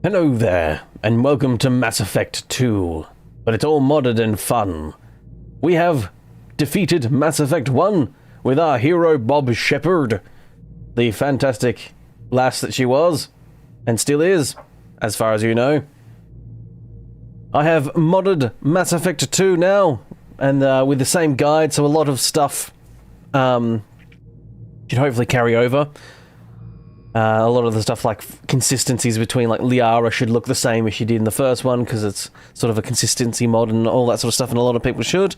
Hello there, and welcome to Mass Effect 2, but it's all modded and fun. We have defeated Mass Effect 1 with our hero Bob Shepard, the fantastic lass that she was, and still is, as far as you know. I have modded Mass Effect 2 now, and with the same guide, so a lot of stuff should hopefully carry over. A lot of the stuff like consistencies between like Liara should look the same as she did in the first one because it's sort of a consistency mod and all that sort of stuff, and a lot of people should.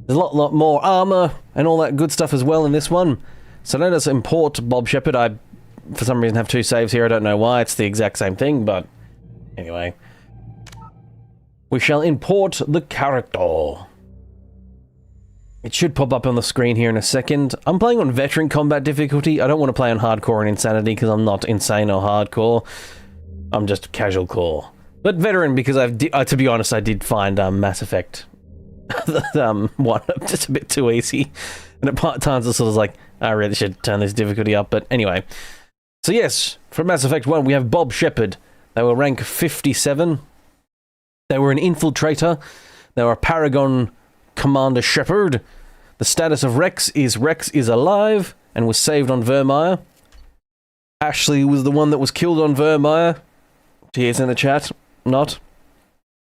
There's a lot more armor and all that good stuff as well in this one. So let us import Bob Shepard. I, for some reason, have two saves here. I don't know why. It's the exact same thing, but anyway. We shall import the character. It should pop up on the screen here in a second. I'm playing on veteran combat difficulty. I don't want to play on hardcore and insanity because I'm not insane or hardcore. I'm just casual core. But veteran because to be honest, I did find Mass Effect one just a bit too easy. And at times I sort of like, I really should turn this difficulty up. But anyway. So yes, for Mass Effect 1, we have Bob Shepard. They were rank 57. They were an infiltrator. They were a Paragon Commander Shepard. The status of Rex is alive and was saved on Vermeer. Ashley was the one that was killed on Vermeer. She is in the chat. Not.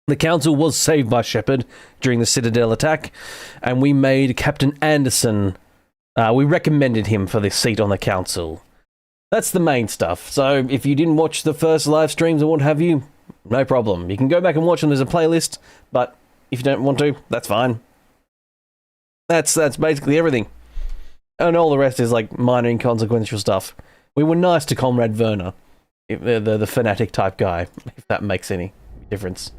The Council was saved by Shepard during the Citadel attack, and we made Captain Anderson. We recommended him for this seat on the Council. That's the main stuff. So if you didn't watch the first live streams or what have you, no problem. You can go back and watch them. There's a playlist, but if you don't want to, that's fine. That's basically everything. And all the rest is like minor inconsequential stuff. We were nice to Comrade Werner, the fanatic type guy, if that makes any difference.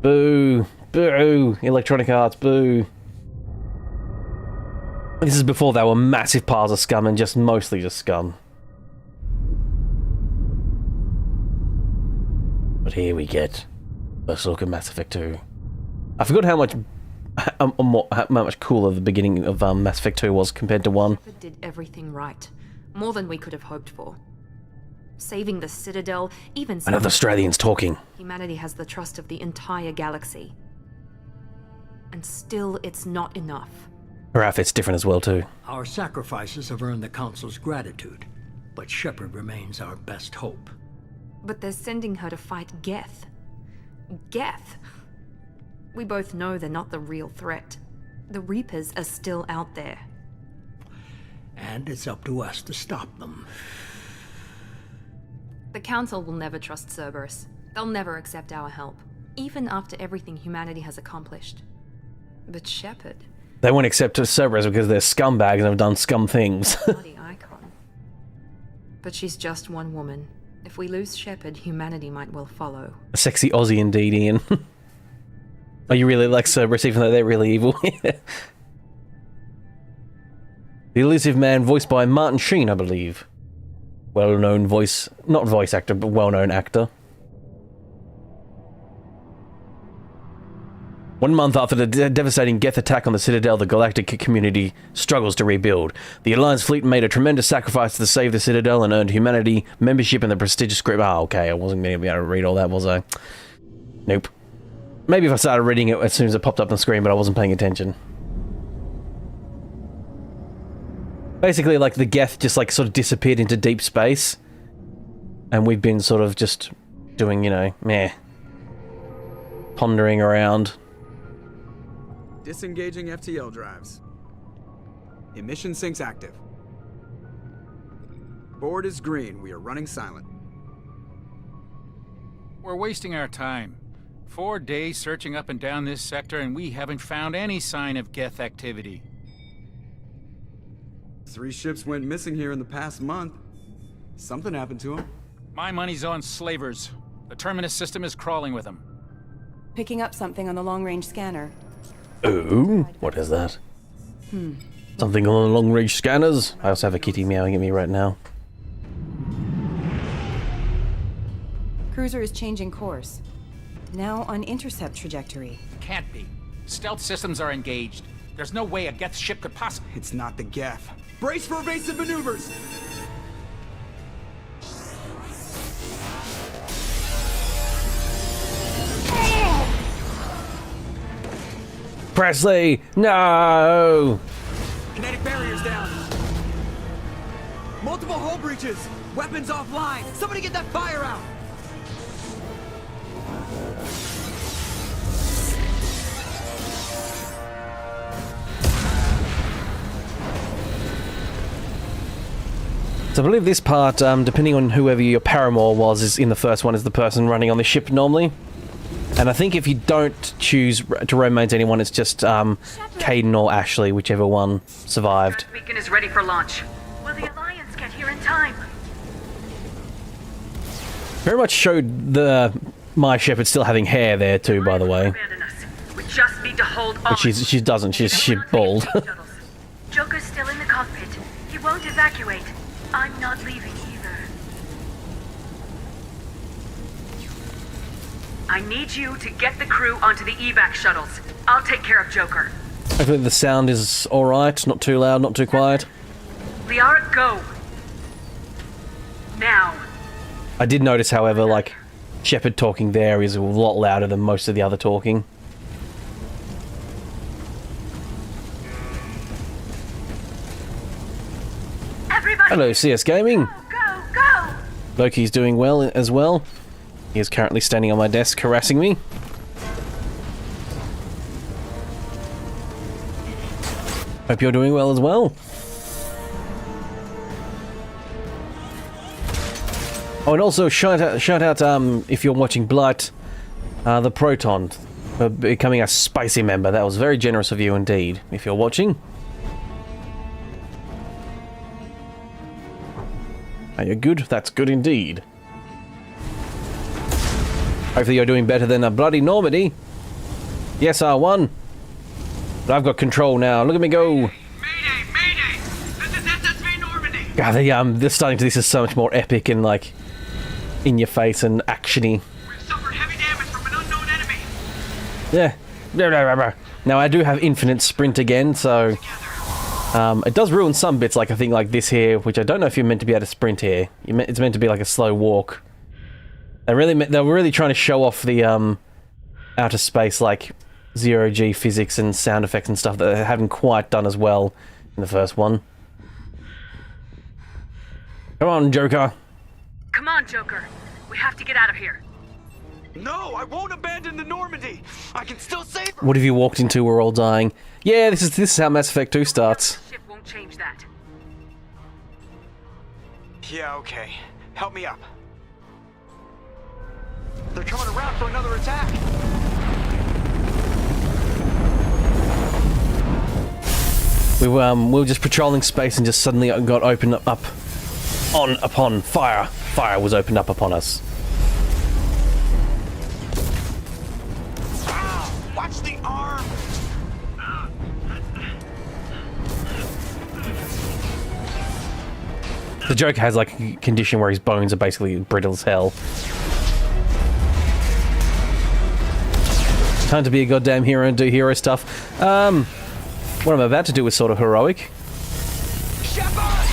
Boo. Boo. Electronic Arts, boo. This is before they were massive piles of scum and mostly just scum. But here we get first look at Mass Effect 2. I forgot how much cooler the beginning of Mass Effect 2 was compared to 1. Shepard did everything right. More than we could have hoped for. Saving the Citadel, even... Another Australians talking. Humanity has the trust of the entire galaxy. And still, it's not enough. Her outfit's different as well, too. Our sacrifices have earned the Council's gratitude, but Shepard remains our best hope. But they're sending her to fight Geth. Geth? We both know they're not the real threat. The Reapers are still out there. And it's up to us to stop them. The Council will never trust Cerberus. They'll never accept our help, even after everything humanity has accomplished. But Shepard... They won't accept Cerberus because they're scumbags and have done scum things. Bloody icon. But she's just one woman. If we lose Shepard, humanity might well follow. A sexy Aussie indeed, Ian. Oh, you really like Cerberus even though they're really evil? The elusive man voiced by Martin Sheen, I believe. Well-known voice... not voice actor, but well-known actor. 1 month after the devastating Geth attack on the Citadel, the galactic community struggles to rebuild. The Alliance fleet made a tremendous sacrifice to save the Citadel and earned humanity membership in the prestigious group. Oh, okay, I wasn't going to be able to read all that, was I? Nope. Maybe if I started reading it as soon as it popped up on the screen, but I wasn't paying attention. Basically, like, the Geth just, like, sort of disappeared into deep space. And we've been sort of just doing, you know, meh. Pondering around. Disengaging FTL drives. Emission sinks active. Board is green. We are running silent. We're wasting our time. 4 days searching up and down this sector, and we haven't found any sign of Geth activity. 3 ships went missing here in the past month. Something happened to them. My money's on slavers. The Terminus system is crawling with them. Picking up something on the long-range scanner. Ooh, what is that? Something on the long-range scanners? I also have a kitty meowing at me right now. Cruiser is changing course. Now on intercept trajectory. Can't be. Stealth systems are engaged. There's no way a Geth ship could possibly... It's not the Geth. Brace for evasive maneuvers! Presley! No! Kinetic barriers down. Multiple hull breaches. Weapons offline. Somebody get that fire out. So I believe this part, depending on whoever your paramour was, is in the first one, is the person running on the ship normally. And I think if you don't choose to romance anyone, it's just Caden or Ashley, whichever one survived. Beacon is ready for launch. Will the Alliance get here in time? Very much showed the my Shepard still having hair there too, by the way. Abandon us. We just need to hold on. But she doesn't. She's bald. Joker's still in the cockpit. He won't evacuate. I'm not leaving either. I need you to get the crew onto the evac shuttles. I'll take care of Joker. Hopefully the sound is alright, not too loud, not too quiet. Liara, go! Now! I did notice, however, like, Shepard talking there is a lot louder than most of the other talking. Everybody! Hello, CS Gaming! Go, go! Loki's doing well as well. He is currently standing on my desk harassing me. Hope you're doing well as well. Oh, and also shout out if you're watching Blight, the Proton, for becoming a spicy member. That was very generous of you indeed, if you're watching. Are you good? That's good indeed. Hopefully you're doing better than a bloody Normandy. Yes, R1. But I've got control now. Look at me go. Mayday! Mayday! This is SSV Normandy! God, the starting to this is so much more epic and, like, in your face and actiony. We've suffered heavy damage from an unknown enemy. Yeah. Now I do have infinite sprint again, so it does ruin some bits, like I think like this here, which I don't know if you're meant to be able to sprint here. It's meant to be like a slow walk. They were really trying to show off the outer space, like zero-G physics and sound effects and stuff that they haven't quite done as well in the first one. Come on, Joker. Come on, Joker. We have to get out of here. No, I won't abandon the Normandy. I can still save her. What have you walked into? We're all dying. Yeah, this is how Mass Effect 2 starts. Ship won't change that. Yeah, okay. Help me up. They're coming around for another attack. We were just patrolling space and just suddenly got opened up upon fire. Fire was opened up upon us. Ow! Watch the arm. The Joker has like a condition where his bones are basically brittle as hell. Time to be a goddamn hero and do hero stuff. What I'm about to do is sort of heroic. Shepard!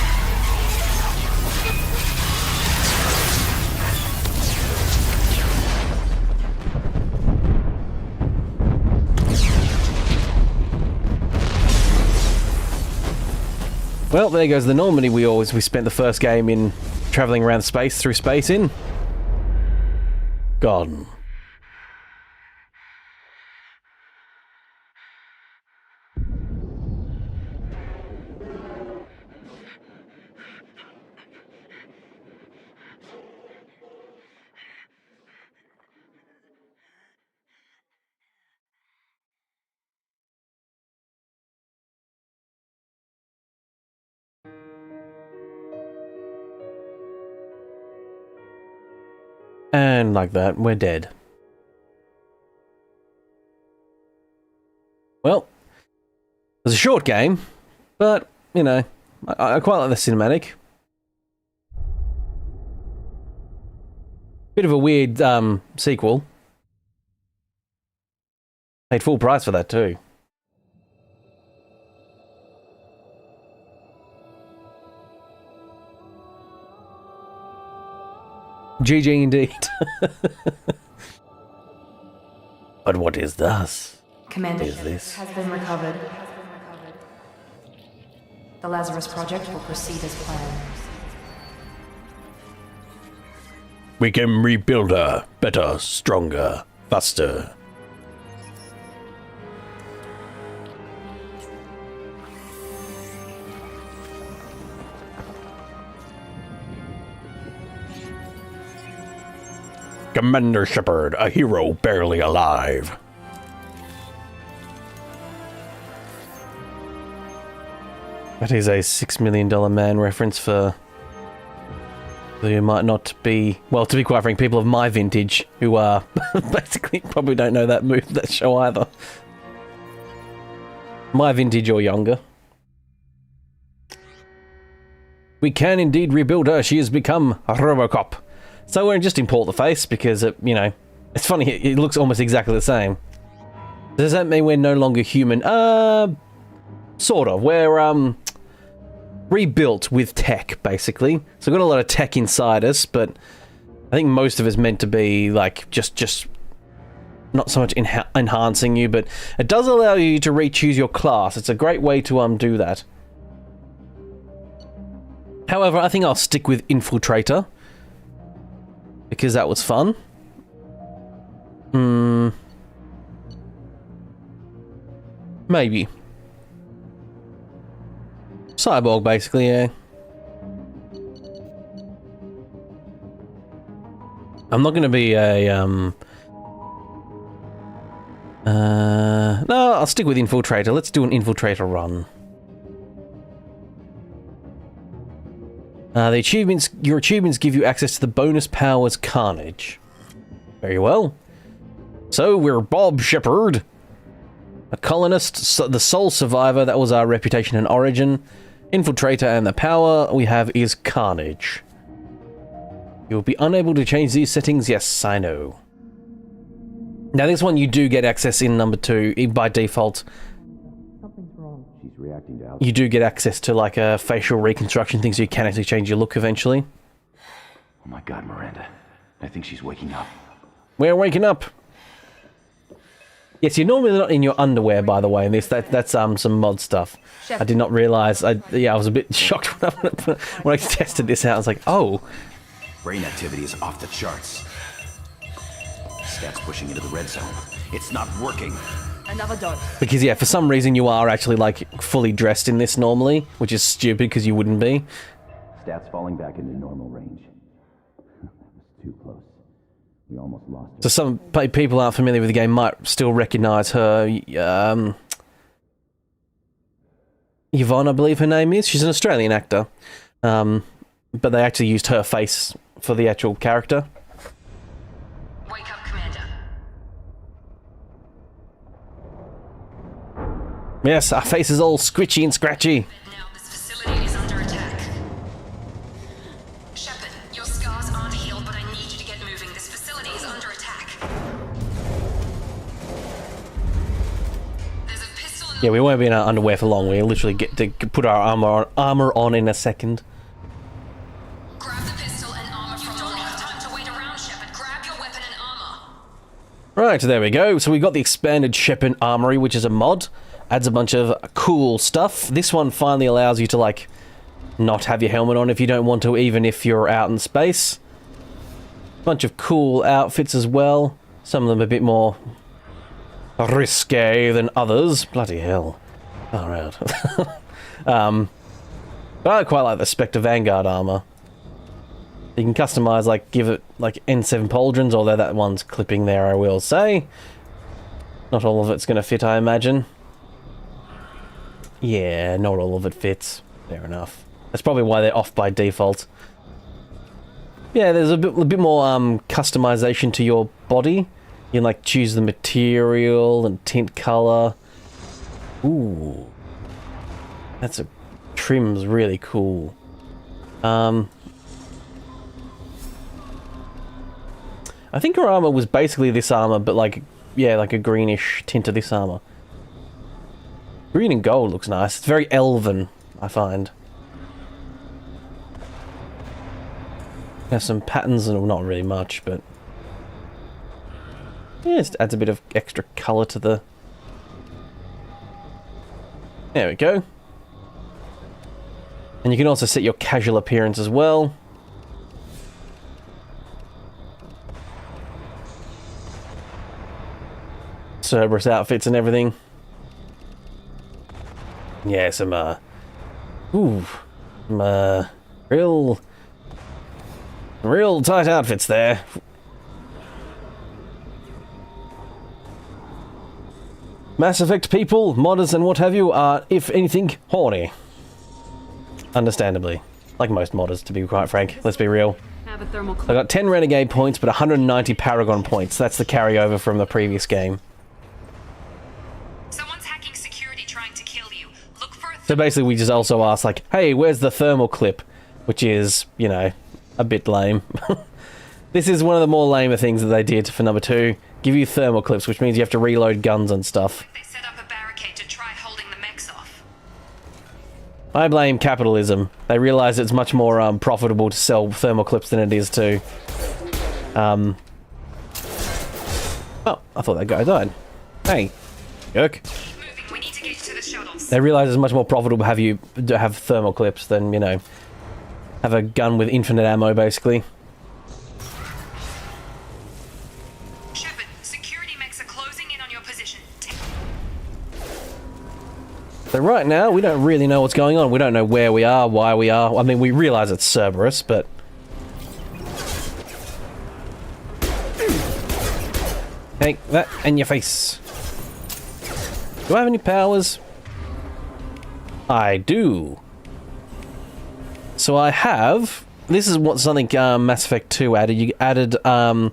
Well, there goes the Normandy we spent the first game in traveling around space through space in. Gone. And like that, we're dead. Well, it was a short game, but, you know, I quite like the cinematic. Bit of a weird sequel. Paid full price for that too. GG indeed. But what is this? Commander Is this? has been recovered. The Lazarus Project will proceed as planned. We can rebuild her better, stronger, faster. Commander Shepard, a hero barely alive. That is a $6 million man reference for who might not be, well, to be quite frank, people of my vintage who basically probably don't know that show either. My vintage or younger. We can indeed rebuild her. She has become a Robocop. So we're just import the face because, you know, it's funny, it looks almost exactly the same. Does that mean we're no longer human? Sort of. We're, rebuilt with tech, basically. So we've got a lot of tech inside us, but I think most of it's meant to be, like, just not so much enhancing you, but it does allow you to re-choose your class. It's a great way to, do that. However, I think I'll stick with Infiltrator, because that was fun. Maybe. Cyborg, basically, yeah. I'm not gonna be a, no, I'll stick with Infiltrator. Let's do an Infiltrator run. The achievements, your achievements give you access to the bonus powers Carnage. Very well. So, we're Bob Shepard, a colonist, the sole survivor. That was our reputation and origin. Infiltrator, and the power we have is Carnage. You'll be unable to change these settings. Yes, I know. Now, this one you do get access in number 2 by default. Something's wrong. She's reacting to You do get access to like a facial reconstruction thing, so you can actually change your look eventually. Oh my god, Miranda. I think she's waking up. We're waking up. Yes, you're normally not in your underwear, by the way, and that's some mod stuff. I did not realize. I was a bit shocked when I tested this out. I was like, oh. Brain activity is off the charts. Stats pushing into the red zone. It's not working. Another dose. Because yeah, for some reason you are actually like fully dressed in this normally, which is stupid because you wouldn't be. Stats falling back into normal range. That was too close. We almost lost her. So some people aren't familiar with the game might still recognize her. Yvonne, I believe her name is. She's an Australian actor. But they actually used her face for the actual character. Wake up, Commander. Yes, our face is all squitchy and scratchy. Now this facility is under attack. Shepard, your scars aren't healed, but I need you to get moving. This facility is under attack. There's a pistol in Yeah, we won't be in our underwear for long. We literally get to put our armor on in a second. Grab the pistol and armor from the locker. You don't have time to wait around, Shepard. Grab your weapon and armor. Right, there we go. So we got the expanded Shepard Armory, which is a mod. Adds a bunch of cool stuff. This one finally allows you to, like, not have your helmet on if you don't want to, even if you're out in space. Bunch of cool outfits as well. Some of them a bit more risque than others. Bloody hell. Alright. But I quite like the Spectre Vanguard armor. You can customize, like, give it, like, N7 pauldrons, although that one's clipping there, I will say. Not all of it's going to fit, I imagine. Yeah, not all of it fits. Fair enough. That's probably why they're off by default. Yeah, there's a bit more customization to your body. You can like choose the material and tint color. Ooh, that's a trim's really cool. I think her armor was basically this armor, but like yeah, like a greenish tint to this armor. Green and gold looks nice. It's very elven, I find. Has some patterns, and not really much, but yeah, it adds a bit of extra color to the There we go. And you can also set your casual appearance as well. Cerberus outfits and everything. Yeah, some real tight outfits there. Mass Effect people, modders and what have you are, if anything, horny. Understandably. Like most modders, to be quite frank. Let's be real. Have a thermal I got 10 Renegade points, but 190 Paragon points. That's the carryover from the previous game. Someone's hacking security trying to kill you. Look for a So basically we just also asked, like, hey, where's the thermal clip? Which is, you know, a bit lame. This is one of the more lamer things that they did for number 2. Give you thermal clips, which means you have to reload guns and stuff. They set up a barricade to try holding the mechs off. I blame capitalism. They realize it's much more profitable to sell thermal clips than it is to... Oh, I thought that guy died. Hey, jerk. Moving, we need to get to the shuttles. They realize it's much more profitable to have thermal clips than, you know, have a gun with infinite ammo, basically. Shepard, security mechs are closing in on your position. So right now, we don't really know what's going on. We don't know where we are, why we are. I mean, we realize it's Cerberus, but... Take that in your face. Do I have any powers? I do. So I have... This is what something Mass Effect 2 added. You added ammo...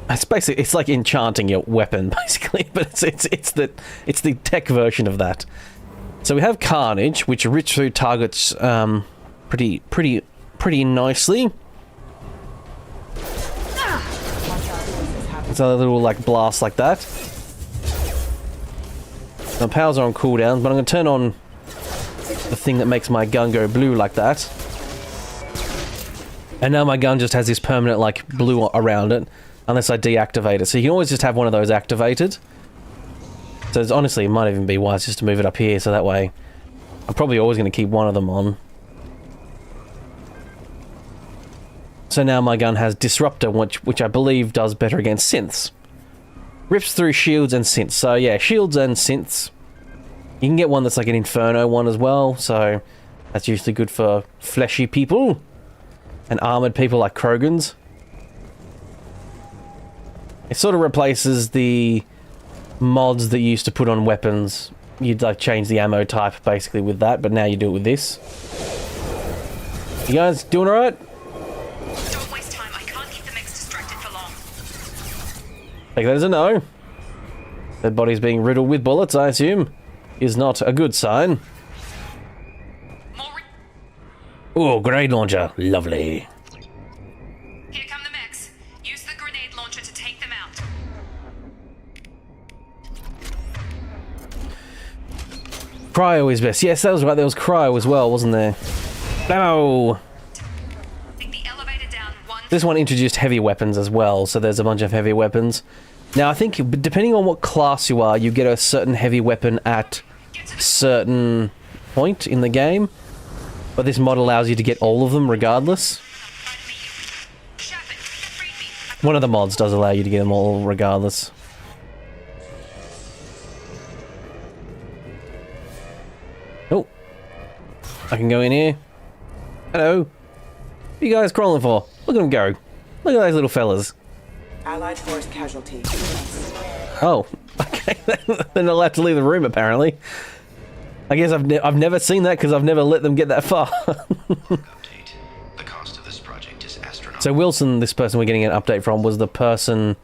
It's basically, it's like enchanting your weapon, basically, but it's the tech version of that. So we have Carnage, which rips through targets pretty nicely. It's a little like blast like that. My powers are on cooldown, but I'm going to turn on the thing that makes my gun go blue like that. And now my gun just has this permanent like blue around it. Unless I deactivate it. So you can always just have one of those activated. So it's, honestly, it might even be wise just to move it up here, so that way I'm probably always going to keep one of them on. So now my gun has Disruptor, which I believe does better against synths. Rips through shields and synths. So yeah, shields and synths. You can get one that's like an Inferno one as well, so that's usually good for fleshy people. And armored people like Krogans. It sort of replaces the mods that you used to put on weapons. You'd like change the ammo type basically with that, but now you do it with this. You guys doing alright? Don't waste time. I can't keep the mechs distracted for long. Take that as a no. Their body's being riddled with bullets, I assume, is not a good sign. Oh, grenade launcher. Lovely. Here come the mechs. Use the grenade launcher to take them out. Cryo is best. Yes, that was right. There was cryo as well, wasn't there? Blammo! Take the elevator down one. This one introduced heavy weapons as well, so there's a bunch of heavy weapons. Now, I think depending on what class you are, you get a certain heavy weapon at a certain point in the game. But this mod allows you to get all of them regardless. One of the mods does allow you to get them all regardless. Oh. I can go in here. Hello. What are you guys crawling for? Look at them go. Look at those little fellas. Allied force casualty. Oh. Okay. They're not allowed to leave the room apparently. I guess I've never seen that because I've never let them get that far. The cost of this project is astronomical. So Wilson, this person we're getting an update from, was the person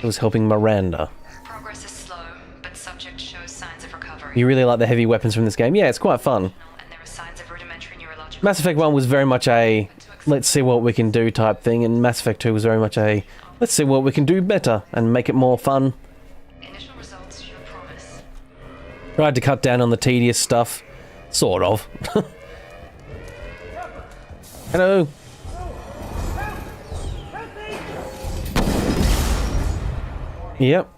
who was helping Miranda. Progress is slow, but subject shows signs of recovery. You really like the heavy weapons from this game? Yeah, it's quite fun. And there are signs of rudimentary neurological. Mass Effect 1 was very much a let's see what we can do type thing, and Mass Effect 2 was very much a let's see what we can do better and make it more fun. Initial results show promise. Tried to cut down on the tedious stuff. Sort of. Hello. Yep.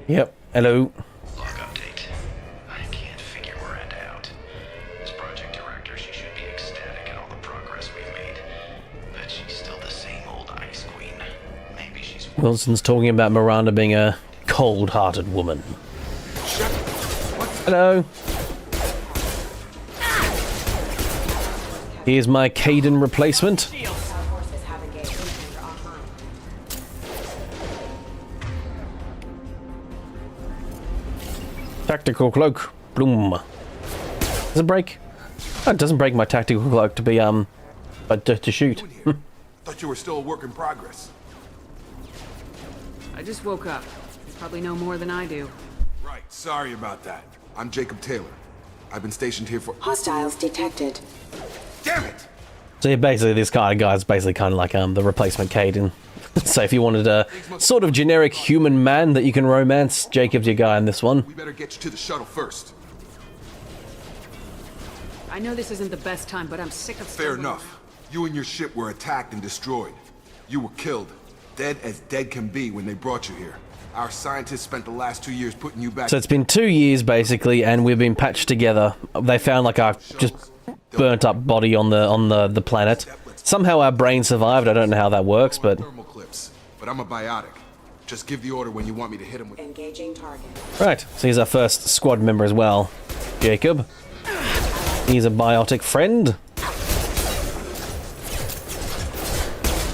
Yep. Hello. Log update. I can't figure Miranda out. As project director, she should be ecstatic at all the progress we've made. But she's still the same old ice queen. Maybe she's... Wilson's talking about Miranda being a cold-hearted woman. Hello. Here's my Caden replacement. Tactical cloak. Bloom. Does it break? Oh, it doesn't break my tactical cloak to be, but to shoot. Thought you were still a work in progress. I just woke up. You probably know more than I do. Right, sorry about that. I'm Jacob Taylor. I've been stationed here for... Hostiles detected. Damn it! So yeah, basically this kind of guy's basically kind of like the replacement Caden. So if you wanted a sort of generic human man that you can romance, Jacob's your guy in this one. We better get you to the shuttle first. I know this isn't the best time, but I'm sick of... Fair enough. You and your ship were attacked and destroyed. You were killed. Dead as dead can be when they brought you here. Our scientists spent the last 2 years putting you back... So it's been 2 years basically, and we've been patched together. They found like a just burnt up body on the planet. Somehow our brain survived. I don't know how that works, but... Thermal clips, but I'm a biotic. Just give the order when you want me to hit him with... Engaging target. Right, so he's our first squad member as well. Jacob. He's a biotic friend.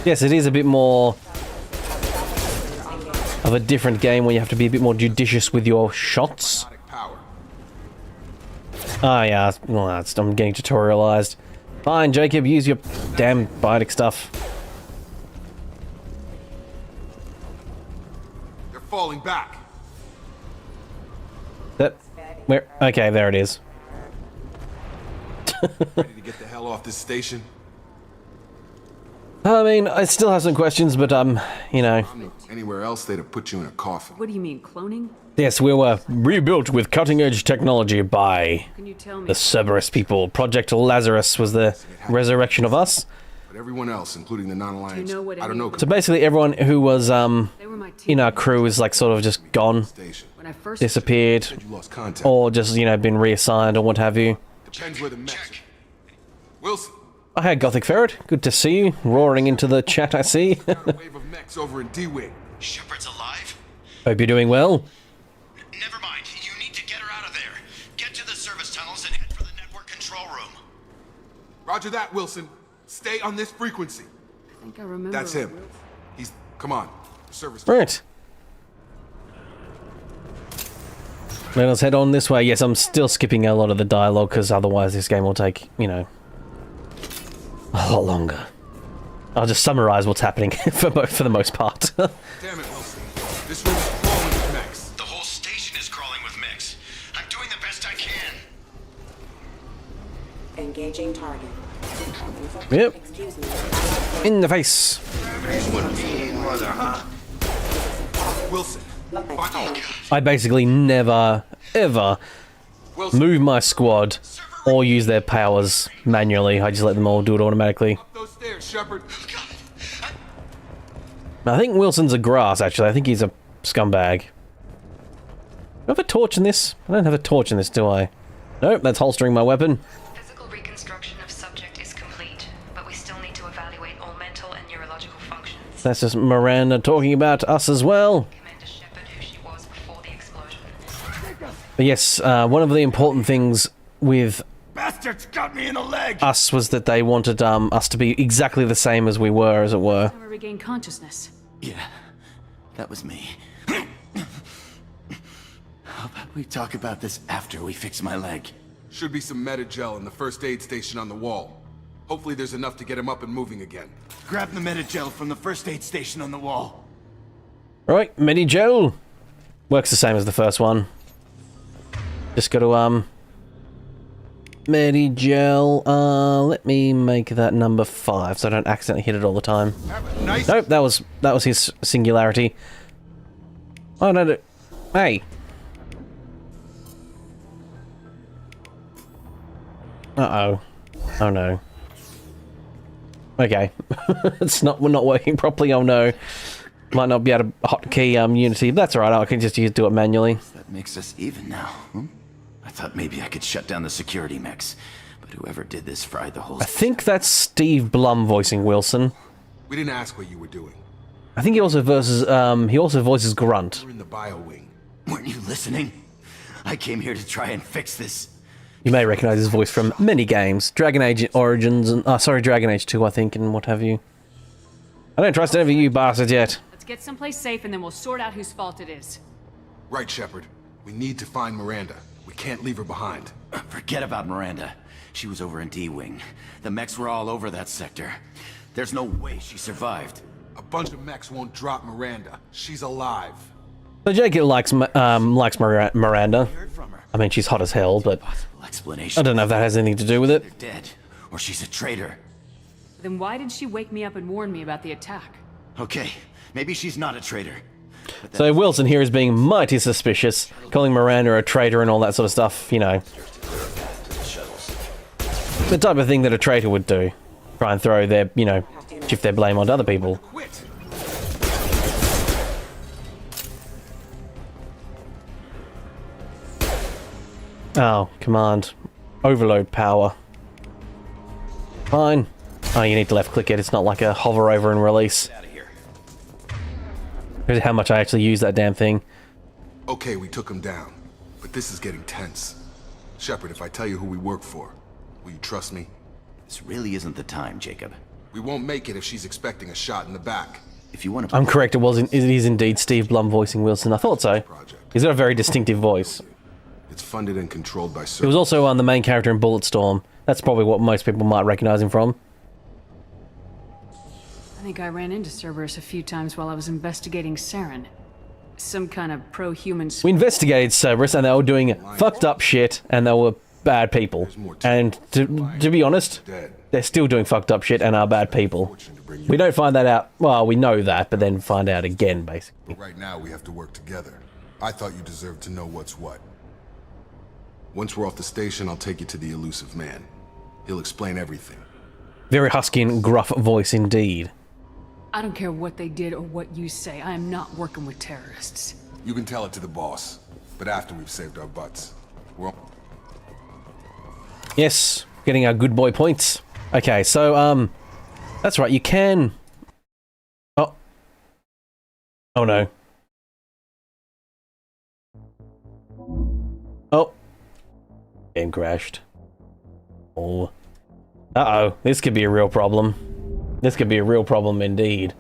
Yes, it is a bit more of a different game where you have to be a bit more judicious with your shots. Ah, yeah, well, I'm getting tutorialized. Fine, Jacob, use your damn biotic stuff. They're falling back. That... where... okay, there it is. Ready to get the hell off this station? I mean, I still have some questions, but, you know... Anywhere else, they'd have put you in a coffin. What do you mean, cloning? Yes, we were rebuilt with cutting-edge technology by Can you tell me? the Cerberus people. Project Lazarus was the resurrection of us. But everyone else, including the non-alliance, Do you know what I don't know... So basically everyone who was, They were my team. in our crew is, like, sort of just gone, When I first disappeared, You lost contact. or just, you know, been reassigned or what have you. Depends where the mess... Wilson, Oh, hey, Gothic Ferret. Good to see you. Roaring into the chat, I see. got a wave of mechs over in D-Wing. Shepard's alive? Hope you're doing well. Never mind. You need to get her out of there. Get to the service tunnels and head for the network control room. Roger that, Wilson. Stay on this frequency. I think I remember. That's him. He's... Come on. Service... Right. Let us head on this way. Yes, I'm still skipping a lot of the dialogue, because otherwise this game will take, you know, a lot longer. I'll just summarize what's happening for the most part. Damn it, Wilson. This room is crawling with mechs. The whole station is crawling with mechs. I'm doing the best I can. Engaging target. Yep. Excuse me. In the face. Wilson. I basically never, ever Wilson. move my squad or use their powers manually. I just let them all do it automatically. Up those stairs, Shepard. I think Wilson's a grass, actually. I think he's a scumbag. Do I have a torch in this? I don't have a torch in this, do I? Nope, that's holstering my weapon. Physical reconstruction of subject is complete, but we still need to evaluate all mental and neurological functions. That's just Miranda talking about us as well. Commander Shepard, who she was before the explosion. But yes, one of the important things with Bastards got me in the leg. us was that they wanted us to be exactly the same as we were, as it were. I regained consciousness. Yeah, that was me. How about we talk about this after we fix my leg? Should be some Metagel in the first aid station on the wall. Hopefully there's enough to get him up and moving again. Grab the Metagel from the first aid station on the wall. Right, Medigel. Works the same as the first one. Just got to, Medigel, let me make that number 5 so I don't accidentally hit it all the time. Nice. Nope, that was his singularity. Oh no, hey. Uh-oh. Oh no. Okay. We're not working properly, oh no. Might not be able to hotkey Unity. That's alright, I can just do it manually. That makes us even now. I thought maybe I could shut down the security mechs, but whoever did this fried the whole... I think that's Steve Blum voicing Wilson. We didn't ask what you were doing. I think he also voices Grunt. We're in the bio wing. Weren't you listening? I came here to try and fix this. You may recognize his voice from many games. Dragon Age Origins and... Dragon Age 2, I think, and what have you. I don't trust any of you bastards yet. Let's get someplace safe and then we'll sort out whose fault it is. Right, Shepard. We need to find Miranda. We can't leave her behind. Forget about Miranda. She was over in D-Wing. The mechs were all over that sector. There's no way she survived. A bunch of mechs won't drop Miranda. She's alive. So Jacob likes Miranda. I mean, she's hot as hell, but I don't know if that has anything to do with it. They're dead, or she's a traitor. Then why did she wake me up and warn me about the attack? Okay, maybe she's not a traitor. So Wilson here is being mighty suspicious, calling Miranda a traitor and all that sort of stuff, you know. The type of thing that a traitor would do. Try and throw their, you know, shift their blame onto other people. Oh, command. Overload power. Fine. Oh, you need to left click it. It's not like a hover over and release. Here's how much I actually use that damn thing. Okay, we took him down. But this is getting tense. Shepard, if I tell you who we work for, will you trust me? This really isn't the time, Jacob. We won't make it if she's expecting a shot in the back. If you want to... I'm correct, it is indeed Steve Blum voicing Wilson. I thought so. He's got a very distinctive voice. It's funded and controlled by He was also the main character in Bulletstorm. That's probably what most people might recognize him from. I think I ran into Cerberus a few times while I was investigating Saren. Some kind of pro-human... We investigated Cerberus and they were doing fucked up shit and they were bad people. And to be honest, they're still doing fucked up shit and are bad people. We don't find that out... Well, we know that, but then find out again, basically. But right now, we have to work together. I thought you deserved to know what's what. Once we're off the station, I'll take you to the elusive man. He'll explain everything. Very husky and gruff voice indeed. I don't care what they did or what you say. I am not working with terrorists. You can tell it to the boss, but after we've saved our butts. Yes, getting our good boy points. Okay, so, that's right, you can... Oh. Oh no. Oh. Game crashed. Oh. Uh-oh, this could be a real problem. This could be a real problem indeed.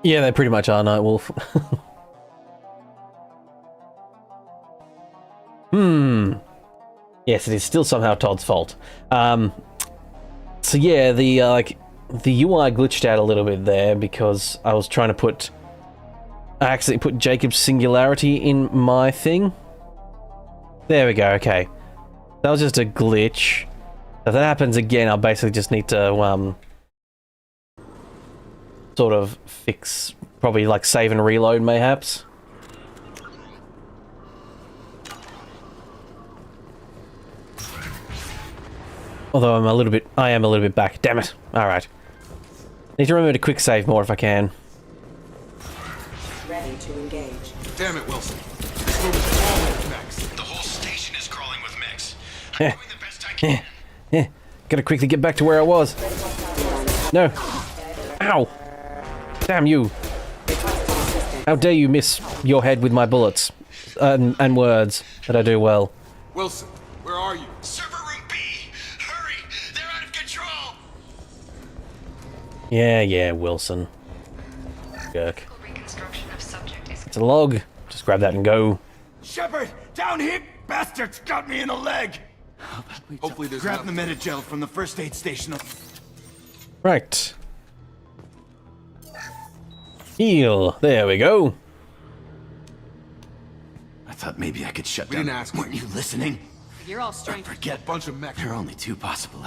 Yeah, they pretty much are, Nightwolf. Yes, it is still somehow Todd's fault. So yeah, the UI glitched out a little bit there because I was trying to put... I accidentally put Jacob's singularity in my thing. There we go, okay. That was just a glitch. If that happens again, I'll basically just need to, sort of fix... Probably, like, save and reload, mayhaps. Although I am a little bit back. Damn it. Alright. Need to remember to quick save more if I can. Ready to engage. Damn it, Wilson. This room is crawling with mechs. The whole station is crawling with mechs. I'm doing the best I can. Yeah. Gotta quickly get back to where I was. No. Ow. Damn you. How dare you miss your head with my bullets. And words that I do well. Wilson, where are you? Server room B! Hurry! They're out of control! Yeah, Wilson. Jerk. Reconstruction of subject is It's a log. Just grab that and go. Shepard! Down here! Bastards got me in the leg! Hopefully there's Grab the Medi-gel from the first aid station. Right. Heal. There we go. I thought maybe I could shut We down... didn't ask Weren't you listening? You're all strange. Forget... a bunch of mechs. There are only two possible...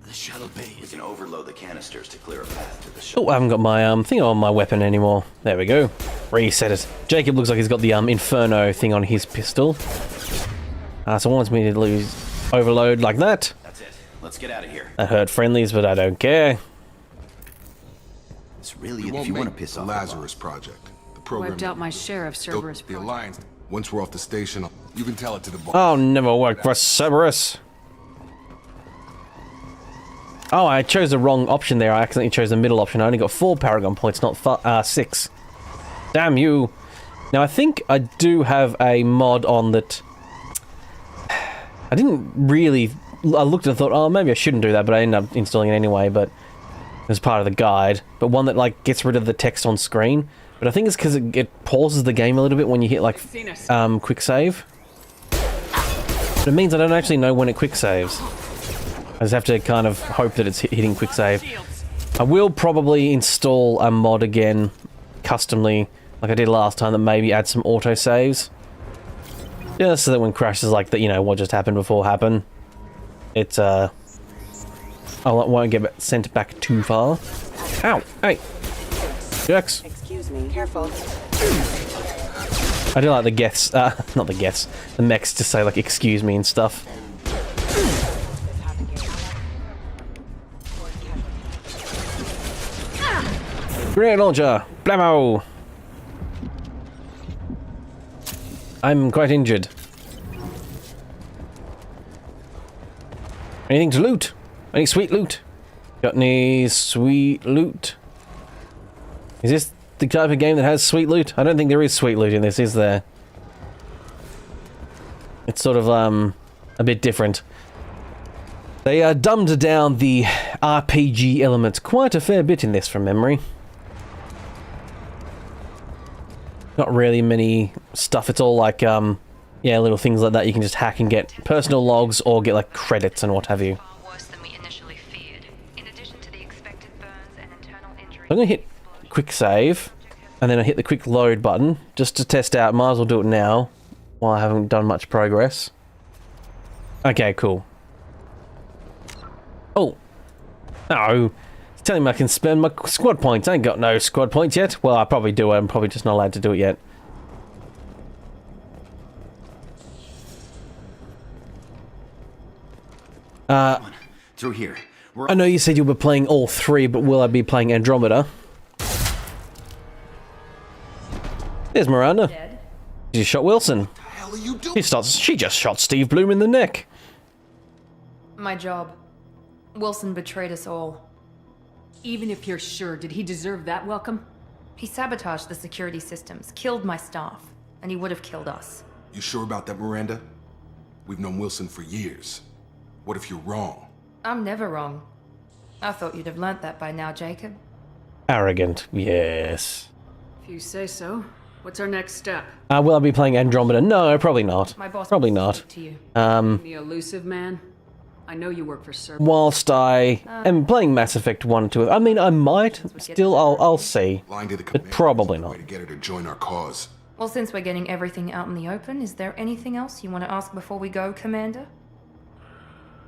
The shuttle bay. We can overload the canisters to clear a path to the shuttle. Oh, I haven't got my thing on my weapon anymore. There we go. Reset it. Jacob looks like he's got the Inferno thing on his pistol. So wants me to lose overload like that. That's it. Let's get out of here. That hurt friendlies, but I don't care. It's really We it won't if you want to make piss the off Lazarus Project. The program Wiped out my share of built Cerberus the projects. Alliance. Once we're off the station, you can tell it to the boss. I'll never work for Cerberus. Oh, I chose the wrong option there. I accidentally chose the middle option. I only got 4 Paragon points, not 6. Damn you. Now, I think I do have a mod on that... I didn't really... I looked and thought, oh, maybe I shouldn't do that, but I ended up installing it anyway, but... as part of the guide. But one that, like, gets rid of the text on screen. But I think it's because it pauses the game a little bit when you hit, like, quick save. But it means I don't actually know when it quick saves. I just have to kind of hope that it's hitting quick save. I will probably install a mod again, customly, like I did last time, that maybe add some auto saves. Just so that when crashes like that, you know, what just happened before happen, it won't get sent back too far. Ow! Hey! Jerks! Excuse me, careful. I do like the geths, not the geths, the mechs to say like excuse me and stuff. Grenade launcher! Blammo! I'm quite injured. Anything to loot? Any sweet loot? Got any sweet loot? Is this the type of game that has sweet loot? I don't think there is sweet loot in this, is there? It's sort of, a bit different. They dumbed down the RPG elements quite a fair bit in this from memory. Not really many stuff, it's all like, yeah, little things like that you can just hack and get personal logs or get like credits and what have you. I'm gonna hit quick save, and then I hit the quick load button, just to test out. Might as well do it now, while I haven't done much progress. Okay, cool. Oh. No. It's telling me I can spend my squad points. I ain't got no squad points yet. Well, I probably do. I'm probably just not allowed to do it yet. Through here. I know you said you were playing all 3, but will I be playing Andromeda? There's Miranda. Dead? She shot Wilson. What the hell are you doing? She just shot Steve Bloom in the neck. My job. Wilson betrayed us all. Even if you're sure, did he deserve that welcome? He sabotaged the security systems, killed my staff, and he would have killed us. You sure about that, Miranda? We've known Wilson for years. What if you're wrong? I'm never wrong. I thought you'd have learnt that by now, Jacob. Arrogant, yes. If you say so. What's our next step? Will I be playing Andromeda? No, probably not. My boss Probably wants to not. speak to you. The elusive man? I know you work for Cerberus. Whilst I am playing Mass Effect 1 and 2, I mean, I might. Still, I'll see. Lying to the But probably not. way to get her to join our cause. Well, since we're getting everything out in the open, is there anything else you want to ask before we go, Commander?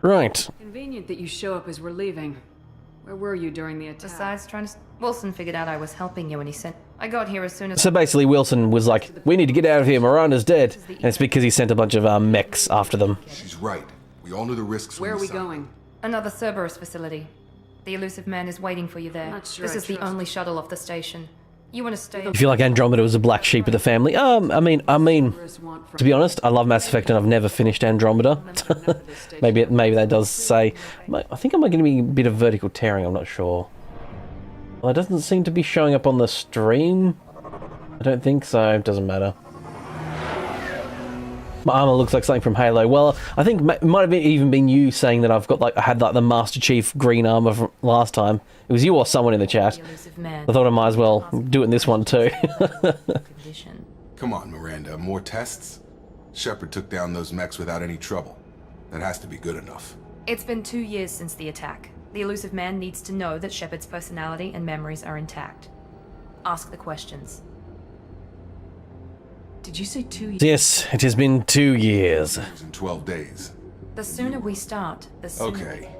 Right. Convenient that you show up as we're leaving. Where were you during the attack? Besides trying to... Wilson figured out I was helping you and he sent... I got here as soon as... So basically, Wilson was like, we need to get out of here, Miranda's dead. And it's because he sent a bunch of mechs after them. She's right. We all knew the risks. Where are we going? Another Cerberus facility. The elusive man is waiting for you there. Not sure This I is the trust only shuttle off the station. You want to stay... I feel like Andromeda was a black sheep of the family. I mean, to be honest, I love Mass Effect and I've never finished Andromeda. maybe that does say... I think I'm going to be a bit of vertical tearing, I'm not sure. Well, it doesn't seem to be showing up on the stream. I don't think so, it doesn't matter. My armor looks like something from Halo. Well, I think it might have even been you saying that I've got I had like the Master Chief green armor from last time. It was you or someone in the chat. I thought I might as well do it in this one too. Come on, Miranda, more tests? Shepard took down those mechs without any trouble. That has to be good enough. It's been 2 years since the attack. The elusive man needs to know that Shepard's personality and memories are intact. Ask the questions. Did you say 2 years? Yes, it has been 2 years. It was in 12 days. The sooner we start, the sooner... Okay.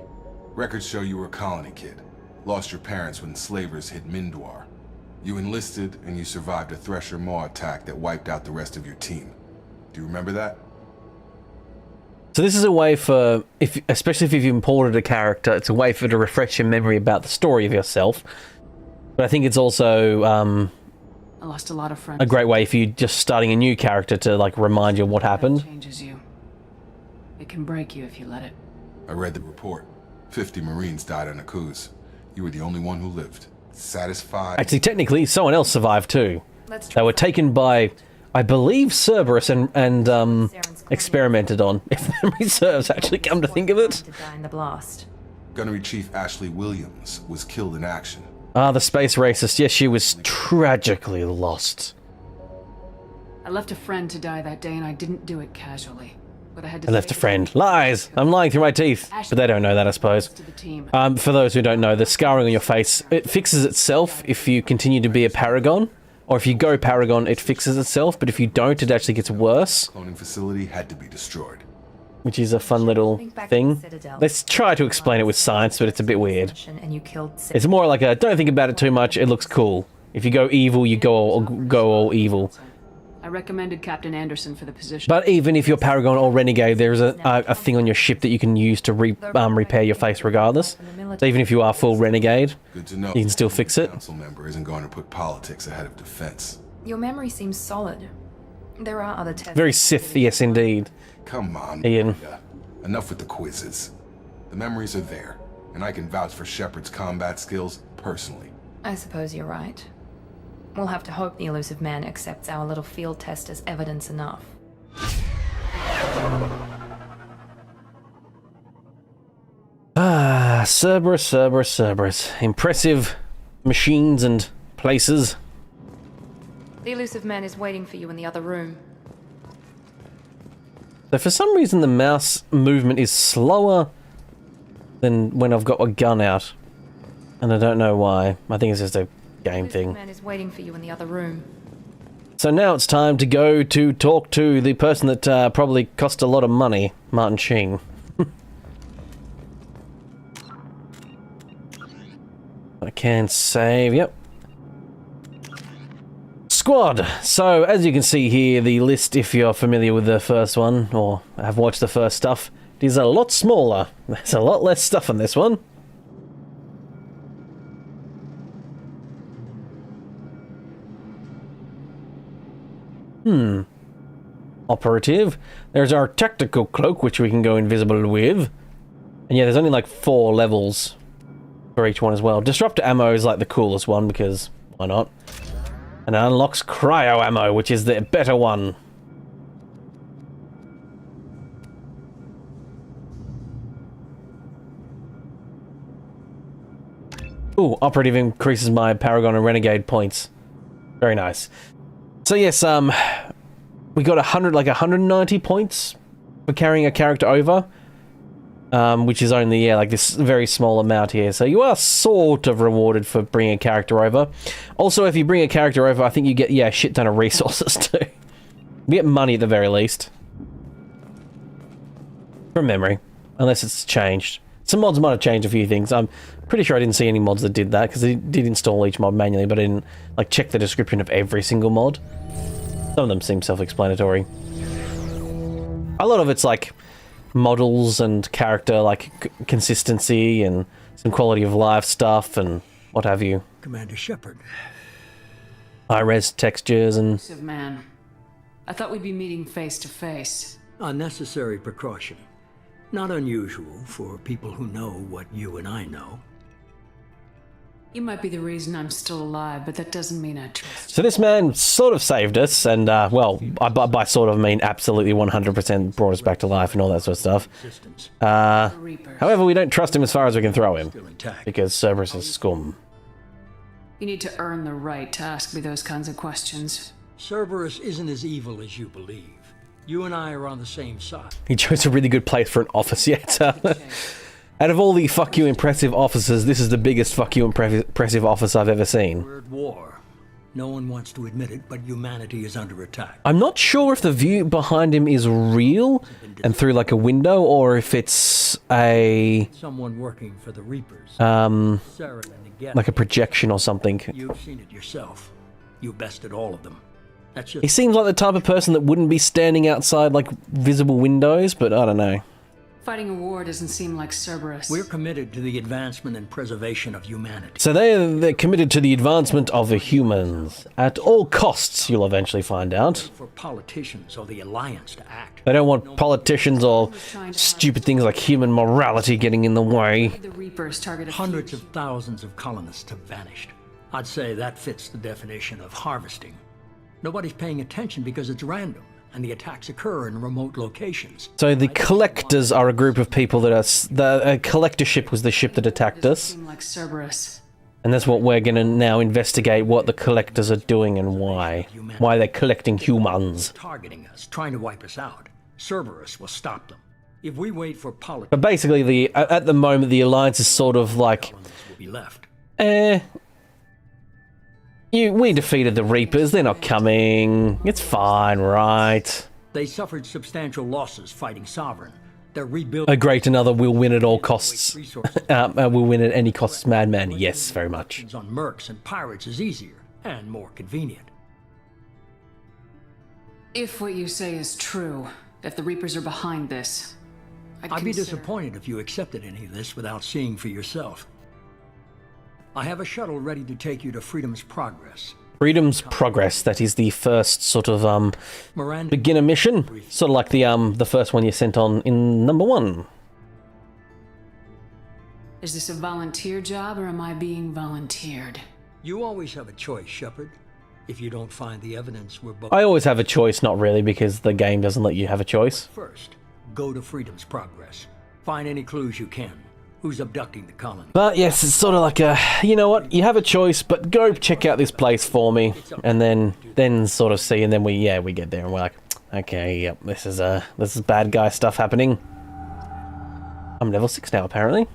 Records show you were a colony kid. Lost your parents when slavers hit Mindwar. You enlisted and you survived a Thresher Maw attack that wiped out the rest of your team. Do you remember that? So this is a way for, especially if you've imported a character, it's a way for to refresh your memory about the story of yourself. But I think it's also I lost a lot of friends. a great way for you just starting a new character to like remind you of what happened. It changes you. It can break you if you let it. I read the report. 50 Marines died on a cruise. You were the only one who lived. Satisfied? Actually, technically, someone else survived too. They were taken by, I believe, Cerberus and experimented on, if memory serves, actually, come to think of it. To die in the blast. Gunnery Chief Ashley Williams was killed in action. Ah, the space racist. Yes, she was tragically lost. I left a friend to die that day, and I didn't do it casually. But I had to. I left a friend. Lies! I'm lying through my teeth. But they don't know that, I suppose. For those who don't know, the scarring on your face, it fixes itself if you continue to be a Paragon. Or if you go Paragon, it fixes itself. But if you don't, it actually gets worse. Cloning facility had to be destroyed. Which is a fun little thing. Let's try to explain it with science, but it's a bit weird. It's more like a, don't think about it too much, it looks cool. If you go evil, you go all evil. I recommended Captain Anderson for the position. But even if you're Paragon or Renegade, there's a thing on your ship that you can use to repair your face regardless. So even if you are full Renegade, Good to know. you can still fix it. Council member isn't going to put politics ahead of defense. Your memory seems solid. There are other tests. Very Sith, yes indeed. Come on, Ian. Enough with the quizzes. The memories are there, and I can vouch for Shepard's combat skills personally. I suppose you're right. We'll have to hope the elusive man accepts our little field test as evidence enough. Ah, Cerberus. Impressive machines and places. The elusive man is waiting for you in the other room. So for some reason the mouse movement is slower than when I've got a gun out. And I don't know why. I think it's just a game thing. The man is waiting for you in the other room. So now it's time to go to talk to the person that probably cost a lot of money, Martin Sheen. I can save, yep. Squad. So as you can see here, the list, if you're familiar with the first one or have watched the first stuff, it is a lot smaller. There's a lot less stuff on this one. Operative. There's our tactical cloak, which we can go invisible with. And yeah, there's only like 4 levels for each one as well. Disruptor ammo is like the coolest one because why not? And it unlocks cryo ammo, which is the better one. Ooh, operative increases my Paragon and Renegade points. Very nice. So yes, we got 190 points for carrying a character over, which is only like this very small amount here. So you are sort of rewarded for bringing a character over. Also, if you bring a character over, I think you get a shit ton of resources too. You get money at the very least, from memory, unless it's changed. Some mods might have changed a few things. I'm pretty sure I didn't see any mods that did that because they did install each mod manually, but I didn't like check the description of every single mod. Some of them seem self-explanatory. A lot of it's like models and character like consistency and some quality of life stuff and what have you. Commander Shepard. High-res textures and... Man, I thought we'd be meeting face to face. Unnecessary precaution. Not unusual for people who know what you and I know. You might be the reason I'm still alive, but that doesn't mean I trust you. So this man sort of saved us, and, well, by sort of mean absolutely 100% brought us back to life and all that sort of stuff. However, we don't trust him as far as we can throw him, because Cerberus is scum. You need to earn the right to ask me those kinds of questions. Cerberus isn't as evil as you believe. You and I are on the same side. He chose a really good place for an office yet. Out of all the fuck you impressive officers, this is the biggest fuck you impressive office I've ever seen. We're at war. No one wants to admit it, but humanity is under attack. I'm not sure if the view behind him is real and through like a window, or if it's someone working for the Reapers. Like a projection or something. You've seen it yourself. You bested all of them. That's just... He seems like the type of person that wouldn't be standing outside like visible windows, but I don't know. Fighting a war doesn't seem like Cerberus. We're committed to the advancement and preservation of humanity. So they're committed to the advancement of the humans. At all costs, you'll eventually find out. For politicians or the Alliance to act. They don't want politicians or stupid things like human morality getting in the way. The Reapers targeted Hundreds of thousands of colonists have vanished. I'd say that fits the definition of harvesting. Nobody's paying attention because it's random, and the attacks occur in remote locations. So the Collectors are a group of people that are... The Collector ship was the ship that attacked us. like Cerberus. And that's what we're going to now investigate, what the Collectors are doing and why. Why they're collecting humans. Targeting us, trying to wipe us out. Cerberus will stop them. If we wait for politics... But basically, at the moment, the Alliance is sort of like... will be left. We defeated the Reapers, they're not coming. It's fine, right? They suffered substantial losses fighting Sovereign. They're rebuilding... A great another will win at all costs. Will win at any costs, madman. Yes, very much. On mercs and pirates is easier and more convenient. If what you say is true, if the Reapers are behind this, I'd be disappointed if you accepted any of this without seeing for yourself. I have a shuttle ready to take you to Freedom's Progress. Freedom's Progress, that is the first sort of beginner mission. Sort of like the first one you sent on in number 1. Is this a volunteer job or am I being volunteered? You always have a choice, Shepard. If you don't find the evidence, we're both... I always have a choice, not really, because the game doesn't let you have a choice. First, go to Freedom's Progress. Find any clues you can. Who's abducting the colony? But yes, it's sort of like a, you know what, you have a choice, but go check out this place for me, and then sort of see, and then we get there, and we're like, okay, yep, this is bad guy stuff happening. I'm level 6 now, apparently.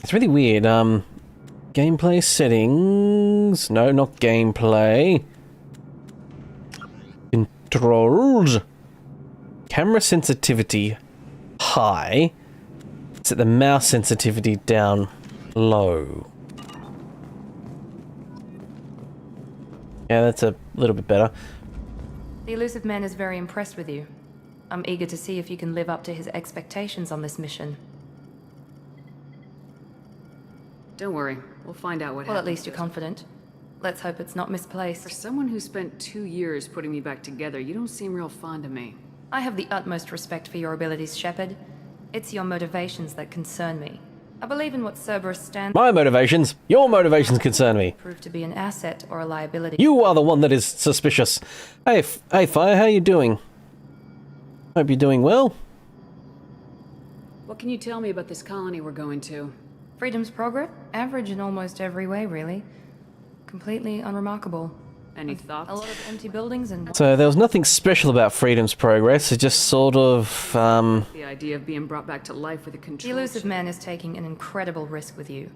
It's really weird. Gameplay settings. No, not gameplay. Controls. Camera sensitivity high. Set the mouse sensitivity down low. Yeah, that's a little bit better. The elusive man is very impressed with you. I'm eager to see if you can live up to his expectations on this mission. Don't worry, we'll find out what Well, happens. at least you're confident. Let's hope it's not misplaced. For someone who spent 2 years putting me back together, you don't seem real fond of me. I have the utmost respect for your abilities, Shepard. It's your motivations that concern me. I believe in what Cerberus stands My motivations? Your motivations concern me. prove to be an asset or a liability. You are the one that is suspicious. Hey, Fire, how you doing? Hope you're doing well. What can you tell me about this colony we're going to? Freedom's Progress? Average in almost every way, really. Completely unremarkable. Any thoughts? A lot of empty buildings and... So there was nothing special about Freedom's Progress, it just sort of, The idea of being brought back to life with a The control... elusive man is taking an incredible risk with you.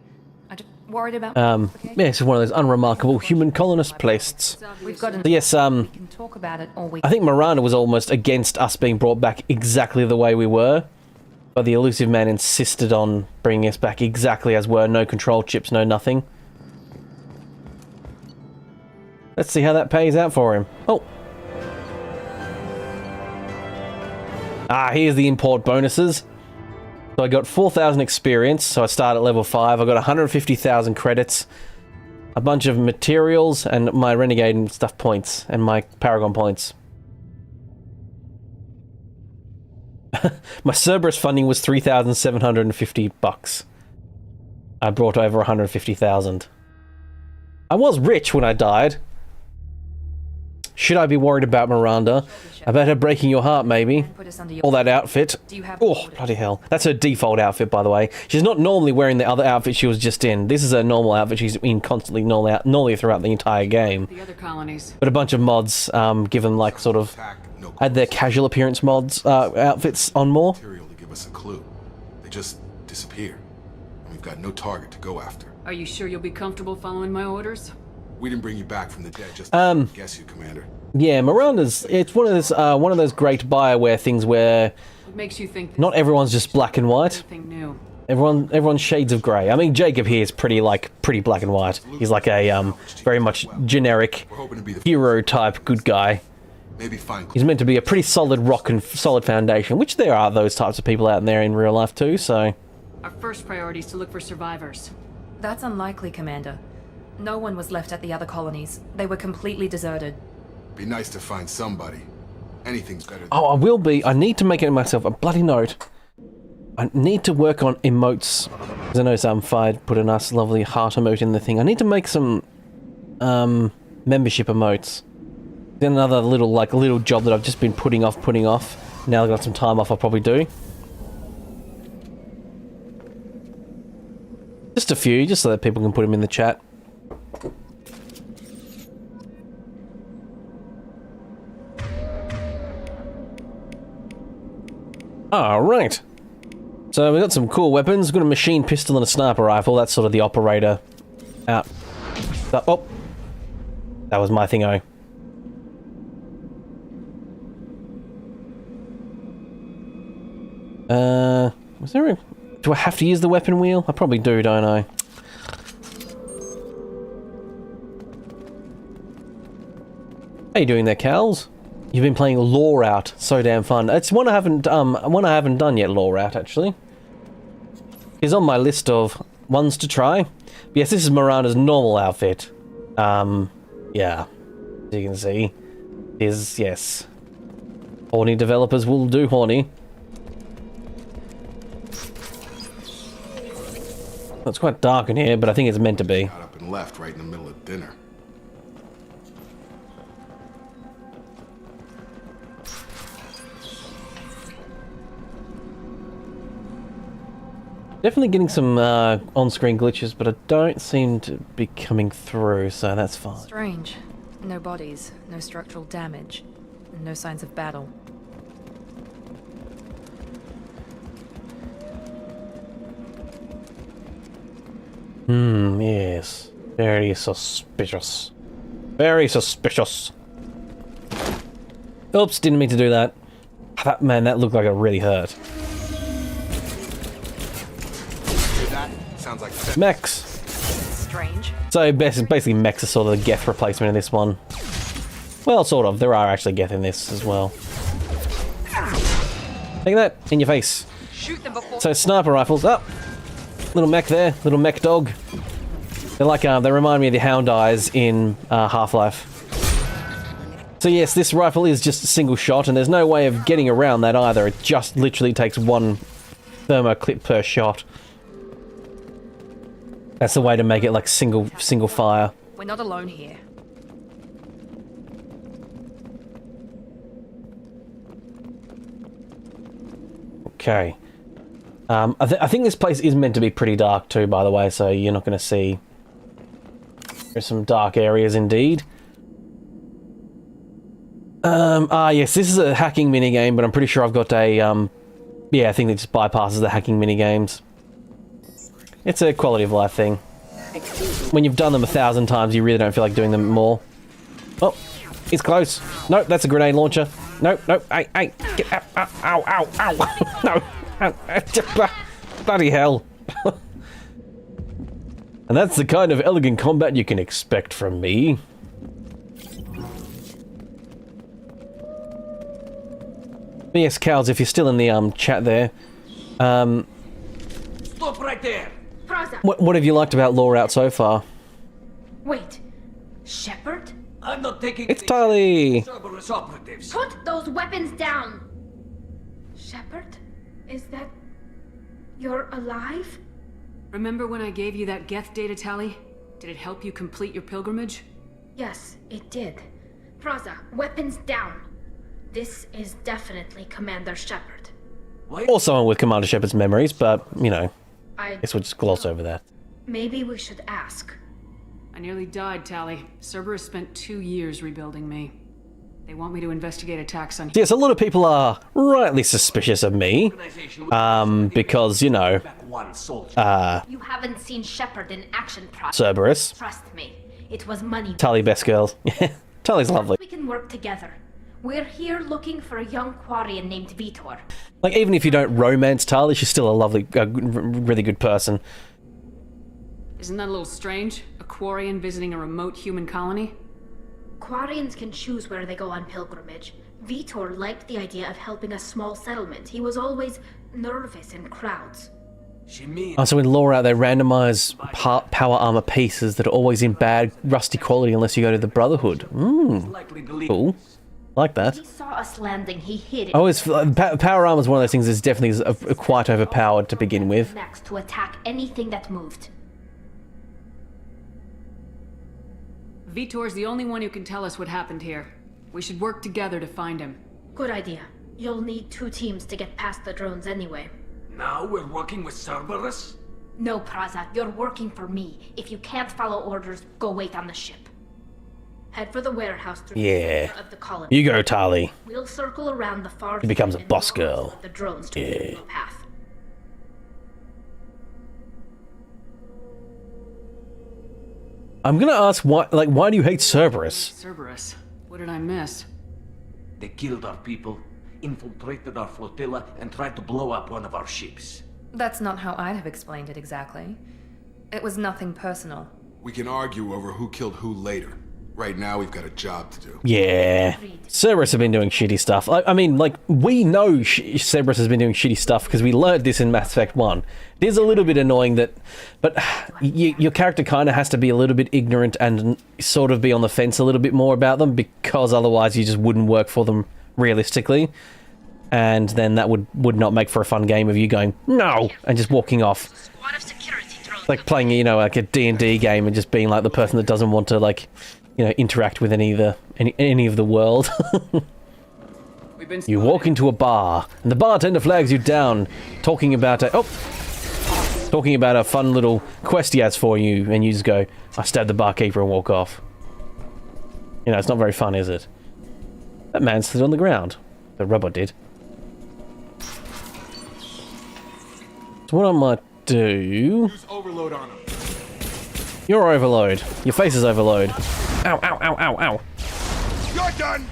I'm just worried about... yeah, it's one of those unremarkable human colonist places. We've got an... Yes, We can talk about it all week. I think Miranda was almost against us being brought back exactly the way we were, but the elusive man insisted on bringing us back exactly as were, no control chips, no nothing. Let's see how that pays out for him. Oh. Here's the import bonuses. So I got 4,000 experience, so I start at level 5. I got 150,000 credits, a bunch of materials, and my Renegade and stuff points, and my Paragon points. My Cerberus funding was 3,750 bucks. I brought over 150,000. I was rich when I died. Should I be worried about Miranda? About her breaking your heart, maybe? Or that outfit? Oh, bloody hell. That's her default outfit, by the way. She's not normally wearing the other outfit she was just in. This is her normal outfit she's in constantly, normally throughout the entire game. The other colonies. But a bunch of mods, given like sort of, had their casual appearance mods, outfits on more. Material to give us a clue. They just disappear. got no target to go after. Are you sure you'll be comfortable following my orders? We didn't bring you back from the dead just to guess you, Commander. Yeah, Miranda's. It's one of those great Bioware things where What makes you think not everyone's just black and white. anything new? Everyone's shades of grey. I mean, Jacob here is pretty black and white. He's like a very much generic hero type good guy. Maybe find. He's meant to be a pretty solid rock and solid foundation, which there are those types of people out there in real life too. So Our first priority is to look for survivors. That's unlikely, Commander. No one was left at the other colonies. They were completely deserted. Be nice to find somebody. Anything's better. oh, I will be. I need to make it myself a bloody note. I need to work on emotes. Because I know Samfide put a nice, lovely heart emote in the thing. I need to make some membership emotes. Then another little job that I've just been putting off. Now I've got some time off, I'll probably do. Just a few, just so that people can put them in the chat. Alright. So we've got some cool weapons. We've got a machine pistol and a sniper rifle. That's sort of the operator. Out. Oh. That was my thingo. Was there a... Do I have to use the weapon wheel? I probably do, don't I? How you doing there, Cals? You've been playing Lore Out. So damn fun. It's one I haven't done yet, Lore Out, actually. It's on my list of ones to try. But yes, this is Miranda's normal outfit. Yeah. As you can see. Is, yes. Horny developers will do horny. Well, it's quite dark in here, but I think it's meant to be. Got up and left right in the middle of dinner. Definitely getting some on-screen glitches, but I don't seem to be coming through, so that's fine. Strange. No bodies, no structural damage, and no signs of battle. Yes. Very suspicious. Very suspicious. Oops, didn't mean to do that. Man, that looked like it really hurt. That sounds like Mechs. Strange. So basically mechs are sort of the Geth replacement in this one. Well, sort of. There are actually Geth in this as well. Take that in your face. Shoot them before. So sniper rifles. Up. Little mech there. Little mech dog. They're like they remind me of the Hound Eyes in Half-Life. So yes, this rifle is just a single shot, and there's no way of getting around that either. It just literally takes one thermo clip per shot. That's the way to make it like single fire. We're not alone here. Okay. I think this place is meant to be pretty dark too, by the way, so you're not going to see... There's some dark areas indeed. Yes, this is a hacking minigame, but I'm pretty sure I've got a, yeah, I think it just bypasses the hacking minigames. It's a quality of life thing. When you've done them 1,000 times, you really don't feel like doing them more. Oh, it's close. Nope, that's a grenade launcher. Nope, hey, get out, ow, no. Bloody hell. And that's the kind of elegant combat you can expect from me. But yes, Cows, if you're still in the chat there, Stop right there! what have you liked about Lore Out so far? Wait, Shepard? I'm not taking It's Tali! Cerberus operatives. Put those weapons down! Shepard? Is that... You're alive? Remember when I gave you that Geth data tally? Did it help you complete your pilgrimage? Yes, it did. Praza, weapons down. This is definitely Commander Shepard. Or someone with Commander Shepard's memories, but, you know, I guess we'll just gloss over that. Maybe we should ask. I nearly died, Tally. Cerberus spent 2 years rebuilding me. They want me to investigate attacks on... Yes, a lot of people are rightly suspicious of me. Because, you know... You haven't seen Shepard in action, Pross. Cerberus. Trust me, it was money. Tali, best girls. Tali's lovely. We can work together. We're here looking for a young Quarian named Vitor. Like, even if you don't romance Tali, she's still a lovely, really good person. Isn't that a little strange? A Quarian visiting a remote human colony? Quarians can choose where they go on pilgrimage. Vitor liked the idea of helping a small settlement. He was always nervous in crowds. Oh, so in Laura, they randomise power armor pieces that are always in bad, rusty quality unless you go to the Brotherhood. Cool. Like that. He saw us landing, he hid it. Oh, power armor is one of those things that's definitely quite overpowered to begin with. Next to attack anything that moved. Vitor's the only one who can tell us what happened here. We should work together to find him. Good idea. You'll need 2 teams to get past the drones anyway. Now we're working with Cerberus? No, Praza, you're working for me. If you can't follow orders, go wait on the ship. Head for the warehouse through the center of the colony. You go, Tali. We'll circle around the far She becomes a boss girl. The drones to the path. I'm gonna ask why do you hate Cerberus? Cerberus? What did I miss? They killed our people, infiltrated our flotilla, and tried to blow up one of our ships. That's not how I'd have explained it exactly. It was nothing personal. We can argue over who killed who later. Right now, we've got a job to do. Yeah. Cerberus have been doing shitty stuff. I mean, like, we know Cerberus has been doing shitty stuff because we learned this in Mass Effect 1. It is a little bit annoying that... But your character kind of has to be a little bit ignorant and sort of be on the fence a little bit more about them because otherwise you just wouldn't work for them realistically. And then that would not make for a fun game of you going, no, and just walking off. Like playing, you know, like a D&D game and just being like the person that doesn't want to, like... you know, interact with any of the world. You walk into a bar, and the bartender flags you down, talking about a fun little quest he has for you, and you just go, I stabbed the barkeeper and walk off. You know, it's not very fun, is it? That man slid on the ground. The robot did. So what I might do... Use overload on him. You're overload. Your face is overload. Ow, ow, ow, ow, ow. You're done!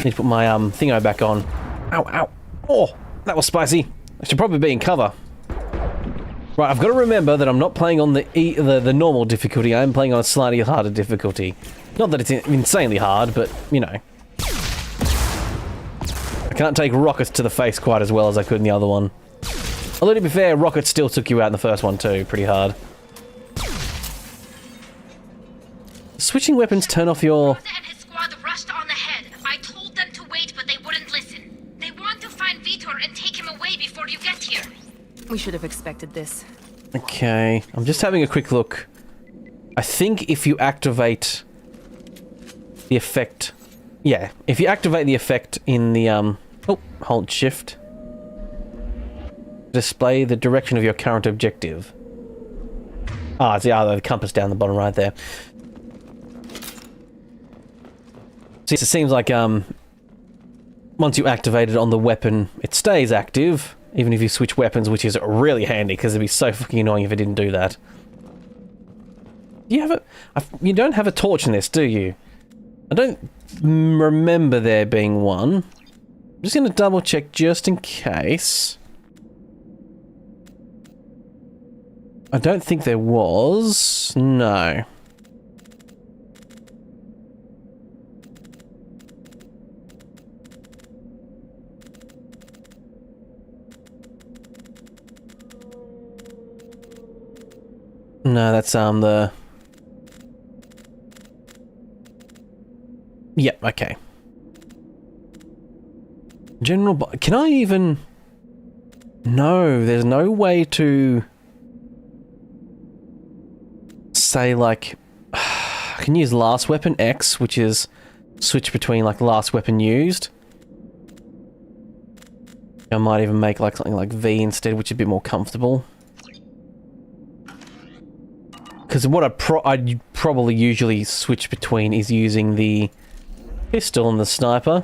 Need to put my thingo back on. Ow, ow. Oh, that was spicy. I should probably be in cover. Right, I've got to remember that I'm not playing on the normal difficulty. I am playing on a slightly harder difficulty. Not that it's insanely hard, but, you know. I can't take rockets to the face quite as well as I could in the other one. Although, to be fair, rockets still took you out in the first one too, pretty hard. Switching weapons turn off your... Praza and his squad rushed on ahead. I told them to wait, but they wouldn't listen. They want to find Vitor and take him away before you get here. We should have expected this. Okay, I'm just having a quick look. I think if you activate the effect... Yeah, if you activate the effect in the, Oh, hold shift. Display the direction of your current objective. Ah, it's the compass down the bottom right there. See, it seems like, once you activate it on the weapon, it stays active, even if you switch weapons, which is really handy, because it'd be so fucking annoying if it didn't do that. You have you don't have a torch in this, do you? I don't remember there being one. I'm just going to double check just in case. I don't think there was. No. No, that's the... Yep, okay. General... Can I even... No, there's no way to... say, like... I can use last weapon X, which is switch between, like, last weapon used. I might even make, like, something like V instead, which is a bit more comfortable. Because what I'd probably usually switch between is using the pistol and the sniper.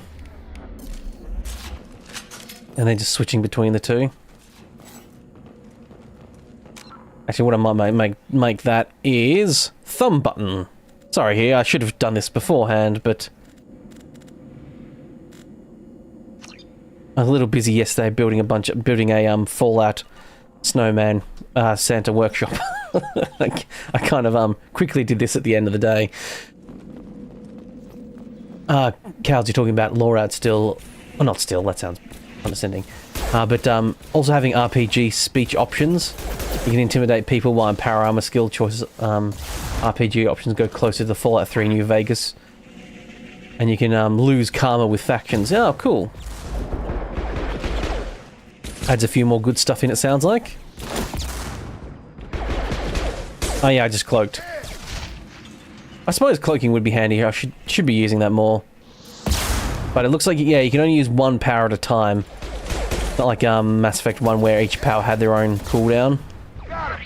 And then just switching between the two. Actually, what I might make that is thumb button. Sorry here, I should have done this beforehand, but I was a little busy yesterday building a Fallout snowman Santa workshop. I kind of quickly did this at the end of the day. Cows, you're talking about lore out still, well, not still, that sounds condescending. But also having RPG speech options. You can intimidate people while in power armor skill choices. RPG options go closer to the Fallout 3 New Vegas. And you can lose karma with factions. Oh, cool. Adds a few more good stuff in, it sounds like. Oh yeah, I just cloaked. I suppose cloaking would be handy. I should be using that more. But it looks like, yeah, you can only use one power at a time. Not like Mass Effect 1 where each power had their own cooldown.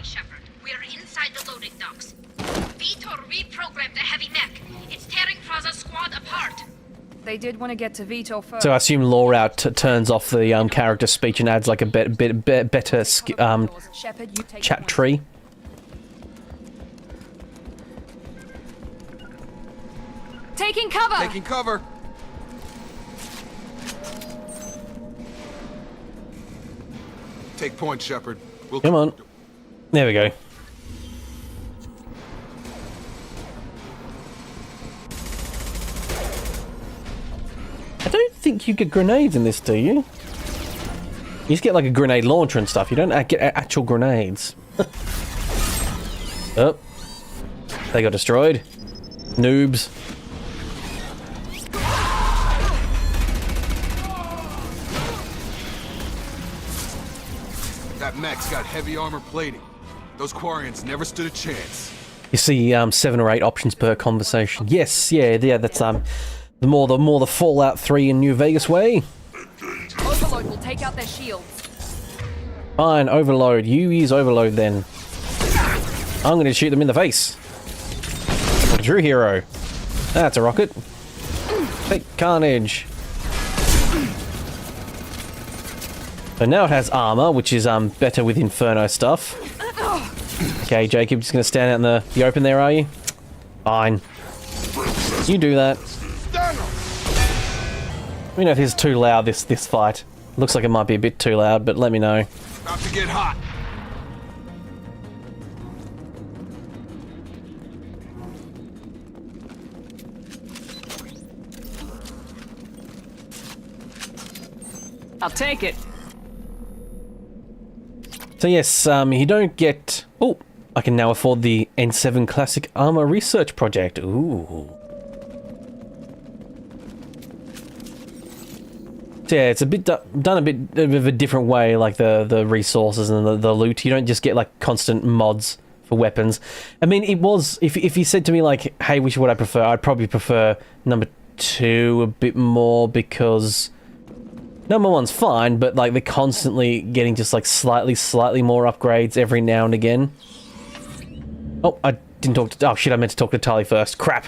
Shepard, we're inside the loading docks. Vitor reprogrammed the heavy mech. It's tearing Praza's squad apart. They did want to get to Vitor first. So I assume lore out turns off the character speech and adds like a better chat tree. Taking cover! Taking cover! Take point, Shepard. We'll Come on. There we go. I don't think you get grenades in this, do you? You just get like a grenade launcher and stuff. You don't get actual grenades. Oh. They got destroyed. Noobs. That mech's got heavy armor plating. Those Quarians never stood a chance. You see 7 or 8 options per conversation. Yes, yeah, that's the more the Fallout 3 in New Vegas way. Overload will take out their shields. Fine, overload. You use overload then. I'm gonna shoot them in the face. Like a true hero. That's a rocket. Take carnage. So now it has armor, which is better with Inferno stuff. Okay, Jacob, just gonna stand out in the open there, are you? Fine. You do that. Let me know if it's too loud, this fight. Looks like it might be a bit too loud, but let me know. About to get hot. I'll take it. So yes, you don't get... Oh, I can now afford the N7 Classic Armor Research Project. Ooh. So yeah, it's a bit done a bit of a different way, like the resources and the loot. You don't just get like constant mods for weapons. I mean, it was... If you said to me like, hey, which would I prefer? I'd probably prefer number 2 a bit more because... Number 1's fine, but like they're constantly getting just like slightly more upgrades every now and again. Oh, I didn't talk to... Oh shit, I meant to talk to Tali first. Crap.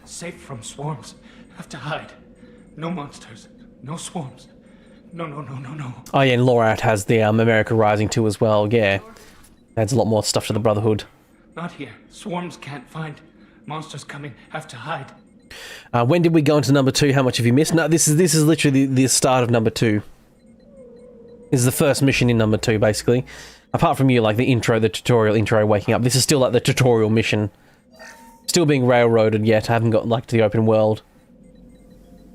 Safe from swarms. Have to hide. No monsters. No swarms. No. Oh yeah, and Lorat has the America Rising 2 as well, yeah. Adds a lot more stuff to the Brotherhood. Not here. Swarms can't find. Monsters coming. Have to hide. When did we go into number 2? How much have you missed? No, this is literally the start of number 2. This is the first mission in number 2, basically. Apart from you, like the tutorial intro, waking up. This is still like the tutorial mission. Still being railroaded yet. I haven't got like to the open world.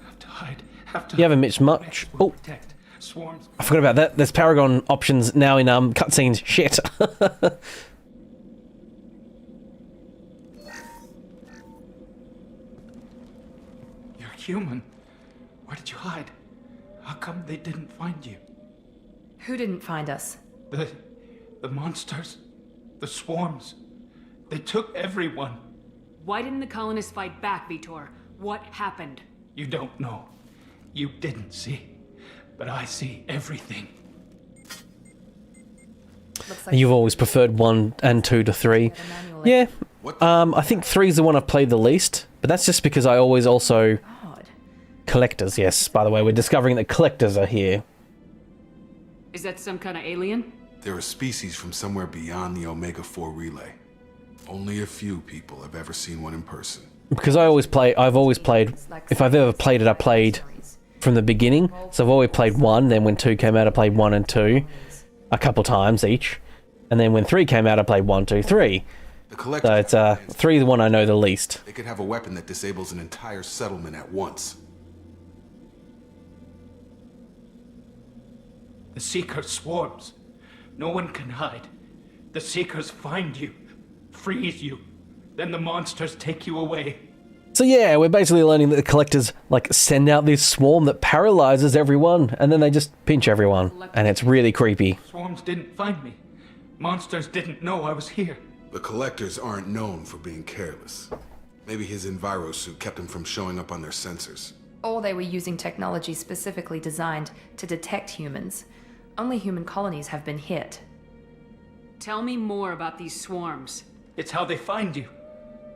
Have to hide. Have to. You haven't missed much. Oh, Swarms. I forgot about that. There's Paragon options now in cutscenes. Shit. Human. Where did you hide? How come they didn't find you? Who didn't find us? The monsters. The swarms. They took everyone. Why didn't the colonists fight back, Vitor? What happened? You don't know. You didn't see. But I see everything. Like you've always preferred 1 and 2 to 3. Yeah. I think 3 is the one I've played the least, but that's just because I always also Collectors, yes. By the way, we're discovering that collectors are here. Is that some kind of alien? They're a species from somewhere beyond the Omega-4 relay. Only a few people have ever seen one in person. Because I've always played, if I've ever played it, I played from the beginning. So I've always played 1, then when 2 came out, I played 1 and 2 a couple times each. And then when 3 came out, I played 1, 2, 3. So it's 3 the one I know the least. They could have a weapon that disables an entire settlement at once. The Seeker swarms. No one can hide. The Seekers find you, freeze you, then the monsters take you away. So yeah, we're basically learning that the collectors like send out this swarm that paralyzes everyone, and then they just pinch everyone, and it's really creepy. Swarms didn't find me. Monsters didn't know I was here. The collectors aren't known for being careless. Maybe his enviro suit kept him from showing up on their sensors. Or they were using technology specifically designed to detect humans. Only human colonies have been hit. Tell me more about these swarms. It's how they find you.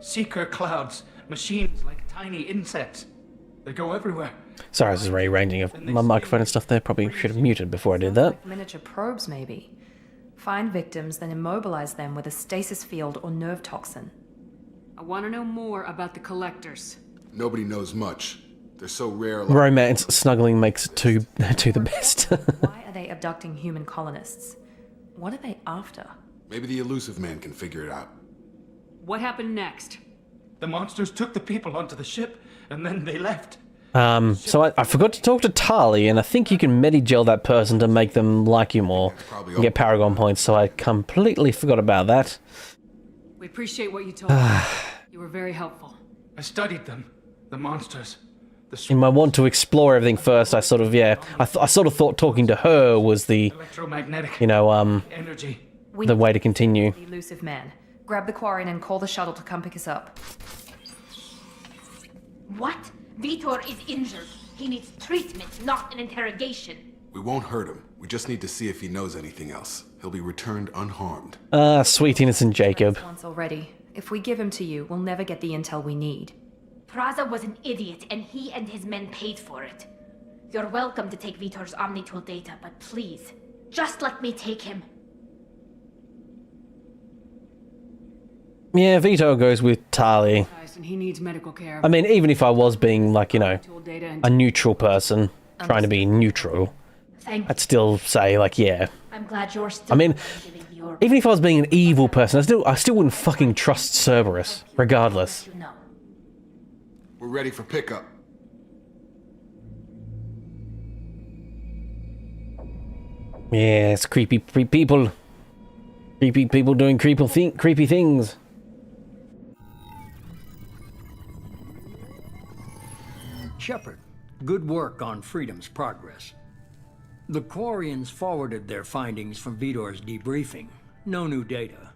Seeker clouds, machines like tiny insects. They go everywhere. Sorry, I was just rearranging of my microphone and stuff there. Probably should have muted before I did that. Like miniature probes, maybe. Find victims, then immobilize them with a stasis field or nerve toxin. I want to know more about the collectors. Nobody knows much. They're so rare. Romance snuggling makes it to the best. Why are they abducting human colonists? What are they after? Maybe the elusive man can figure it out. What happened next? The monsters took the people onto the ship, and then they left. So I forgot to talk to Tali, and I think you can medi-gel that person to make them like you more and get Paragon points, so I completely forgot about that. We appreciate what you told us. You were very helpful. I studied them, the monsters. In my want to explore everything first, I sort of, I sort of thought talking to her was the, you know, energy. The way to continue. The elusive man. Grab the Quarian and call the shuttle to come pick us up. What? Vitor is injured. He needs treatment, not an interrogation. We won't hurt him. We just need to see if he knows anything else. He'll be returned unharmed. Sweet innocent Jacob. Once already. If we give him to you, we'll never get the intel we need. Praza was an idiot, and he and his men paid for it. You're welcome to take Vitor's Omnitool data, but please, just let me take him. Yeah, Vito goes with Tali. And he needs medical care. I mean, even if I was being, like, you know, a neutral person, trying to be neutral, I'd still say, like, yeah. I'm glad you're still. I mean, even if I was being an evil person, I still wouldn't fucking trust Cerberus, regardless. We're ready for pickup. Yeah, it's creepy people. Creepy people doing creepy things. Shepard, good work on Freedom's progress. The Quarians forwarded their findings from Vitor's debriefing. No new data,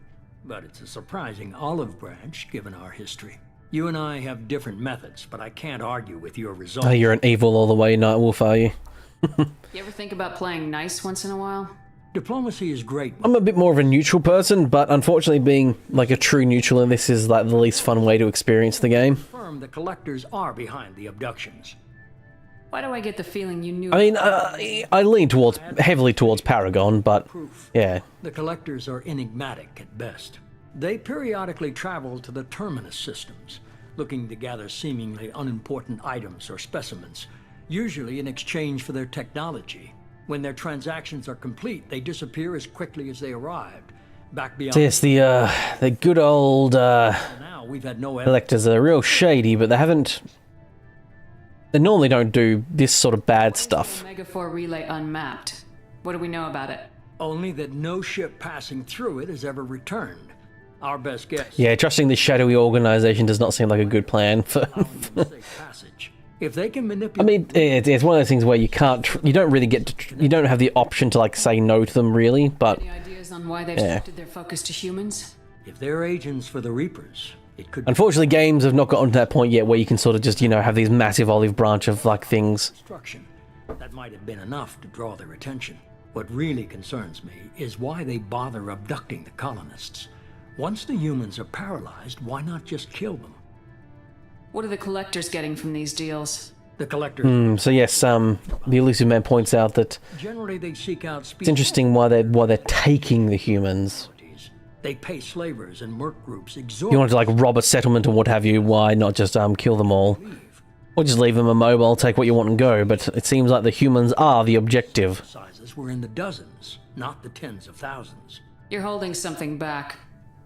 but it's a surprising olive branch given our history. You and I have different methods, but I can't argue with your results. Oh, you're an evil all the way, Nightwolf, are you? You ever think about playing nice once in a while? Diplomacy is great. I'm a bit more of a neutral person, but unfortunately being like a true neutral in this is like the least fun way to experience the game. Confirm the collectors are behind the abductions. Why do I get the feeling you knew? I mean, I lean heavily towards Paragon, but yeah. The collectors are enigmatic at best. They periodically travel to the terminus systems, looking to gather seemingly unimportant items or specimens, usually in exchange for their technology. When their transactions are complete, they disappear as quickly as they arrived. Back beyond. So yes, the good old now we've had no collectors are real shady, but they normally don't do this sort of bad stuff. Omega-4 relay unmapped. What do we know about it? Only that no ship passing through it has ever returned. Our best guess. Yeah, trusting this shadowy organization does not seem like a good plan for. Passage. If they can manipulate. I mean, it's one of those things where you don't really get to, you don't have the option to like say no to them really, but. Any ideas on why they've shifted their focus to humans? If they're agents for the Reapers, it could. Unfortunately, games have not gotten to that point yet where you can sort of just, you know, have these massive olive branch of like things. That might have been enough to draw their attention. What really concerns me is why they bother abducting the colonists. Once the humans are paralyzed, why not just kill them? What are the collectors getting from these deals? The collectors. So yes, the Elusive Man points out that Generally, they seek out it's interesting why they're taking the humans. They pay slavers and merc groups You want to like rob a settlement or what have you, why not just kill them all? Or just leave them immobile, take what you want and go, but it seems like the humans are the objective. Sizes were in the dozens, not the tens of thousands. You're holding something back.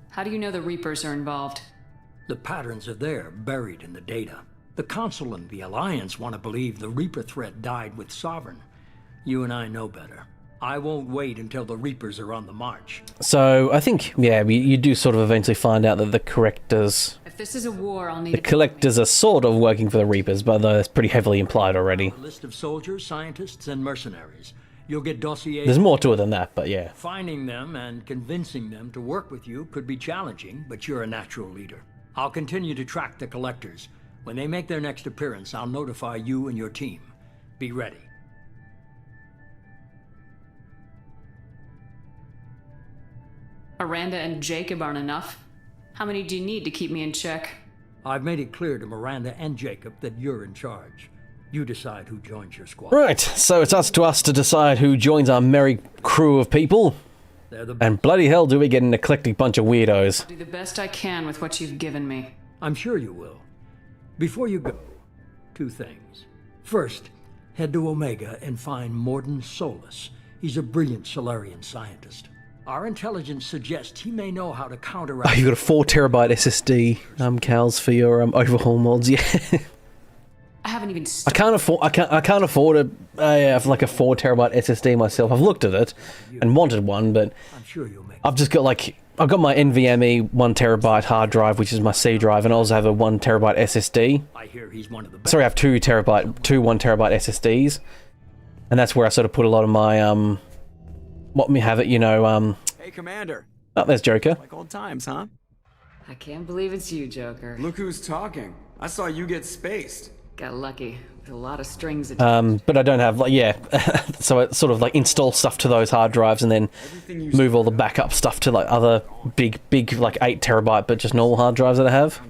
How do you know the Reapers are involved? The patterns are there, buried in the data. The Council and the Alliance want to believe the Reaper threat died with Sovereign. You and I know better. I won't wait until the Reapers are on the march. So, I think, yeah, you do sort of eventually find out that the Correctors... If this is a war, I'll need... The Collectors are sort of working for the Reapers, but that's pretty heavily implied already. A list of soldiers, scientists, and mercenaries. You'll get dossiers... There's more to it than that, but yeah. Finding them and convincing them to work with you could be challenging, but you're a natural leader. I'll continue to track the Collectors. When they make their next appearance, I'll notify you and your team. Be ready. Miranda and Jacob aren't enough. How many do you need to keep me in check? I've made it clear to Miranda and Jacob that you're in charge. You decide who joins your squad. Right, so it's up to us to decide who joins our merry crew of people. And bloody hell do we get an eclectic bunch of weirdos. I'll do the best I can with what you've given me. I'm sure you will. Before you go, 2 things. First, head to Omega and find Morden Solus. He's a brilliant Solarian scientist. Our intelligence suggests he may know how to counteract... Oh, you got a 4 terabyte SSD, Cals, for your overhaul mods, yeah. I haven't even... I can't afford like a 4 terabyte SSD myself. I've looked at it and wanted one, but I'm sure you'll make I've just got like... I've got my NVMe 1 terabyte hard drive, which is my C drive, and I also have a 1 terabyte SSD. I hear he's one of the best. Sorry, I have two 1 terabyte SSDs, and that's where I sort of put a lot of my what me have it, you know. Hey, Commander. Oh, there's Joker. Like old times, huh? I can't believe it's you, Joker. Look who's talking. I saw you get spaced. Got lucky. With a lot of strings attached. But I don't have, like, yeah. So I sort of, like, install stuff to those hard drives and then move all the backup stuff to, like, other big, like, 8 terabyte, but just normal hard drives that I have.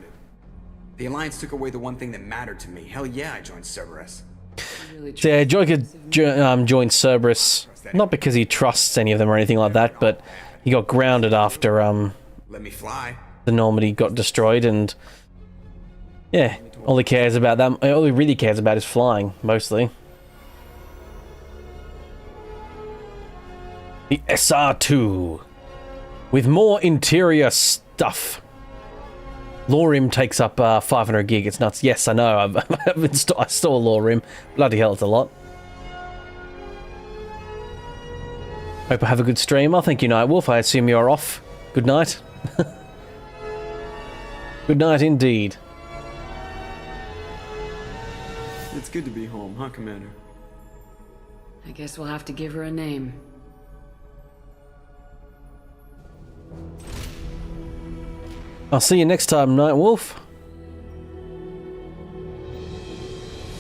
The Alliance took away the one thing that mattered to me. Hell yeah, I joined Cerberus. So, yeah, Joker joined Cerberus, not because he trusts any of them or anything like that, but he got grounded after, Let me fly. the Normandy got destroyed, and yeah, all he cares about all he really cares about is flying, mostly. The SR2 with more interior stuff. Lorim takes up 500 gig. It's nuts. Yes, I know. I installed Lorim. Bloody hell, it's a lot. Hope I have a good stream. Oh, thank you, Nightwolf. I assume you're off. Good night. Good night indeed. It's good to be home, huh, Commander? I guess we'll have to give her a name. I'll see you next time, Nightwolf.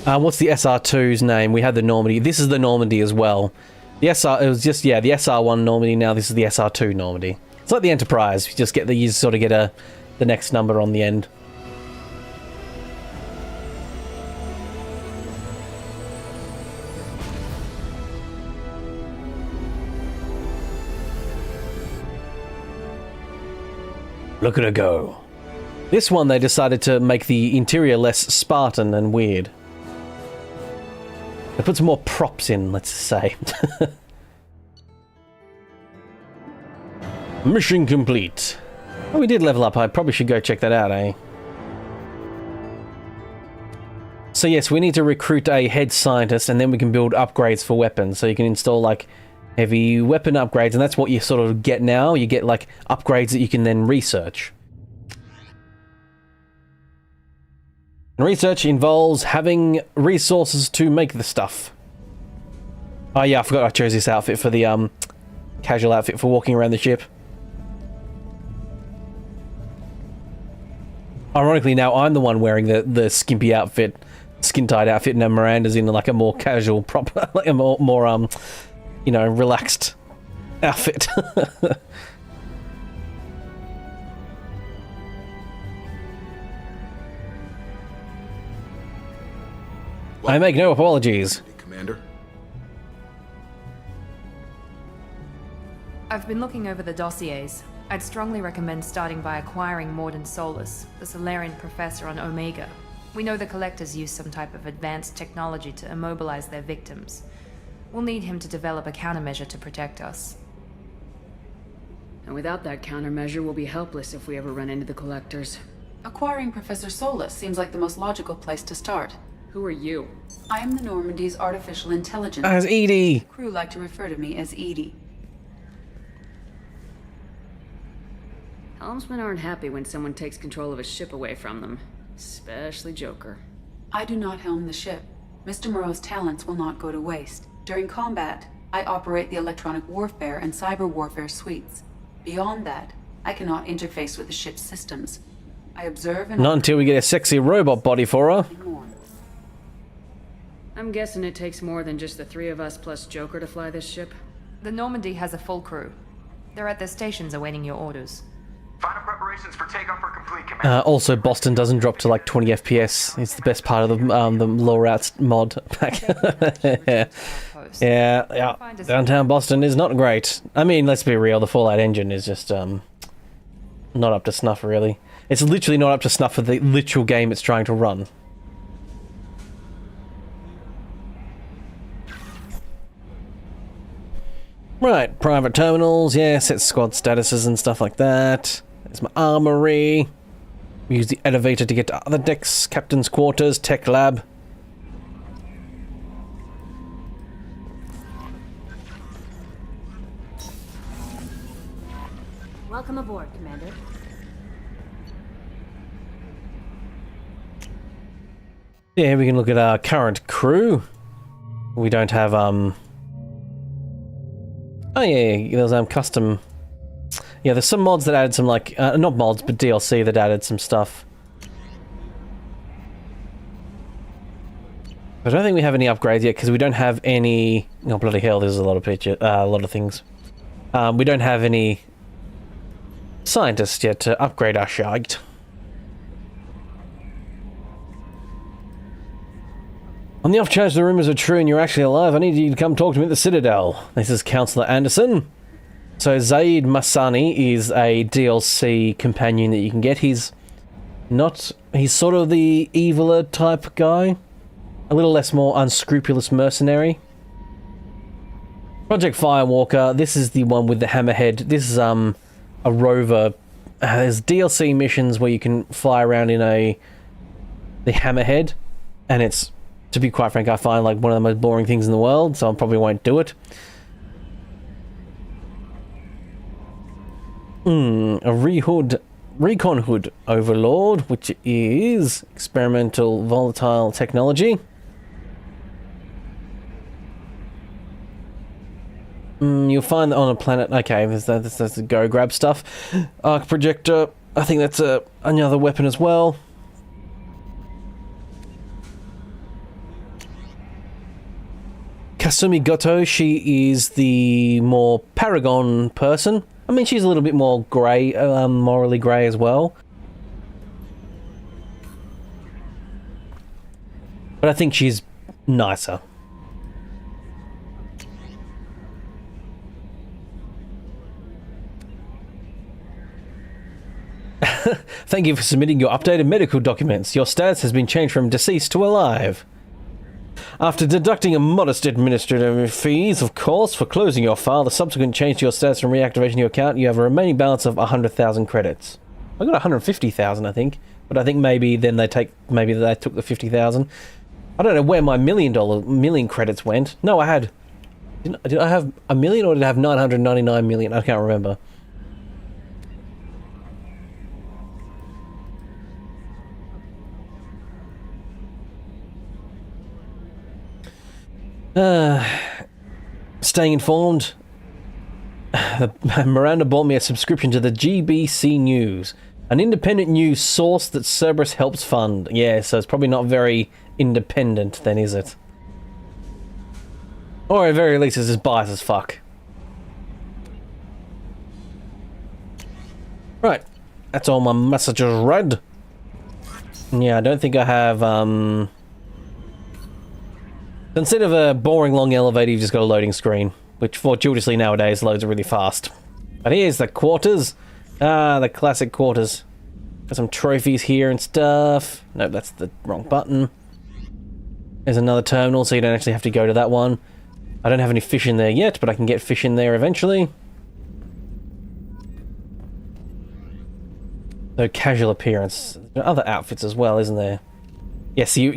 What's the SR2's name? We had the Normandy. This is the Normandy as well. The SR, it was just, yeah, the SR1 Normandy. Now this is the SR2 Normandy. It's like the Enterprise. You just get you sort of get the next number on the end. Look at her go. This one they decided to make the interior less Spartan and weird. They put some more props in, let's say. Mission complete. Oh, we did level up. I probably should go check that out, eh? So yes, we need to recruit a head scientist, and then we can build upgrades for weapons. So you can install, like, heavy weapon upgrades, and that's what you sort of get now. You get, like, upgrades that you can then research. And research involves having resources to make the stuff. Oh yeah, I forgot I chose this outfit for the, casual outfit for walking around the ship. Ironically, now I'm the one wearing the skimpy outfit, skin-tight outfit, and Miranda's in, like, a more casual, proper, like a more you know, relaxed outfit. I make no apologies. Commander. I've been looking over the dossiers. I'd strongly recommend starting by acquiring Morden Solus, the Solarian professor on Omega. We know the Collectors use some type of advanced technology to immobilize their victims. We'll need him to develop a countermeasure to protect us. And without that countermeasure, we'll be helpless if we ever run into the Collectors. Acquiring Professor Solus seems like the most logical place to start. Who are you? I am the Normandy's artificial intelligence. As Edie. Crew like to refer to me as Edie. Helmsmen aren't happy when someone takes control of a ship away from them. Especially Joker. I do not helm the ship. Mr. Moreau's talents will not go to waste. During combat, I operate the electronic warfare and cyber warfare suites. Beyond that, I cannot interface with the ship's systems. I observe and... Not until we get a sexy robot body for her. I'm guessing it takes more than just the three of us plus Joker to fly this ship. The Normandy has a full crew. They're at their stations awaiting your orders. Final preparations for takeoff are complete, Commander. Also, Boston doesn't drop to like 20 FPS. It's the best part of the low routes mod pack. yeah. Downtown Boston is not great. I mean, let's be real. The Fallout engine is just not up to snuff, really. It's literally not up to snuff for the literal game it's trying to run. Right, private terminals, yeah, set squad statuses and stuff like that. There's my armory. Use the elevator to get to other decks, captain's quarters, tech lab. Welcome aboard, Commander. Yeah, we can look at our current crew. We don't have, oh yeah, there's custom... Yeah, there's some mods that added some, like, not mods, but DLC that added some stuff. I don't think we have any upgrades yet, because we don't have any... Oh, bloody hell, there's a lot of a lot of things. We don't have any scientists yet to upgrade our shite. On the off chance the rumors are true and you're actually alive, I need you to come talk to me at the Citadel. This is Councillor Anderson. So Zaid Masani is a DLC companion that you can get. He's sort of the eviler type guy. A little less more unscrupulous mercenary. Project Firewalker, this is the one with the hammerhead. This is a rover. There's DLC missions where you can fly around in the hammerhead, and it's, to be quite frank, I find like one of the most boring things in the world, so I probably won't do it. A Recon Hood Overlord, which is experimental volatile technology. You'll find that on a planet. Okay, that's the go grab stuff. Arc projector. I think that's another weapon as well. Kasumi Goto, she is the more Paragon person. I mean, she's a little bit more grey, morally grey as well. But I think she's nicer. Thank you for submitting your updated medical documents. Your status has been changed from deceased to alive. After deducting a modest administrative fees, of course, for closing your file, the subsequent change to your status and reactivation of your account, you have a remaining balance of 100,000 credits. I got 150,000, I think, but I think maybe then they took the 50,000. I don't know where my million credits went. No, I had. Did I have a million or did I have 999 million? I can't remember. Staying informed, Miranda bought me a subscription to the GBC News, an independent news source that Cerberus helps fund. Yeah, so it's probably not very independent then, is it? Or at very least it's as biased as fuck. Right, that's all my messages read. Yeah, I don't think I have, Instead of a boring long elevator, you've just got a loading screen, which fortuitously nowadays loads really fast. But here's the quarters. Ah, the classic quarters. Got some trophies here and stuff. Nope, that's the wrong button. There's another terminal, so you don't actually have to go to that one. I don't have any fish in there yet, but I can get fish in there eventually. So casual appearance. There are other outfits as well, isn't there? Yes, your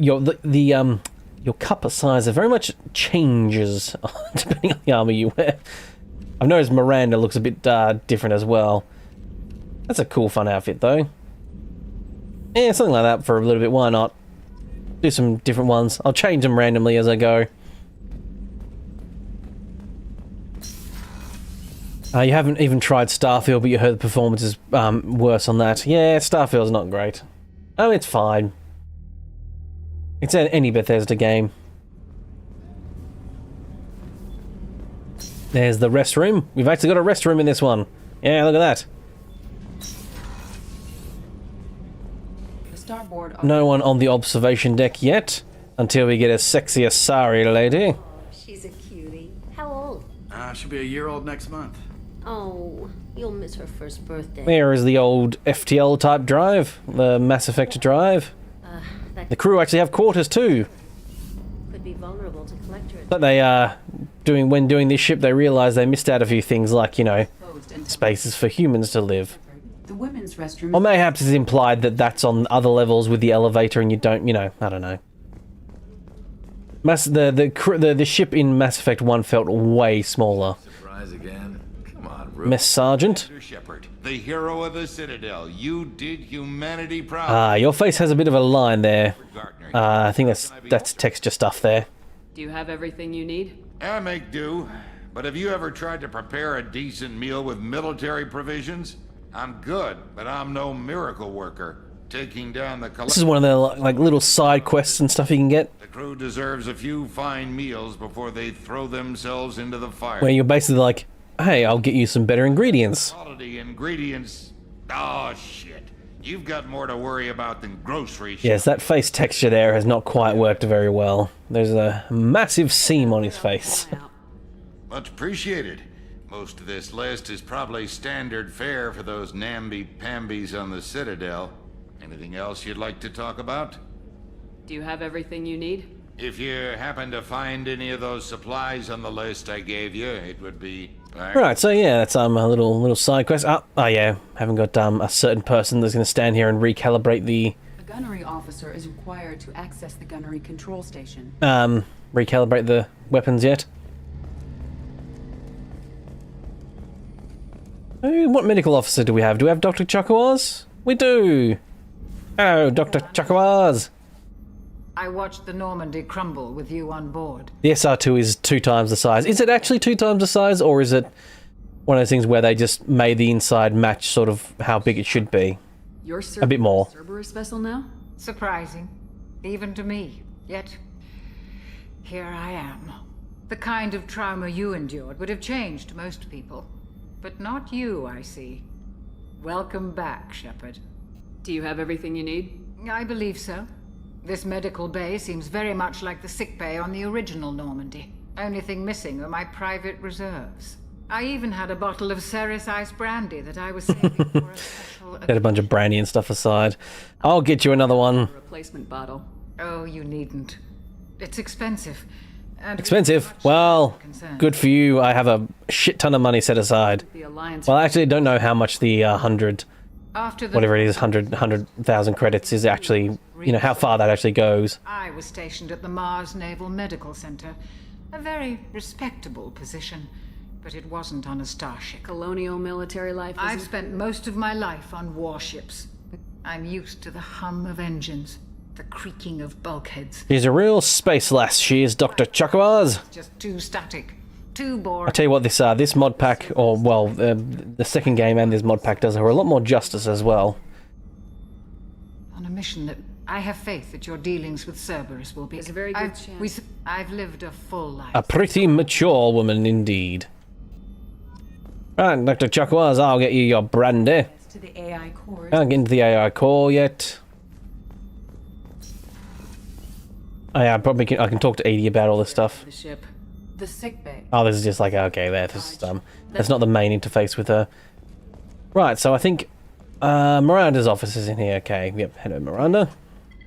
cuppa size very much changes depending on the armor you wear. I've noticed Miranda looks a bit different as well. That's a cool, fun outfit, though. Yeah, something like that for a little bit. Why not? Do some different ones. I'll change them randomly as I go. You haven't even tried Starfield, but you heard the performance is worse on that. Yeah, Starfield's not great. Oh, it's fine. It's any Bethesda game. There's the restroom. We've actually got a restroom in this one. Yeah, look at that. The starboard. No one on the observation deck yet, until we get a sexy Asari lady. She's a cutie. How old? She'll be a year old next month. Oh, you'll miss her first birthday. Where is the old FTL type drive? The Mass Effect drive? The crew actually have quarters too. Could be vulnerable to collectors. But they when doing this ship, they realized they missed out a few things like, you know, spaces for humans to live. The women's restroom. Or mayhaps it's implied that that's on other levels with the elevator and you don't, you know, I don't know. The ship in Mass Effect 1 felt way smaller. Surprise again. Come on, Mess Sergeant. Shepard, the hero of the Citadel. You did humanity proud. Your face has a bit of a line there. I think that's texture stuff there. Do you have everything you need? I make do. But have you ever tried to prepare a decent meal with military provisions? I'm good, but I'm no miracle worker. Taking down the... This is one of the like little side quests and stuff you can get. The crew deserves a few fine meals before they throw themselves into the fire. Where you're basically like, hey, I'll get you some better ingredients. Quality ingredients. Oh, shit. You've got more to worry about than grocery shopping. Yes, that face texture there has not quite worked very well. There's a massive seam on his face. Much appreciated. Most of this list is probably standard fare for those namby-pambies on the Citadel. Anything else you'd like to talk about? Do you have everything you need? If you happen to find any of those supplies on the list I gave you, it would be... Right, so yeah, that's a little side quest. Oh yeah, haven't got a certain person that's going to stand here and recalibrate the... A gunnery officer is required to access the gunnery control station. Recalibrate the weapons yet? What medical officer do we have? Do we have Dr. Chakwas? We do! Oh, Dr. Chakwas! I watched the Normandy crumble with you on board. The SR2 is 2 times the size. Is it actually 2 times the size, or is it one of those things where they just made the inside match sort of how big it should be? You're a bit more. Cerberus vessel now? Surprising, even to me. Yet, here I am. The kind of trauma you endured would have changed most people. But not you, I see. Welcome back, Shepard. Do you have everything you need? I believe so. This medical bay seems very much like the sick bay on the original Normandy. Only thing missing are my private reserves. I even had a bottle of Ceres Ice brandy that I was saving for a special... Get a bunch of brandy and stuff aside. I'll get you another one. A replacement bottle. Oh, you needn't. It's expensive. And expensive? Well, good for you. I have a shit ton of money set aside. Well, actually, I don't know how much the 100... whatever it is, 100,000 credits is actually, you know, how far that actually goes. I was stationed at the Mars Naval Medical Center. A very respectable position, but it wasn't on a starship. Colonial military life, I've spent most of my life on warships. I'm used to the hum of engines, the creaking of bulkheads. She's a real space lass, she is, Dr. Chakwas. Just too static. Too boring. I tell you what, this mod pack, or well, the second game and this mod pack does her a lot more justice as well. On a mission that I have faith that your dealings with Cerberus will be. There's a very good chance. I've lived a full life. A pretty mature woman indeed. Right, Dr. Chakwas, I'll get you your brandy. To the AI core. Can't get into the AI core yet. I probably can, I can talk to Edie about all this stuff. The ship. The sickbay. Oh, this is just like, okay, that's not the main interface with her. Right, so I think Miranda's office is in here. Okay, yep, hello Miranda.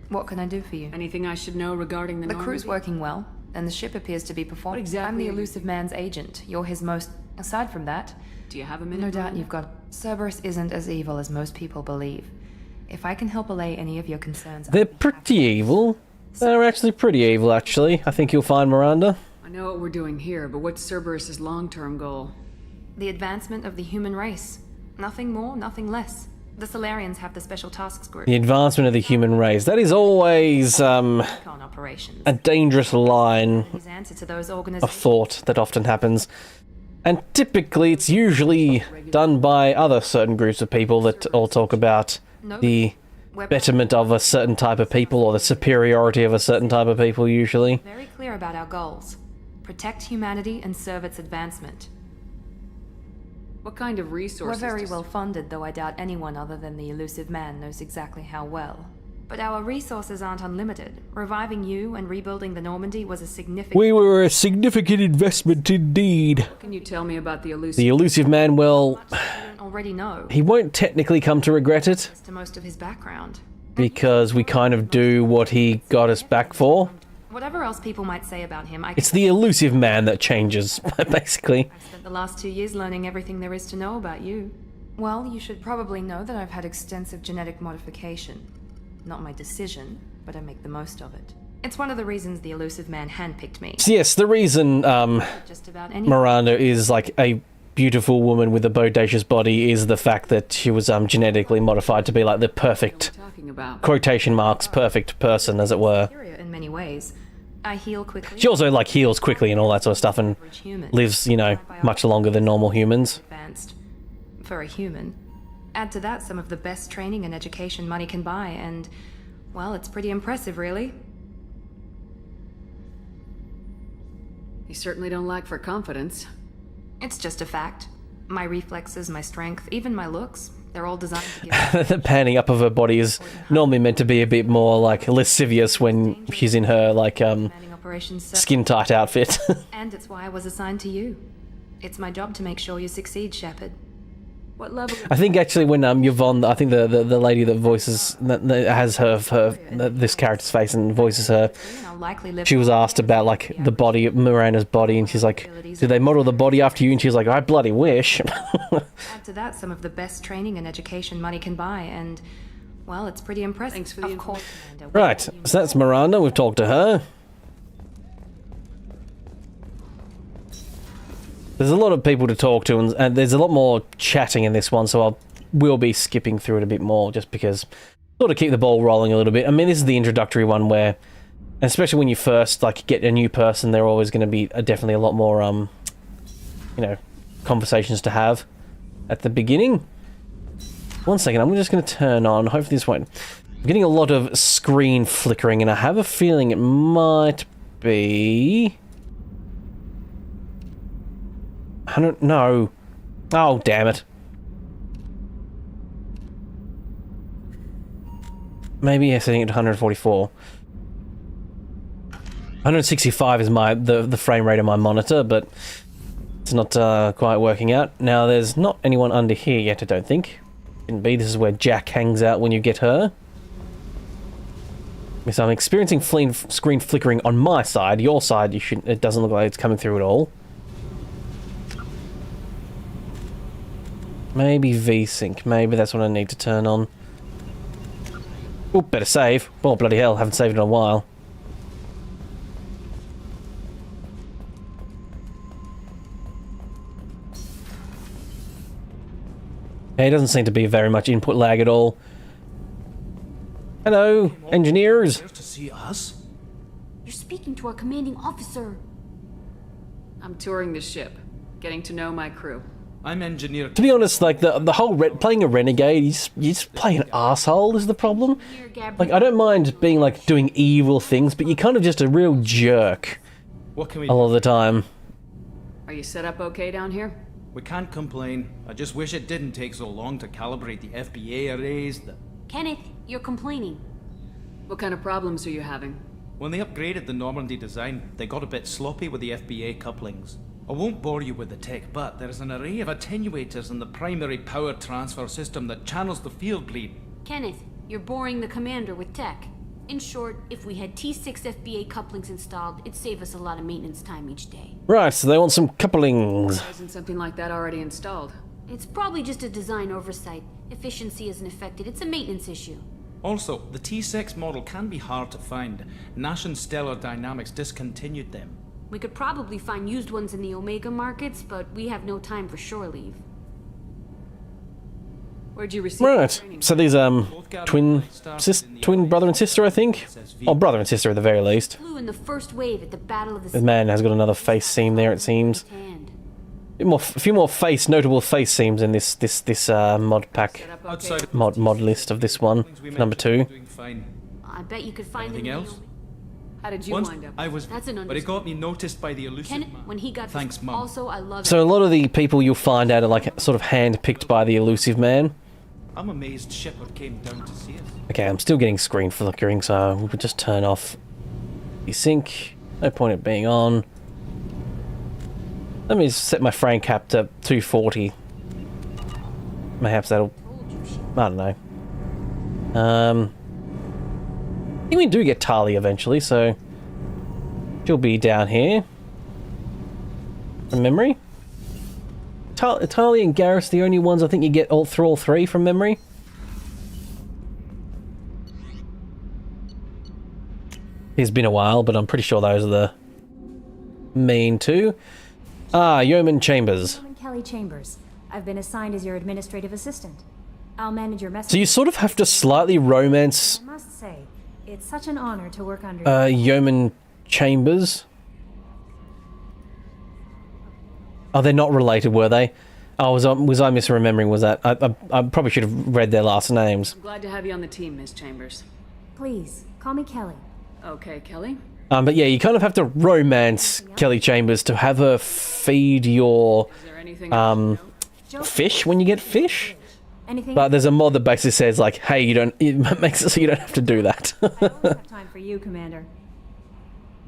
What can I do for you? Anything I should know regarding the crew's Normandy? working well, and the ship appears to be performing. What exactly I'm the are you elusive man's agent. You're his most... Aside from that... Do you have a minute? No doubt Miranda? you've got... Cerberus isn't as evil as most people believe. If I can help allay any of your concerns... They're pretty evil. They're actually pretty evil, actually. I think you'll find, Miranda. I know what we're doing here, but what's Cerberus's long-term goal? The advancement of the human race. Nothing more, nothing less. The Solarians have the Special Tasks Group. The advancement of the human race. That is always, operations. a dangerous line His answer to those of organizations. thought that often happens. And typically, it's usually done by other certain groups of people that all talk about the betterment of a certain type of people, or the superiority of a certain type of people, usually. Very clear about our goals. Protect humanity and serve its advancement. What kind of resources? We're very well funded, though I doubt anyone other than the elusive man knows exactly how well. But our resources aren't unlimited. Reviving you and rebuilding the Normandy was a significant... We were a significant investment indeed. What can you tell me about the elusive? The elusive man, well, You don't already know. he won't technically come to regret it, As to most of his background. because we kind of do what he got us back for. Whatever else people might say about him, It's the elusive man that changes, basically. I've spent the last 2 years learning everything there is to know about you. Well, you should probably know that I've had extensive genetic modification. Not my decision, but I make the most of it. It's one of the reasons the elusive man handpicked me. So yes, the reason Just about any... Miranda is like a beautiful woman with a bodacious body is the fact that she was genetically modified to be like the perfect, quotation marks, perfect person, as it were. In many ways. I heal quickly. She also like heals quickly and all that sort of stuff, and lives, you know, much longer than normal humans. Advanced. For a human. Add to that some of the best training and education money can buy, and, well, it's pretty impressive, really. You certainly don't lack for confidence. It's just a fact. My reflexes, my strength, even my looks, they're all designed to give... The panning up of her body is normally meant to be a bit more like lascivious when she's in her like skin tight outfit. And it's why I was assigned to you. It's my job to make sure you succeed, Shepard. What level... I think actually when Yvonne, I think the lady that voices, that has this character's face and voices her, she was asked about like the body, Miranda's body, and she's like, did they model the body after you? And she's like, I bloody wish. Add to that some of the best training and education money can buy, and, well, it's pretty impressive. Thanks for the Of course, Commander. Right, so that's Miranda, we've talked to her. There's a lot of people to talk to, and there's a lot more chatting in this one, so we'll be skipping through it a bit more, just because, sort of keep the ball rolling a little bit. I mean, this is the introductory one where, especially when you first, like, get a new person, there are always going to be definitely a lot more, you know, conversations to have at the beginning. One second, I'm just going to turn on, hopefully this won't... I'm getting a lot of screen flickering, and I have a feeling it might be... I don't know. Oh, damn it. Maybe setting it to 144. 165 is the frame rate of my monitor, but it's not quite working out. Now, there's not anyone under here yet, I don't think. Shouldn't be. This is where Jack hangs out when you get her. So I'm experiencing screen flickering on my side. Your side, it doesn't look like it's coming through at all. Maybe VSync. Maybe that's what I need to turn on. Oh, better save. Oh, bloody hell. Haven't saved in a while. Okay, it doesn't seem to be very much input lag at all. Hello, engineers. To see us? You're speaking to our commanding officer. I'm touring the ship, getting to know my crew. I'm engineer. To be honest, like the whole playing a renegade, you just play an asshole is the problem. Like I don't mind being like doing evil things, but you're kind of just a real jerk. What can we a lot of the time. Are you set up okay down here? We can't complain. I just wish it didn't take so long to calibrate the FBA arrays. Kenneth, you're complaining. What kind of problems are you having? When they upgraded the Normandy design, they got a bit sloppy with the FBA couplings. I won't bore you with the tech, but there is an array of attenuators in the primary power transfer system that channels the field bleed. Kenneth, you're boring the commander with tech. In short, if we had T6 FBA couplings installed, it'd save us a lot of maintenance time each day. Right, so they want some couplings. Why isn't something like that already installed? It's probably just a design oversight. Efficiency isn't affected, it's a maintenance issue. Also, the T6 model can be hard to find. Nash and Stellar Dynamics discontinued them. We could probably find used ones in the Omega markets, but we have no time for shore leave. Where'd you receive Right, so these twin brother and sister, I think, or brother and sister at the very least. Flew in the first wave at the Battle of the The man has got another face seam there, it seems. A few more notable face seams in this mod pack, mod list of this one, number 2. I bet you could find Anything them. else? How did you Once wind up? I was, That's an but it got me noticed by the elusive Kenneth, man. when he got Thanks, Mum. Also, I love So a lot of the people you'll find out are like sort of hand-picked by the elusive man. I'm amazed Shepard came down to see us. Okay, I'm still getting screen flickering, so we'll just turn off the sync. No point in being on. Let me set my frame cap to 240. Perhaps that'll... I don't know. I think we do get Tali eventually, so... she'll be down here. From memory. Tali and Garrus the only ones I think you get through all 3 from memory. It's been a while, but I'm pretty sure those are the main 2. Ah, Yeoman Chambers. Kelly Chambers. I've been assigned as your administrative assistant. I'll manage your messages. So you sort of have to slightly romance I must say, it's such an honor to work under Yeoman Chambers. Oh, they're not related, were they? Oh, was I misremembering? Was that? I probably should have read their last names. I'm glad to have you on the team, Miss Chambers. Please, call me Kelly. Okay, Kelly. But yeah, you kind of have to romance Kelly Chambers to have her feed your fish when you get fish. Anything But there's a mod that basically says like, hey, it makes it so you don't have to do that. I only have time for you, Commander.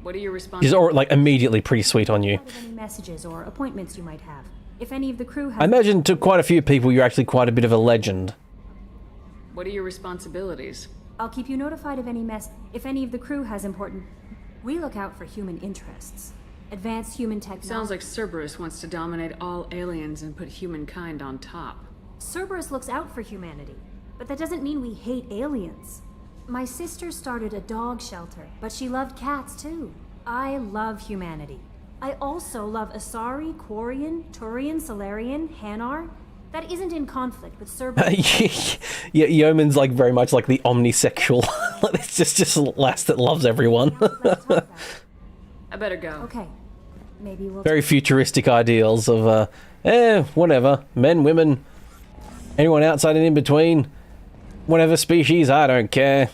What are your She's responsibilities? like immediately pretty sweet on you. Any messages or appointments you might have. If any of the crew have... I imagine to quite a few people you're actually quite a bit of a legend. What are your responsibilities? I'll keep you notified of any if any of the crew has important... We look out for human interests. Advanced human technology... Sounds like Cerberus wants to dominate all aliens and put humankind on top. Cerberus looks out for humanity, but that doesn't mean we hate aliens. My sister started a dog shelter, but she loved cats too. I love humanity. I also love Asari, Quarian, Turian, Solarian, Hanar. That isn't in conflict with Cerberus. Yeah, Yeoman's like very much like the omnisexual. It's just a lass that loves everyone. I better go. Okay. Maybe we'll... Very futuristic ideals of, whatever. Men, women, anyone outside and in between. Whatever species, I don't care.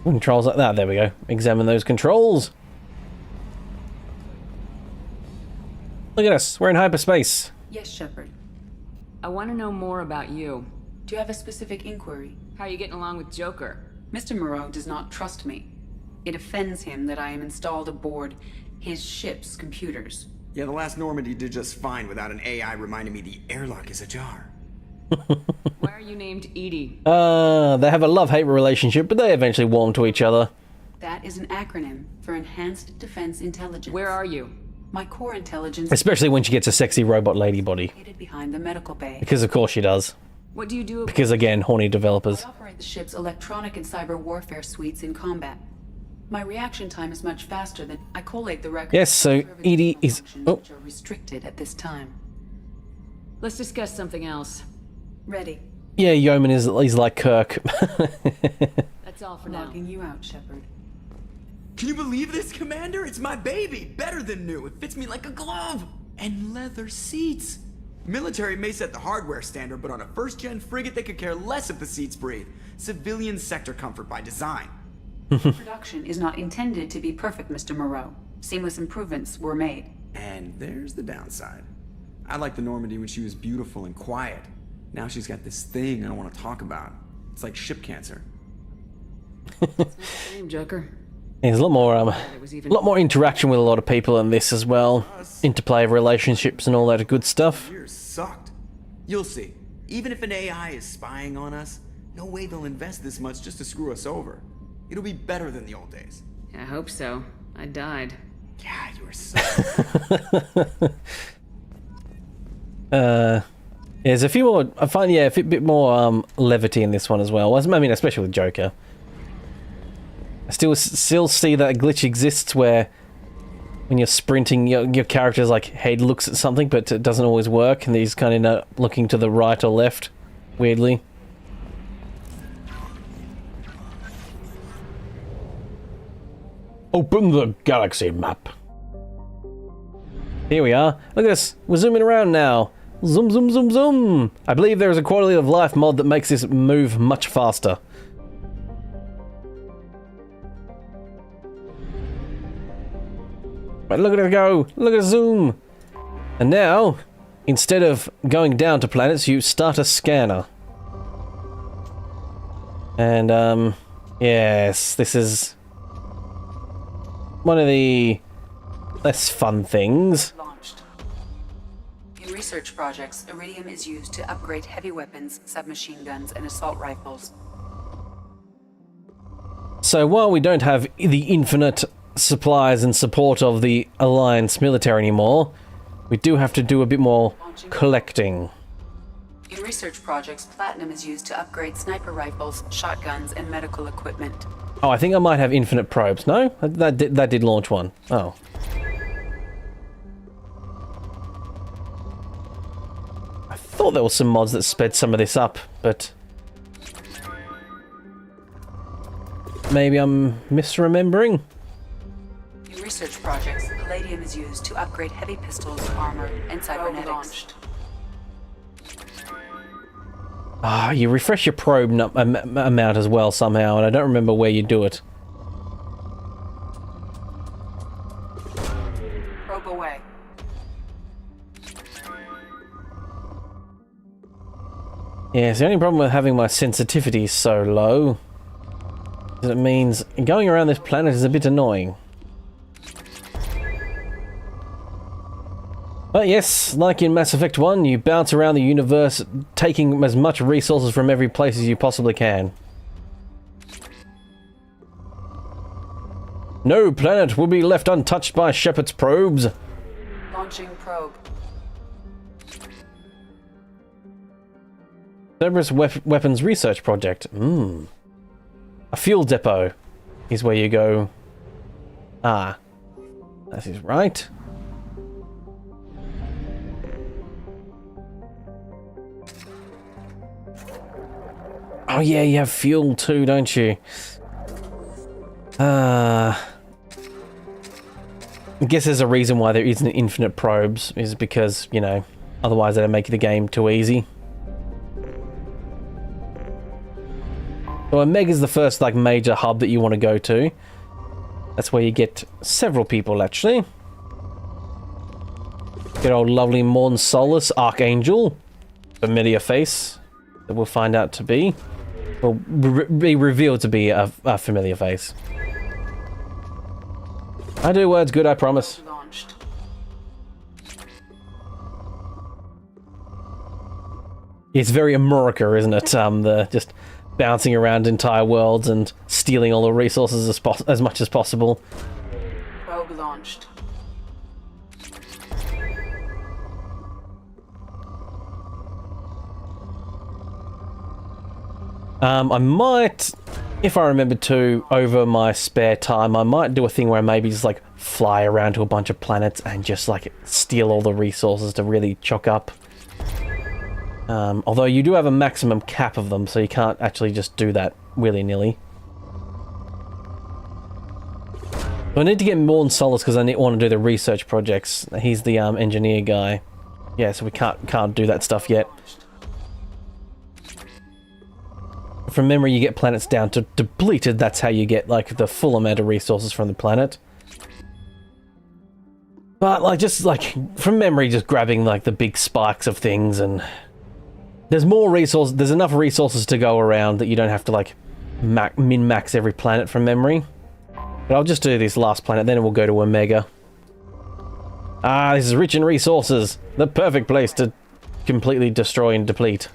Controls like that, there we go. Examine those controls. Look at us, we're in hyperspace. Yes, Shepard. I want to know more about you. Do you have a specific inquiry? How are you getting along with Joker? Mr. Moreau does not trust me. It offends him that I am installed aboard his ship's computers. Yeah, the last Normandy did just fine without an AI reminding me the airlock is ajar. Why are you named Edie? They have a love-hate relationship, but they eventually warm to each other. That is an acronym for Enhanced Defense Intelligence. Where are you? My core intelligence... Especially when she gets a sexy robot lady body. ...behind the medical bay. Because of course she does. What do you do? Because again, horny developers. I operate the ship's electronic and cyber warfare suites in combat. My reaction time is much faster than... I collate the records... Yes, so Edie is... Oh. ...which are restricted at this time. Let's discuss something else. Ready. Yeah, Yeoman is like Kirk. That's all for now. Logging you out, Shepard. Can you believe this, Commander? It's my baby! Better than new. It fits me like a glove! And leather seats! Military may set the hardware standard, but on a first-gen frigate they could care less if the seats breathe. Civilian sector comfort by design. Production is not intended to be perfect, Mr. Moreau. Seamless improvements were made. And there's the downside. I liked the Normandy when she was beautiful and quiet. Now she's got this thing I don't want to talk about. It's like ship cancer. Same, Joker. There's a lot more interaction with a lot of people in this as well. Interplay of relationships and all that good stuff. Years sucked. You'll see. Even if an AI is spying on us, no way they'll invest this much just to screw us over. It'll be better than the old days. I hope so. I died. Yeah, you were so... There's a few more, I find, yeah, a bit more levity in this one as well. I mean, especially with Joker. I still see that glitch exists where when you're sprinting, your character's like head looks at something, but it doesn't always work, and he's kind of looking to the right or left, weirdly. Open the galaxy map. Here we are. Look at us. We're zooming around now. Zoom, zoom, zoom, zoom. I believe there is a quality of life mod that makes this move much faster. But look at it go. Look at it zoom. And now, instead of going down to planets, you start a scanner. And, yes, this is one of the less fun things. Launched. In research projects, iridium is used to upgrade heavy weapons, submachine guns, and assault rifles. So while we don't have the infinite supplies and support of the Alliance military anymore, we do have to do a bit more collecting. In research projects, platinum is used to upgrade sniper rifles, shotguns, and medical equipment. Oh, I think I might have infinite probes. No? That did launch one. Oh. I thought there were some mods that sped some of this up, but maybe I'm misremembering. In research projects, palladium is used to upgrade heavy pistols, armor, and cybernetics. Ah, you refresh your probe amount as well somehow, and I don't remember where you do it. Probe away. Yeah, the only problem with having my sensitivity so low is it means going around this planet is a bit annoying. But yes, like in Mass Effect 1, you bounce around the universe, taking as much resources from every place as you possibly can. No planet will be left untouched by Shepard's probes. Launching probe. Cerberus Weapons Research Project. A fuel depot is where you go. Ah, that is right. Oh yeah, you have fuel too, don't you? I guess there's a reason why there isn't infinite probes, is because, you know, otherwise that'd make the game too easy. So Omega's the first, like, major hub that you want to go to. That's where you get several people, actually. Good old lovely Morn Solus, Archangel. Familiar face that we'll find out to be. Will be revealed to be a familiar face. I do words good, I promise. Launched. It's very America, isn't it? The just bouncing around entire worlds and stealing all the resources as much as possible. Probe launched. I might, if I remember to, over my spare time, I might do a thing where I maybe just like fly around to a bunch of planets and just like steal all the resources to really chock up. Although you do have a maximum cap of them, so you can't actually just do that willy-nilly. So I need to get Morn Solus because I want to do the research projects. He's the engineer guy. Yeah, so we can't do that stuff yet. From memory, you get planets down to depleted. That's how you get like the full amount of resources from the planet. But like just like from memory, just grabbing like the big spikes of things and There's more resources. There's enough resources to go around that you don't have to like min-max every planet from memory. But I'll just do this last planet, then we'll go to Omega. Ah, this is rich in resources. The perfect place to completely destroy and deplete.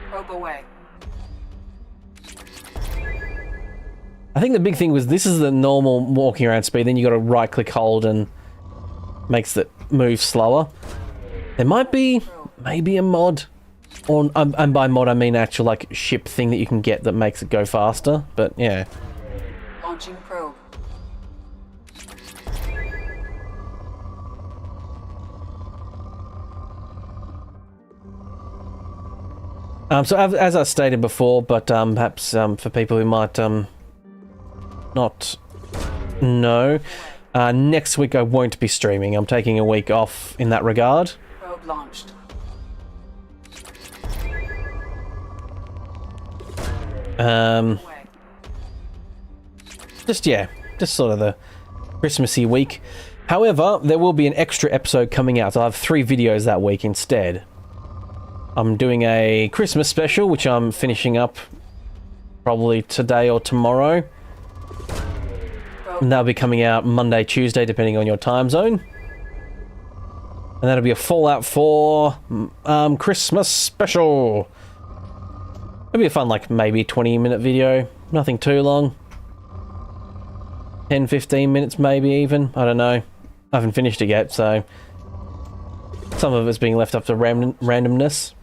Probe away. I think the big thing was this is the normal walking around speed, then you got to right-click hold and makes it move slower. There might be maybe a mod, or and by mod I mean actual like ship thing that you can get that makes it go faster. But yeah. Launching probe. So as I stated before, but perhaps for people who might not know, next week I won't be streaming. I'm taking a week off in that regard. Probe launched. Just sort of the Christmassy week. However, there will be an extra episode coming out. So I'll have 3 videos that week instead. I'm doing a Christmas special, which I'm finishing up probably today or tomorrow. And that'll be coming out Monday, Tuesday, depending on your time zone. And that'll be a Fallout 4 Christmas special. It'll be a fun, like, maybe 20-minute video. Nothing too long. 10, 15 minutes maybe even. I don't know. I haven't finished it yet, so... some of it's being left up to randomness.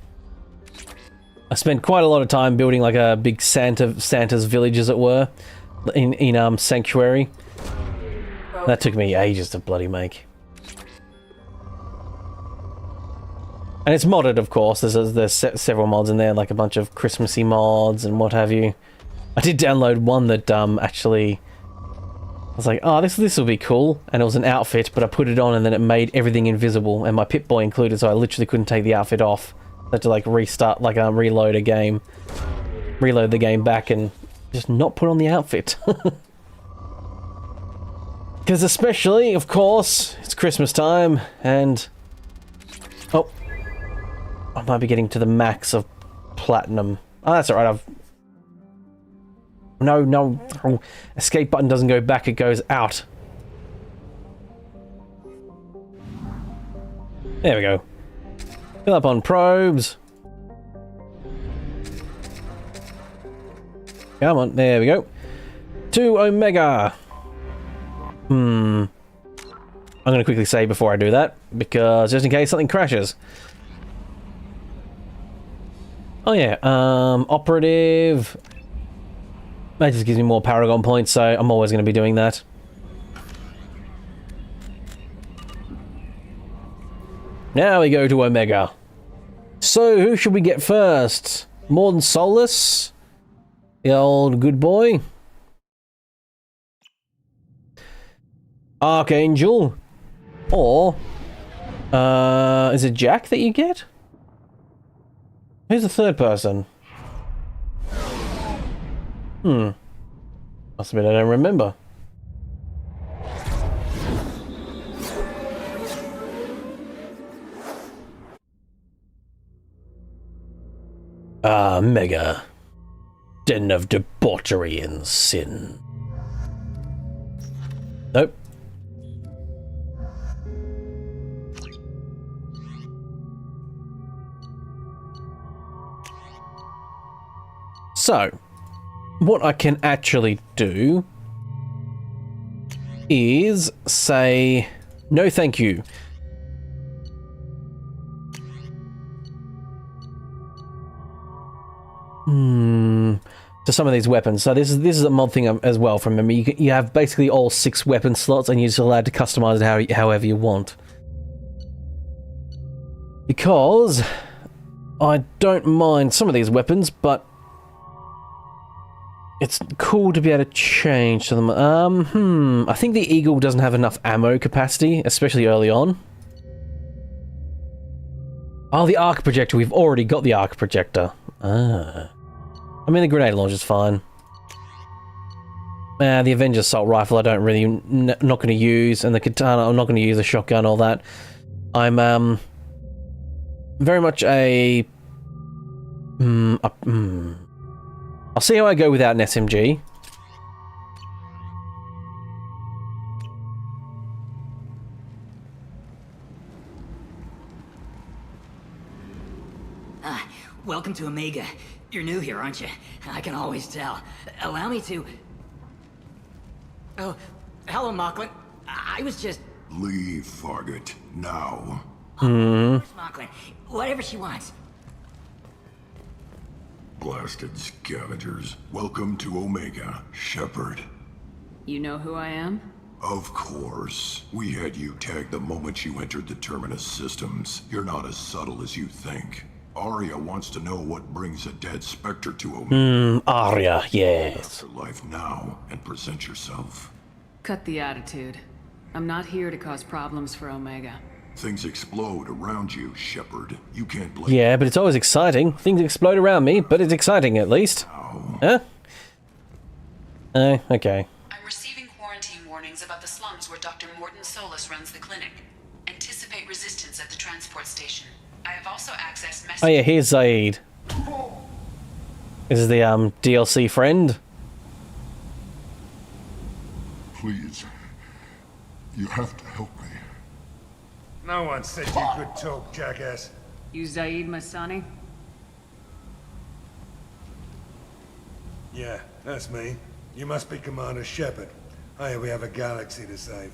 I spent quite a lot of time building, like, a big Santa's village, as it were. In Sanctuary. That took me ages to bloody make. And it's modded, of course. There's several mods in there, like a bunch of Christmassy mods and what have you. I did download one that actually... I was like, oh, this will be cool. And it was an outfit, but I put it on and then it made everything invisible, and my Pip-Boy included, so I literally couldn't take the outfit off. I had to like restart, like reload a game. Reload the game back and just not put on the outfit. Because especially, of course, it's Christmas time, and... oh. I might be getting to the max of platinum. Oh, that's alright, No. Escape button doesn't go back, it goes out. There we go. Fill up on probes. Come on, there we go. To Omega. I'm going to quickly save before I do that, because just in case something crashes. Oh yeah, operative. That just gives me more Paragon points, so I'm always going to be doing that. Now we go to Omega. So, who should we get first? Morden Solus? The old good boy? Archangel? Or... is it Jack that you get? Who's the third person? Must have been I don't remember. Mega. Den of debauchery and sin. Nope. So, what I can actually do is say, no thank you. To some of these weapons. So this is a mod thing as well from memory. You have basically all 6 weapon slots and you're just allowed to customize it however you want. Because I don't mind some of these weapons, but it's cool to be able to change to them. I think the Eagle doesn't have enough ammo capacity, especially early on. Oh, the arc projector. We've already got the arc projector. I mean, the grenade launcher's fine. The Avenger Assault Rifle I don't really, not going to use, and the Katana I'm not going to use, the shotgun, all that. I'm very much a... I'll see how I go without an SMG. Welcome to Omega. You're new here, aren't you? I can always tell. Allow me to... Oh, hello, Mocklin. I was just... Leave, Fargate. Now. Mocklin, whatever she wants. Blasted scavengers. Welcome to Omega, Shepard. You know who I am? Of course. We had you tagged the moment you entered the Terminus systems. You're not as subtle as you think. Arya wants to know what brings a dead Spectre to Omega. Arya, yes. Afterlife now, and present yourself. Cut the attitude. I'm not here to cause problems for Omega. Things explode around you, Shepard. You can't blame... Yeah, but it's always exciting. Things explode around me, but it's exciting at least. Huh? Okay. I'm receiving quarantine warnings about the slums where Dr. Morton Solus runs the clinic. Anticipate resistance at the transport station. I have also accessed messages... Oh yeah, here's Zaid. This is the DLC friend. Please. You have to help me. No one said you could talk, jackass. You Zaid Masani? Yeah, that's me. You must be Commander Shepard. Hey, we have a galaxy to save.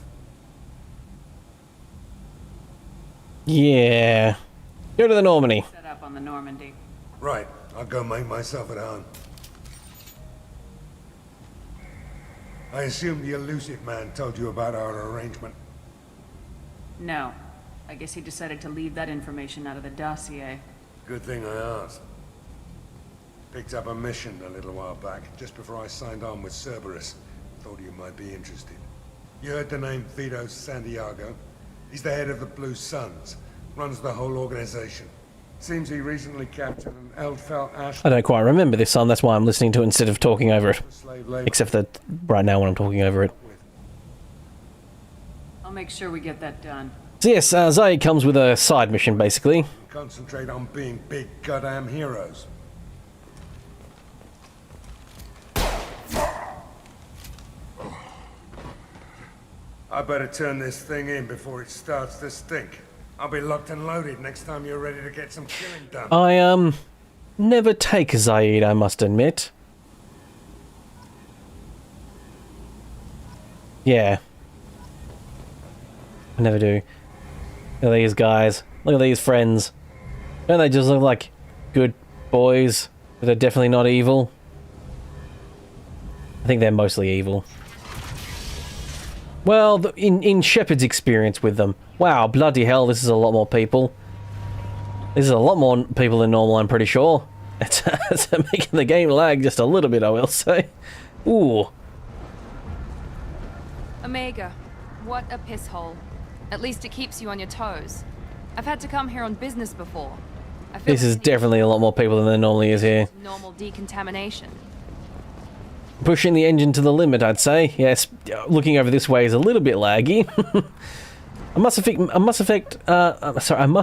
Yeah. Go to the Normandy. Set up on the Normandy. Right, I'll go make myself at home. I assume the elusive man told you about our arrangement. No. I guess he decided to leave that information out of the dossier. Good thing I asked. Picked up a mission a little while back, just before I signed on with Cerberus. Thought you might be interested. You heard the name Vito Santiago? He's the head of the Blue Suns. Runs the whole organization. Seems he recently captured an Eldfell Ash... I don't quite remember this song, that's why I'm listening to it instead of talking over it. Except that right now when I'm talking over it. I'll make sure we get that done. So yes, Zaid comes with a side mission basically. Concentrate on being big goddamn heroes. I better turn this thing in before it starts to stink. I'll be locked and loaded next time you're ready to get some killing done. I, never take Zaid, I must admit. Yeah. I never do. Look at these guys. Look at these friends. Don't they just look like good boys? But they're definitely not evil. I think they're mostly evil. Well, in Shepard's experience with them. Wow, bloody hell, this is a lot more people. This is a lot more people than normal, I'm pretty sure. It's making the game lag just a little bit, I will say. Ooh. Omega, what a piss hole. At least it keeps you on your toes. I've had to come here on business before. This is definitely a lot more people than there normally is here. Normal decontamination. Pushing the engine to the limit, I'd say. Yes, looking over this way is a little bit laggy. I must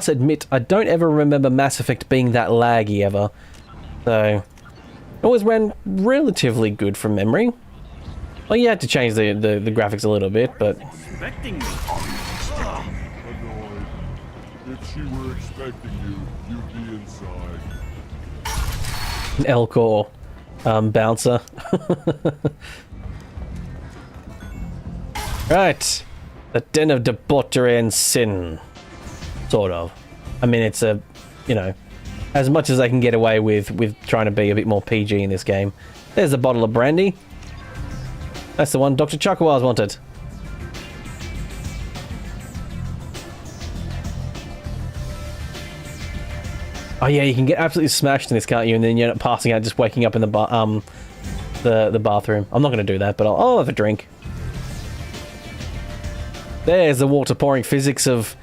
admit, I don't ever remember Mass Effect being that laggy ever. So, it always ran relatively good from memory. Well, you had to change the graphics a little bit, but... Expecting me. Annoyed. If she were expecting you, you'd be inside. An L-core bouncer. Right. The den of debauchery and sin. Sort of. I mean, it's a, you know, as much as they can get away with trying to be a bit more PG in this game. There's a bottle of brandy. That's the one Dr. Chakawaz wanted. Oh yeah, you can get absolutely smashed in this, can't you? And then you end up passing out, just waking up in the bathroom. I'm not going to do that, but I'll have a drink. There's the water pouring physics of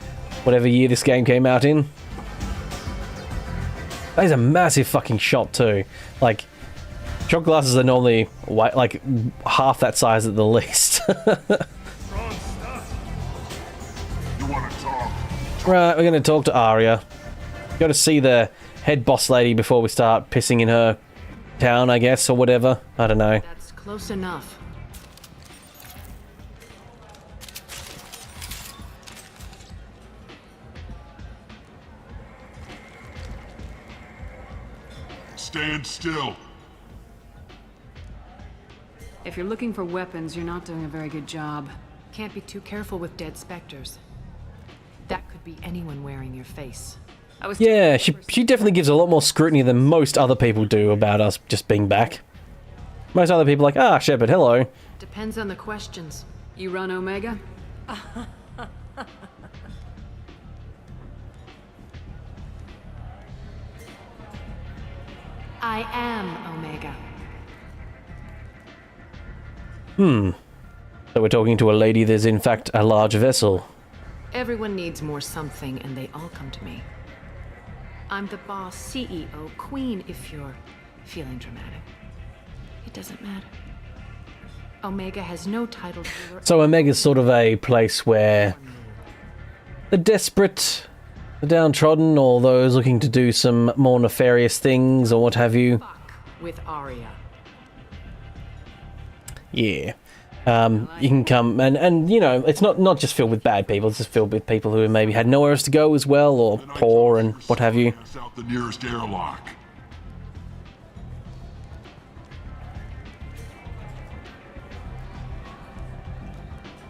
whatever year this game came out in. That is a massive fucking shot too. Like, Shot glasses are normally white, like half that size at the least. Right, we're going to talk to Arya. Got to see the head boss lady before we start pissing in her town, I guess, or whatever. I don't know. That's close enough. Stand still. If you're looking for weapons, you're not doing a very good job. Can't be too careful with dead specters. That could be anyone wearing your face. Yeah, she definitely gives a lot more scrutiny than most other people do about us just being back. Most other people are like, ah, Shepard, hello. Depends on the questions. You run Omega? I am Omega. So we're talking to a lady that's in fact a large vessel. Everyone needs more something, and they all come to me. I'm the boss, CEO, queen, if you're feeling dramatic. It doesn't matter. Omega has no title. So Omega's sort of a place where the desperate, the downtrodden, or those looking to do some more nefarious things, or what have you. With Arya. Yeah. You can come and you know, it's not just filled with bad people, it's just filled with people who maybe had nowhere else to go as well, or poor and what have you. Out the nearest airlock.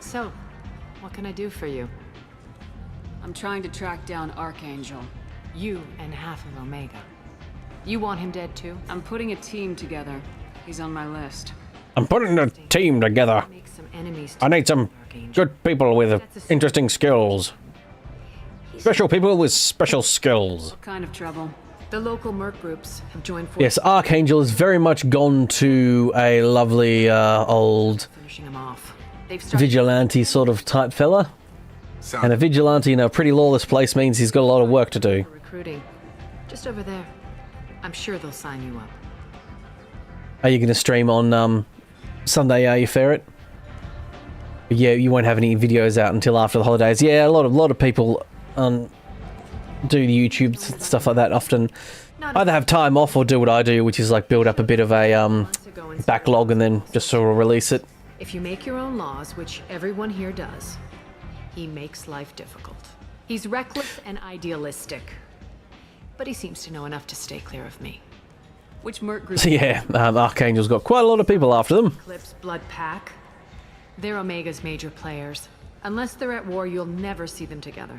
So, what can I do for you? I'm trying to track down Archangel. You and half of Omega. You want him dead too? I'm putting a team together. He's on my list. I'm putting a team together. I need some good people with interesting skills. Special people with special skills. What kind of trouble? The local merc groups have joined forces. Yes, Archangel has very much gone to a lovely old Finishing him off. vigilante sort of type fella. And a vigilante in a pretty lawless place means he's got a lot of work to do. Recruiting. Just over there. I'm sure they'll sign you up. Are you going to stream on Sunday, are you, Ferret? Yeah, you won't have any videos out until after the holidays. Yeah, a lot of people do the YouTube stuff like that often. Either have time off or do what I do, which is like build up a bit of a backlog and then just sort of release it. If you make your own laws, which everyone here does, he makes life difficult. He's reckless and idealistic, but he seems to know enough to stay clear of me. Which merc group? So yeah, Archangel's got quite a lot of people after them. Eclipse Blood Pack. They're Omega's major players. Unless they're at war, you'll never see them together.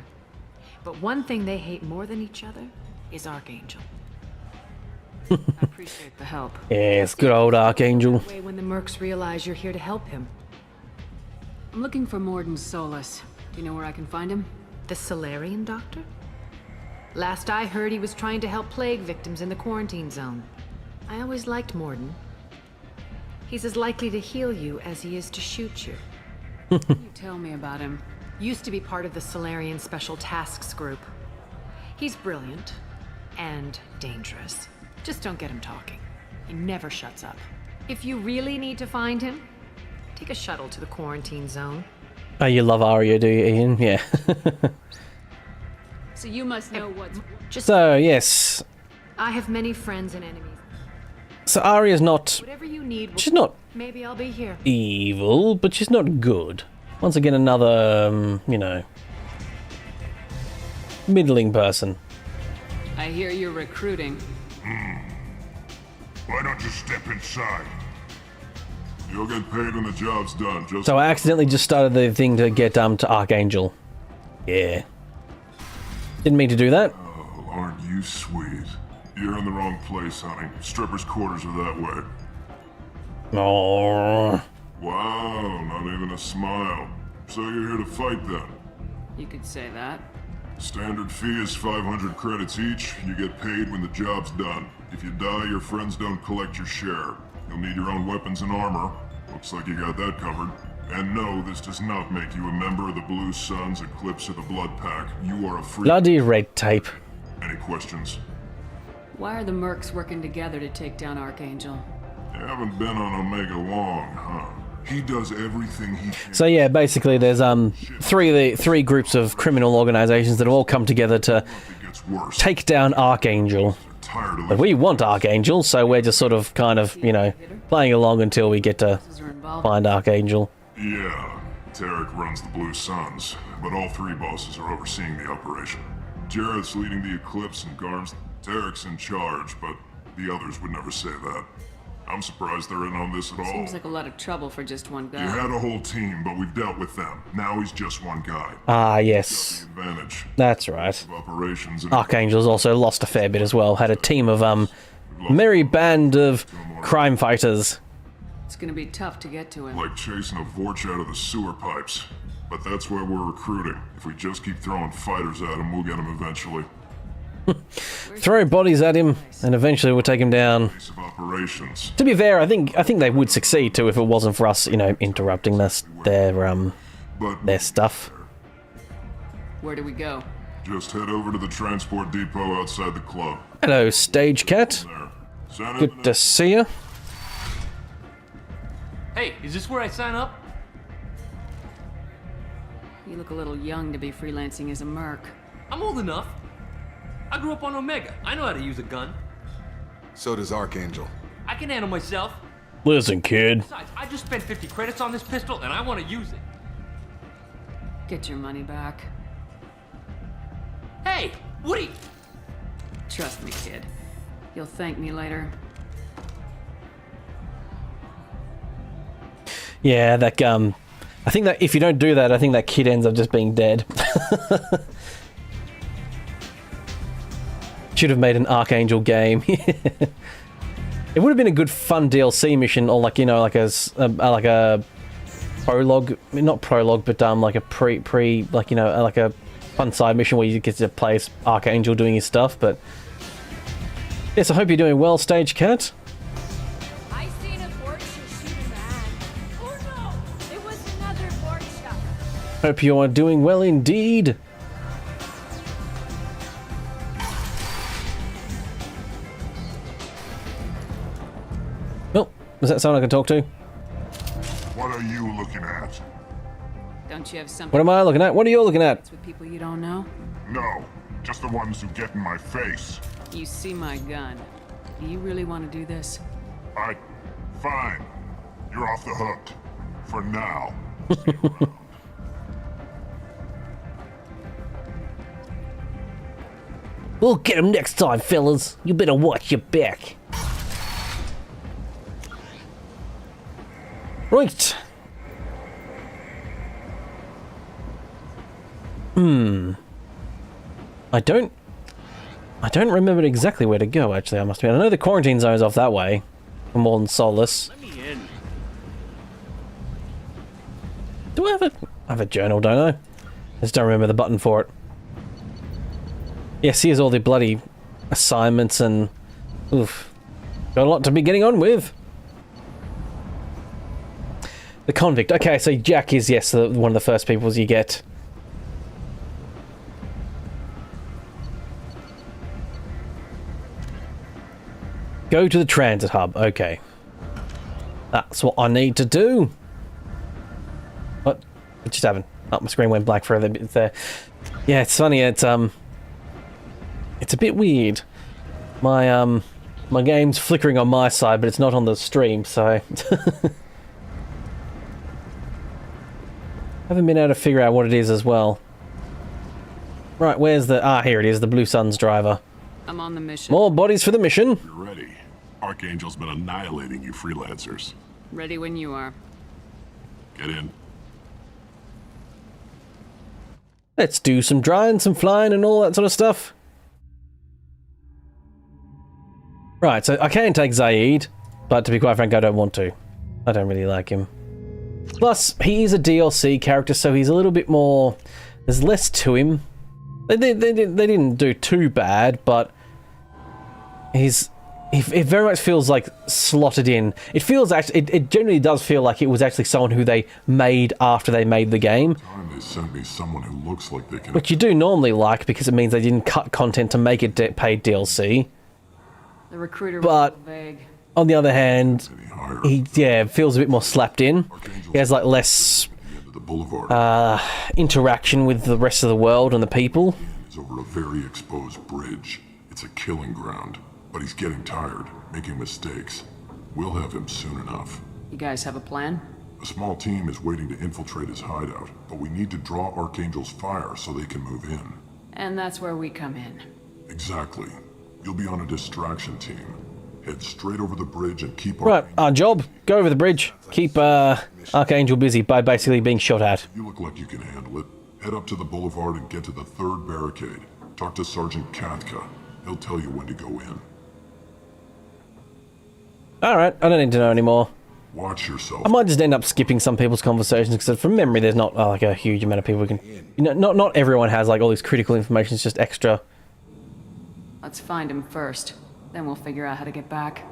But one thing they hate more than each other is Archangel. I appreciate the help. Yes, good old Archangel. That way when the mercs realize you're here to help him. I'm looking for Morden Solus. Do you know where I can find him? The Solarian doctor? Last I heard, he was trying to help plague victims in the quarantine zone. I always liked Morden. He's as likely to heal you as he is to shoot you. What can you tell me about him? Used to be part of the Solarian Special Tasks Group. He's brilliant and dangerous. Just don't get him talking. He never shuts up. If you really need to find him, take a shuttle to the quarantine zone. Oh, you love Arya, do you, Ian? Yeah. So you must know what's... So, yes. I have many friends and enemies. So Arya's not... Whatever you need, she's not... Maybe I'll be here. Evil, but she's not good. Once again, another, you know... middling person. I hear you're recruiting. Why don't you step inside? You'll get paid when the job's done, just... So I accidentally just started the thing to get to Archangel. Yeah. Didn't mean to do that. Oh, aren't you sweet? You're in the wrong place, honey. Strippers' quarters are that way. Oh. Wow, not even a smile. So you're here to fight then? You could say that. Standard fee is 500 credits each. You get paid when the job's done. If you die, your friends don't collect your share. You'll need your own weapons and armor. Looks like you got that covered. And no, this does not make you a member of the Blue Suns, Eclipse, or the Blood Pack. You are a free... Bloody red tape. Any questions? Why are the mercs working together to take down Archangel? You haven't been on Omega long, huh? He does everything he can. So yeah, basically there's three groups of criminal organizations that have all come together to take down Archangel. But we want Archangel, so we're just sort of kind of, you know, playing along until we get to find Archangel. Yeah, Tarek runs the Blue Suns, but all three bosses are overseeing the operation. Jarrett's leading the Eclipse and Garm's. Tarek's in charge, but the others would never say that. I'm surprised they're in on this at all. Seems like a lot of trouble for just one guy. You had a whole team, but we've dealt with them. Now he's just one guy. Ah, yes. That's right. Operations and Archangel's also lost a fair bit as well. Had a team of, merry band of crime fighters. It's gonna be tough to get to him. like chasing a Vorch out of the sewer pipes. But that's why we're recruiting. If we just keep throwing fighters at him, we'll get him eventually. Throw bodies at him, and eventually we'll take him down. Operations. To be fair, I think they would succeed too if it wasn't for us, you know, interrupting their stuff. Where do we go? Just head over to the transport depot outside the club. Hello, Stage Cat. Good to see you. Hey, is this where I sign up? You look a little young to be freelancing as a merc. I'm old enough. I grew up on Omega. I know how to use a gun. So does Archangel. I can handle myself. Listen, kid. Besides, I just spent 50 credits on this pistol, and I want to use it. Get your money back. Hey, Woody! Trust me, kid. You'll thank me later. Yeah, that I think that if you don't do that, I think that kid ends up just being dead. Should have made an Archangel game. It would have been a good fun DLC mission, or like, you know, like a prologue, not prologue, but like a pre like, you know, like a fun side mission where you get to play as Archangel doing his stuff. But yes, I hope you're doing well, Stage Cat. I seen a Vorcha shoot a man. Oh no, it was another Vorcha. Hope you are doing well indeed. Does that sound I can talk to? What are you looking at? Don't you have something? What am I looking at? What are you looking at? With people you don't know? No, just the ones who get in my face. You see my gun. Do you really want to do this? Fine. You're off the hook. For now. We'll get him next time, fellas. You better watch your back. Right. I don't remember exactly where to go, actually, I must admit. I know the quarantine zone's off that way. For more than Solus. Let me in. Do I have a journal, don't I? I just don't remember the button for it. Yes, here's all the bloody assignments and... Oof. Got a lot to be getting on with. The convict. Okay, so Jack is, yes, one of the first people you get. Go to the transit hub. Okay. That's what I need to do. What? It just happened. Oh, my screen went black for a bit there. Yeah, it's funny. It's a bit weird. My my game's flickering on my side, but it's not on the stream, so... Haven't been able to figure out what it is as well. Right, where's the... Ah, here it is, the Blue Suns driver. I'm on the mission. More bodies for the mission. You're ready. Archangel's been annihilating you freelancers. Ready when you are. Get in. Let's do some drying, some flying, and all that sort of stuff. Right, so I can take Zaid, but to be quite frank, I don't want to. I don't really like him. Plus, he is a DLC character, so he's a little bit more... There's less to him. They didn't do too bad, but... It very much feels like slotted in. It feels actually... It generally does feel like it was actually someone who they made after they made the game. They sent me someone who looks like they can... Which you do normally like, because it means they didn't cut content to make it paid DLC. The recruiter was a little vague. on the other hand, he feels a bit more slapped in. He has like less interaction with the rest of the world and the people. It's over a very exposed bridge. It's a killing ground, but he's getting tired, making mistakes. We'll have him soon enough. You guys have a plan? A small team is waiting to infiltrate his hideout, but we need to draw Archangel's fire so they can move in. And that's where we come in. Exactly. You'll be on a distraction team. Head straight over the bridge and keep Right, our job, go over the bridge. Keep Archangel busy by basically being shot at. You look like you can handle it. Head up to the boulevard and get to the 3rd barricade. Talk to Sergeant Katka. He'll tell you when to go in. Alright, I don't need to know anymore. Watch yourself. I might just end up skipping some people's conversations because from memory there's not like a huge amount of people who can... You know, not everyone has like all this critical information, it's just extra. Let's find him first. Then we'll figure out how to get back.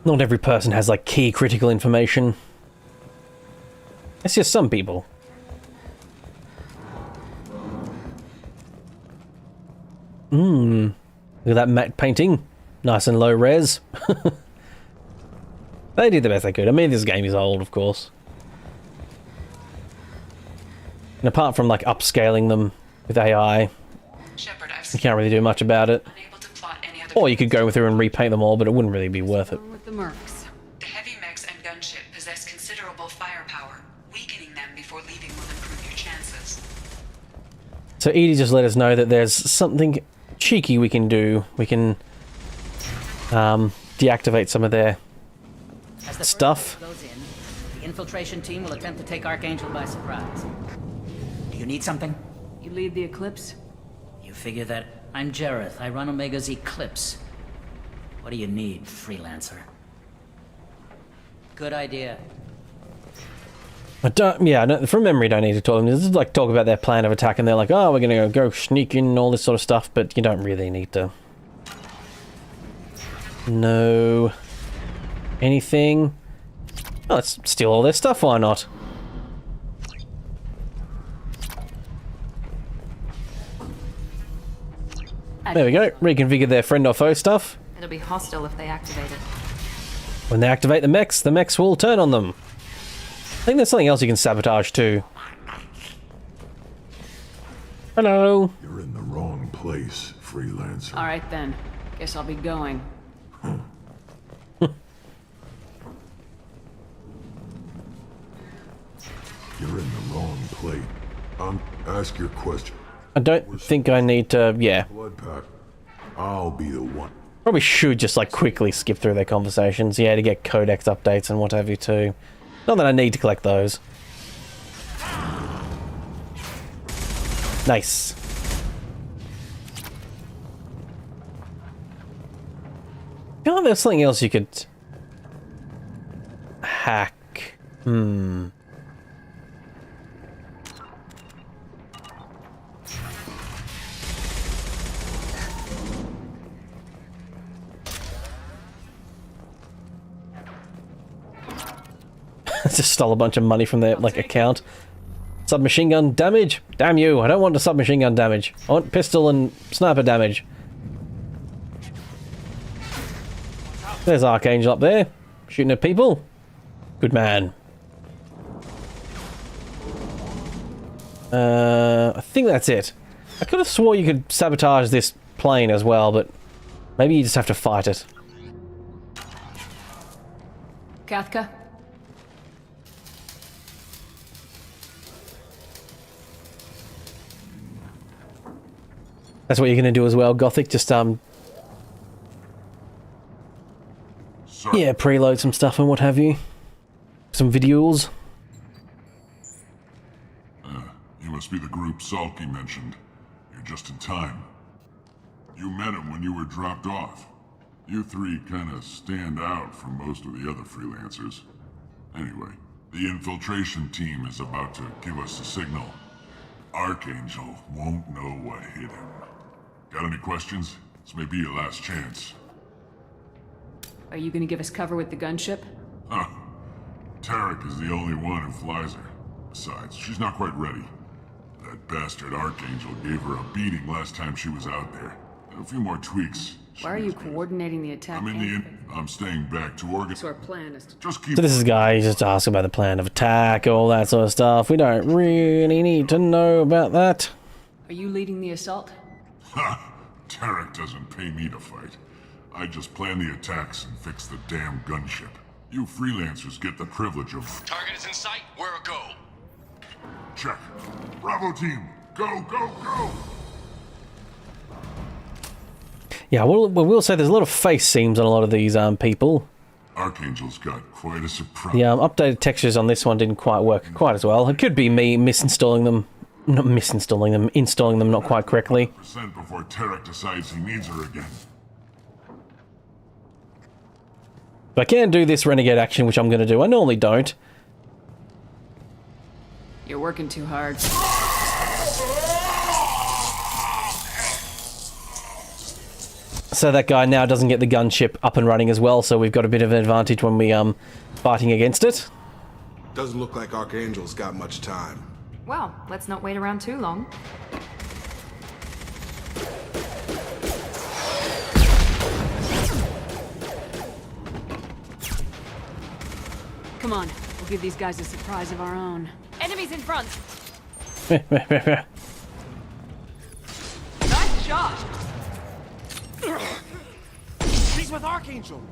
Not every person has like key critical information. It's just some people. Look at that matte painting. Nice and low res. They did the best they could. I mean, this game is old, of course. And apart from like upscaling them with AI, you can't really do much about it. Or you could go through and repaint them all, but it wouldn't really be worth it. With the mercs. The heavy mechs and gunship possess considerable firepower. Weakening them before leaving will improve your chances. So Edie just let us know that there's something cheeky we can do. We can deactivate some of their stuff. Goes in, the infiltration team will attempt to take Archangel by surprise. Do you need something? You lead the Eclipse? You figure that? I'm Jareth. I run Omega's Eclipse. What do you need, freelancer? Good idea. From memory, don't need to talk. This is like talk about their plan of attack, and they're like, oh, we're gonna go sneak in and all this sort of stuff, but you don't really need to know anything. Oh, let's steal all their stuff, why not? There we go, reconfigure their friend or foe stuff. It'll be hostile if they activate it. When they activate the mechs will turn on them. I think there's something else you can sabotage too. Hello. You're in the wrong place, freelancer. Alright then. Guess I'll be going. You're in the wrong place. Ask your question. I don't think I need to, Blood pack. I'll be the one. Probably should just like quickly skip through their conversations, to get codex updates and what have you too. Not that I need to collect those. Nice. I feel like there's something else you could hack. Just stole a bunch of money from their account. Submachine gun damage? Damn you, I don't want the submachine gun damage. I want pistol and sniper damage. There's Archangel up there, shooting at people. Good man. I think that's it. I could have swore you could sabotage this plane as well, but maybe you just have to fight it. Katka? That's what you're gonna do as well, Gothic. Just preload some stuff and what have you. Some videos. You must be the group Salky mentioned. You're just in time. You met him when you were dropped off. You three kind of stand out from most of the other freelancers. Anyway, the infiltration team is about to give us a signal. Archangel won't know what hit him. Got any questions? This may be your last chance. Are you gonna give us cover with the gunship? Huh. Tarek is the only one who flies her. Besides, she's not quite ready. That bastard Archangel gave her a beating last time she was out there. A few more tweaks. Why are you coordinating the attack? I'm staying back to organize. So our plan is to just keep. So this is a guy who's just asking about the plan of attack, all that sort of stuff. We don't really need to know about that. Are you leading the assault? Ha! Tarek doesn't pay me to fight. I just plan the attacks and fix the damn gunship. You freelancers get the privilege of... Target is in sight. Where a go? Check. Bravo team, go, go, go! Yeah, we'll say there's a lot of face seams on a lot of these people. Archangel's got quite a surprise. The updated textures on this one didn't quite work quite as well. It could be me misinstalling them. Not misinstalling them, installing them not quite correctly. % before Tarek decides he needs her again. But I can do this renegade action, which I'm going to do. I normally don't. You're working too hard. So that guy now doesn't get the gunship up and running as well, so we've got a bit of an advantage when we fighting against it. Doesn't look like Archangel's got much time. Well, let's not wait around too long. Come on, we'll give these guys a surprise of our own. Enemies in front. Nice shot. He's with Archangel.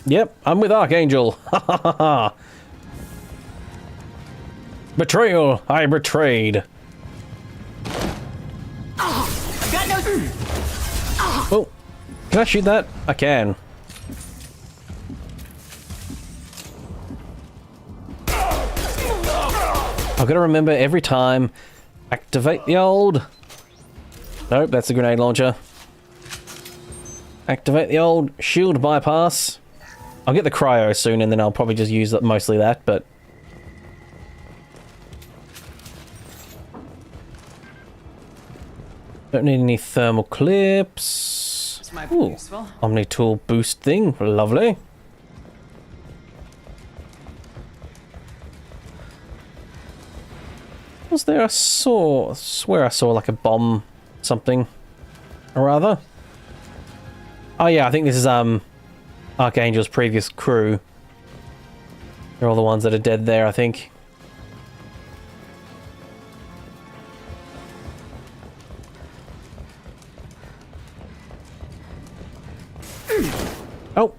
Yep, I'm with Archangel. Ha ha ha ha. Betrayal! I betrayed. Got no. Oh, can I shoot that? I can. I've got to remember every time. Activate the old. Nope, that's a grenade launcher. Activate the old shield bypass. I'll get the cryo soon, and then I'll probably just use mostly that, but. Don't need any thermal clips. This might be Ooh, useful. Omni tool boost thing, lovely. Was there I swear I saw like a bomb something or other. Oh yeah, I think this is Archangel's previous crew. They're all the ones that are dead there, I think. Oh.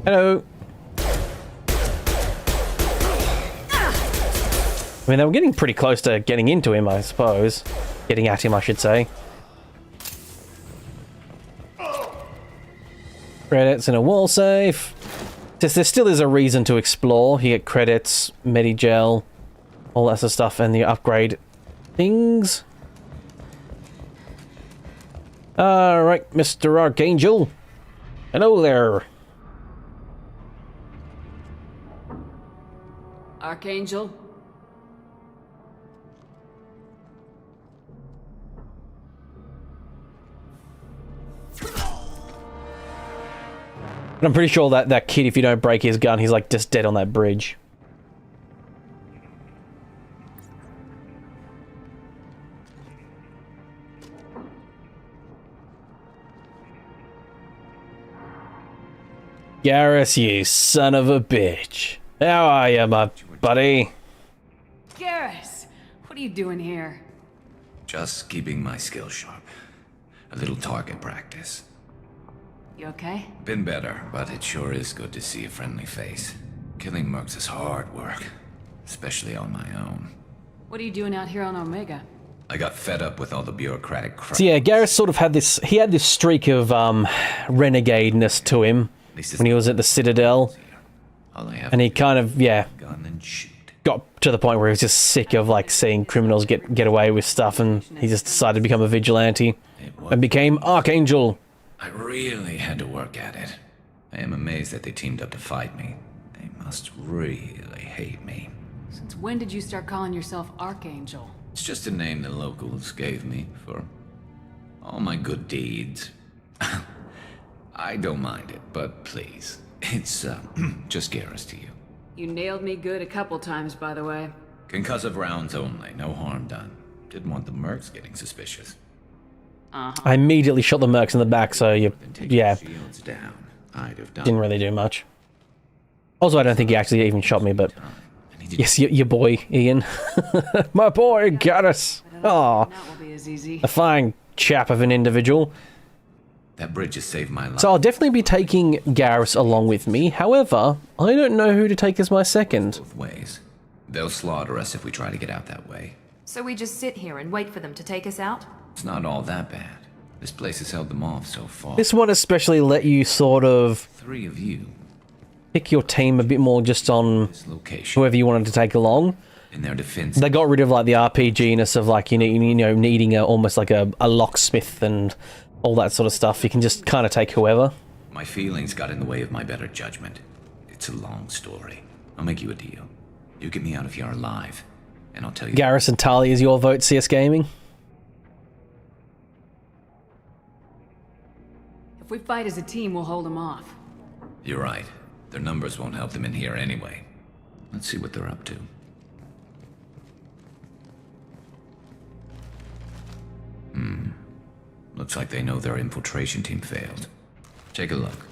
Hello. I mean, they were getting pretty close to getting into him, I suppose. Getting at him, I should say. Credits in a wall safe. There still is a reason to explore. You get credits, Medigel, all that sort of stuff, and the upgrade things. Alright, Mr. Archangel. Hello there. Archangel? I'm pretty sure that kid, if you don't break his gun, he's like just dead on that bridge. Garrus, you son of a bitch. How are you, my buddy? Garrus, what are you doing here? Just keeping my skills sharp. A little target practice. You okay? Been better, but it sure is good to see a friendly face. Killing mercs is hard work, especially on my own. What are you doing out here on Omega? I got fed up with all the bureaucratic crap. So yeah, Garrus sort of had this, he had this streak of renegadeness to him when he was at the Citadel. And he kind of, yeah, got to the point where he was just sick of like seeing criminals get away with stuff, and he just decided to become a vigilante and became Archangel. I really had to work at it. I am amazed that they teamed up to fight me. They must really hate me. Since when did you start calling yourself Archangel? It's just a name the locals gave me for all my good deeds. I don't mind it, but please, it's just Garrus to you. You nailed me good a couple times, by the way. Concussive rounds only, no harm done. Didn't want the mercs getting suspicious. I immediately shot the mercs in the back, so yeah, Shields down. I'd have done. didn't really do much. Also, I don't think he actually even shot me, but yes, your boy, Ian. My boy, Garrus. Oh, a fine chap of an individual. That bridge has saved my life. So I'll definitely be taking Garrus along with me. However, I don't know who to take as my second. Both ways. They'll slaughter us if we try to get out that way. So we just sit here and wait for them to take us out? It's not all that bad. This place has held them off so far. This one especially let you sort of 3 of you. Pick your team a bit more just on whoever you wanted to take along. In their defense, they got rid of like the RPG-ness of like you know needing almost like a locksmith and all that sort of stuff. You can just kind of take whoever. My feelings got in the way of my better judgment. It's a long story. I'll make you a deal. You get me out of here alive, and I'll tell you. Garrus and Tali is your vote, CS Gaming. If we fight as a team, we'll hold them off. You're right. Their numbers won't help them in here anyway. Let's see what they're up to. Looks like they know their infiltration team failed. Take a look.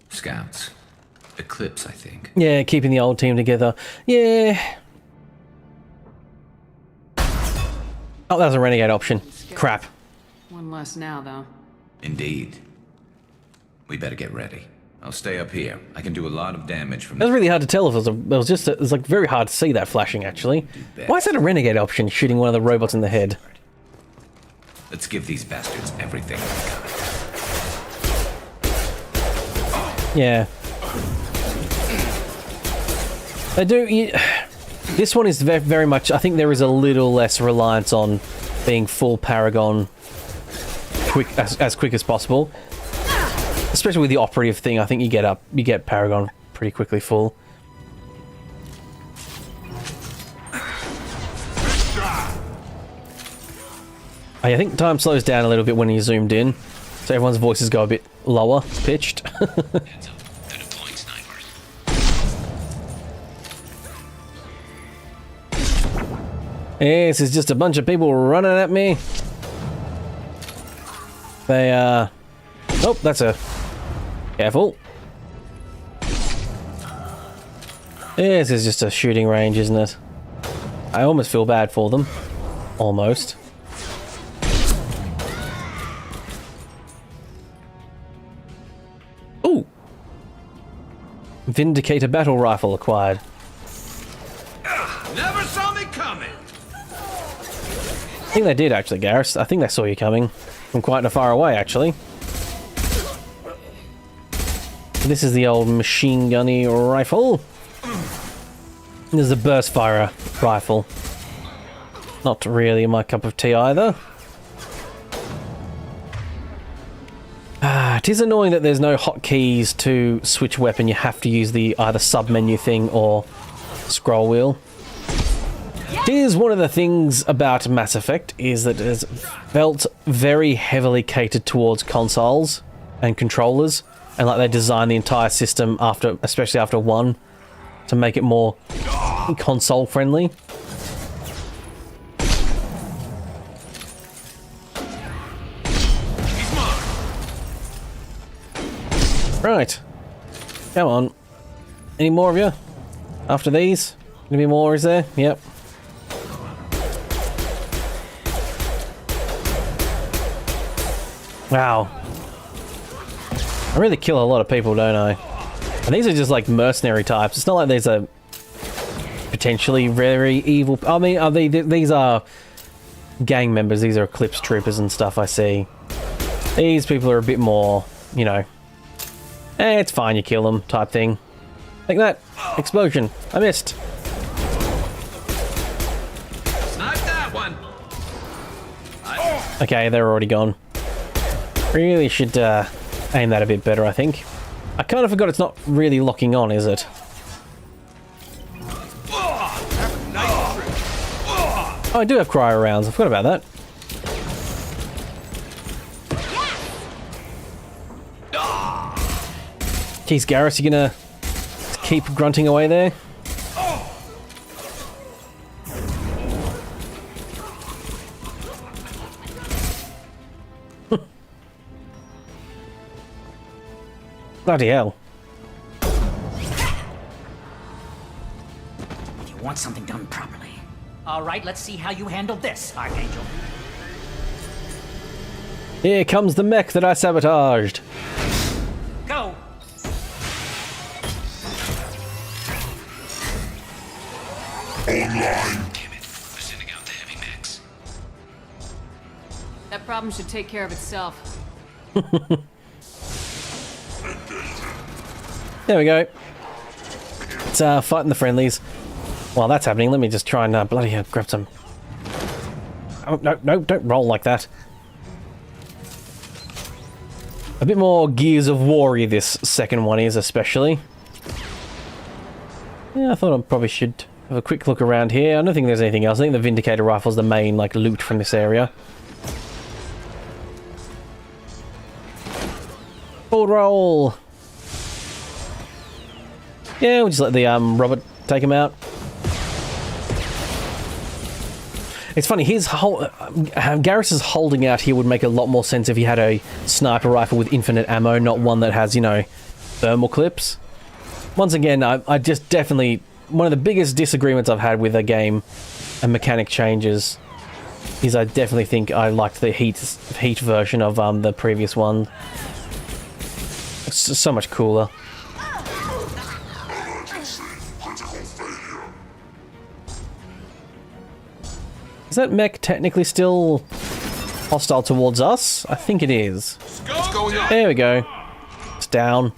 Scouts. Eclipse, I think. Yeah, keeping the old team together. Yeah. Oh, that was a renegade option. Crap. One less now, though. Indeed. We better get ready. I'll stay up here. I can do a lot of damage from. It was really hard to tell if it was like very hard to see that flashing actually. Why is that a renegade option shooting one of the robots in the head? Let's give these bastards everything we got. Yeah. They do. This one is very much. I think there is a little less reliance on being full Paragon as quick as possible. Especially with the operative thing, I think you get Paragon pretty quickly full. I think time slows down a little bit when you zoomed in, so everyone's voices go a bit lower pitched. This is just a bunch of people running at me. They oh, that's a careful. This is just a shooting range, isn't it? I almost feel bad for them. Almost. Ooh! Vindicator battle rifle acquired. Never saw me coming! I think they did actually, Garrus. I think they saw you coming from quite far away, actually. This is the old machine gunny rifle. This is a burst fire rifle. Not really my cup of tea either. It is annoying that there's no hotkeys to switch weapon. You have to use the either sub-menu thing or scroll wheel. It is one of the things about Mass Effect is that it has felt very heavily catered towards consoles and controllers, and like they designed the entire system after, especially after 1, to make it more console friendly. Right. Come on. Any more of you? After these? Gonna be more, is there? Yep. Wow. I really kill a lot of people, don't I? And these are just like mercenary types. It's not like these are potentially very evil. I mean, these are gang members. These are Eclipse troopers and stuff, I see. These people are a bit more, you know, it's fine, you kill them type thing. Like that. Explosion. I missed. Snipe that one! Okay, they're already gone. Really should aim that a bit better, I think. I kind of forgot it's not really locking on, is it? Oh, I do have cryo rounds. I forgot about that. Jeez, Garrus, you gonna keep grunting away there? Bloody hell. You want something done properly. All right, let's see how you handle this, Archangel. Here comes the mech that I sabotaged. Go! Online. Damn it. They're sending out the heavy mechs. That problem should take care of itself. There we go. It's fighting the friendlies. While that's happening, let me just try and bloody hell, grab some. Oh, no, don't roll like that. A bit more Gears of War-y this second one is, especially. Yeah, I thought I probably should have a quick look around here. I don't think there's anything else. I think the Vindicator rifle's the main, like, loot from this area. Full roll! Yeah, we'll just let the Robert take him out. It's funny, his whole Garrus's holding out here would make a lot more sense if he had a sniper rifle with infinite ammo, not one that has, you know, thermal clips. Once again, I just definitely, one of the biggest disagreements I've had with a game and mechanic changes is I definitely think I liked the heat version of the previous one. It's so much cooler. Is that mech technically still hostile towards us? I think it is. There we go. It's down.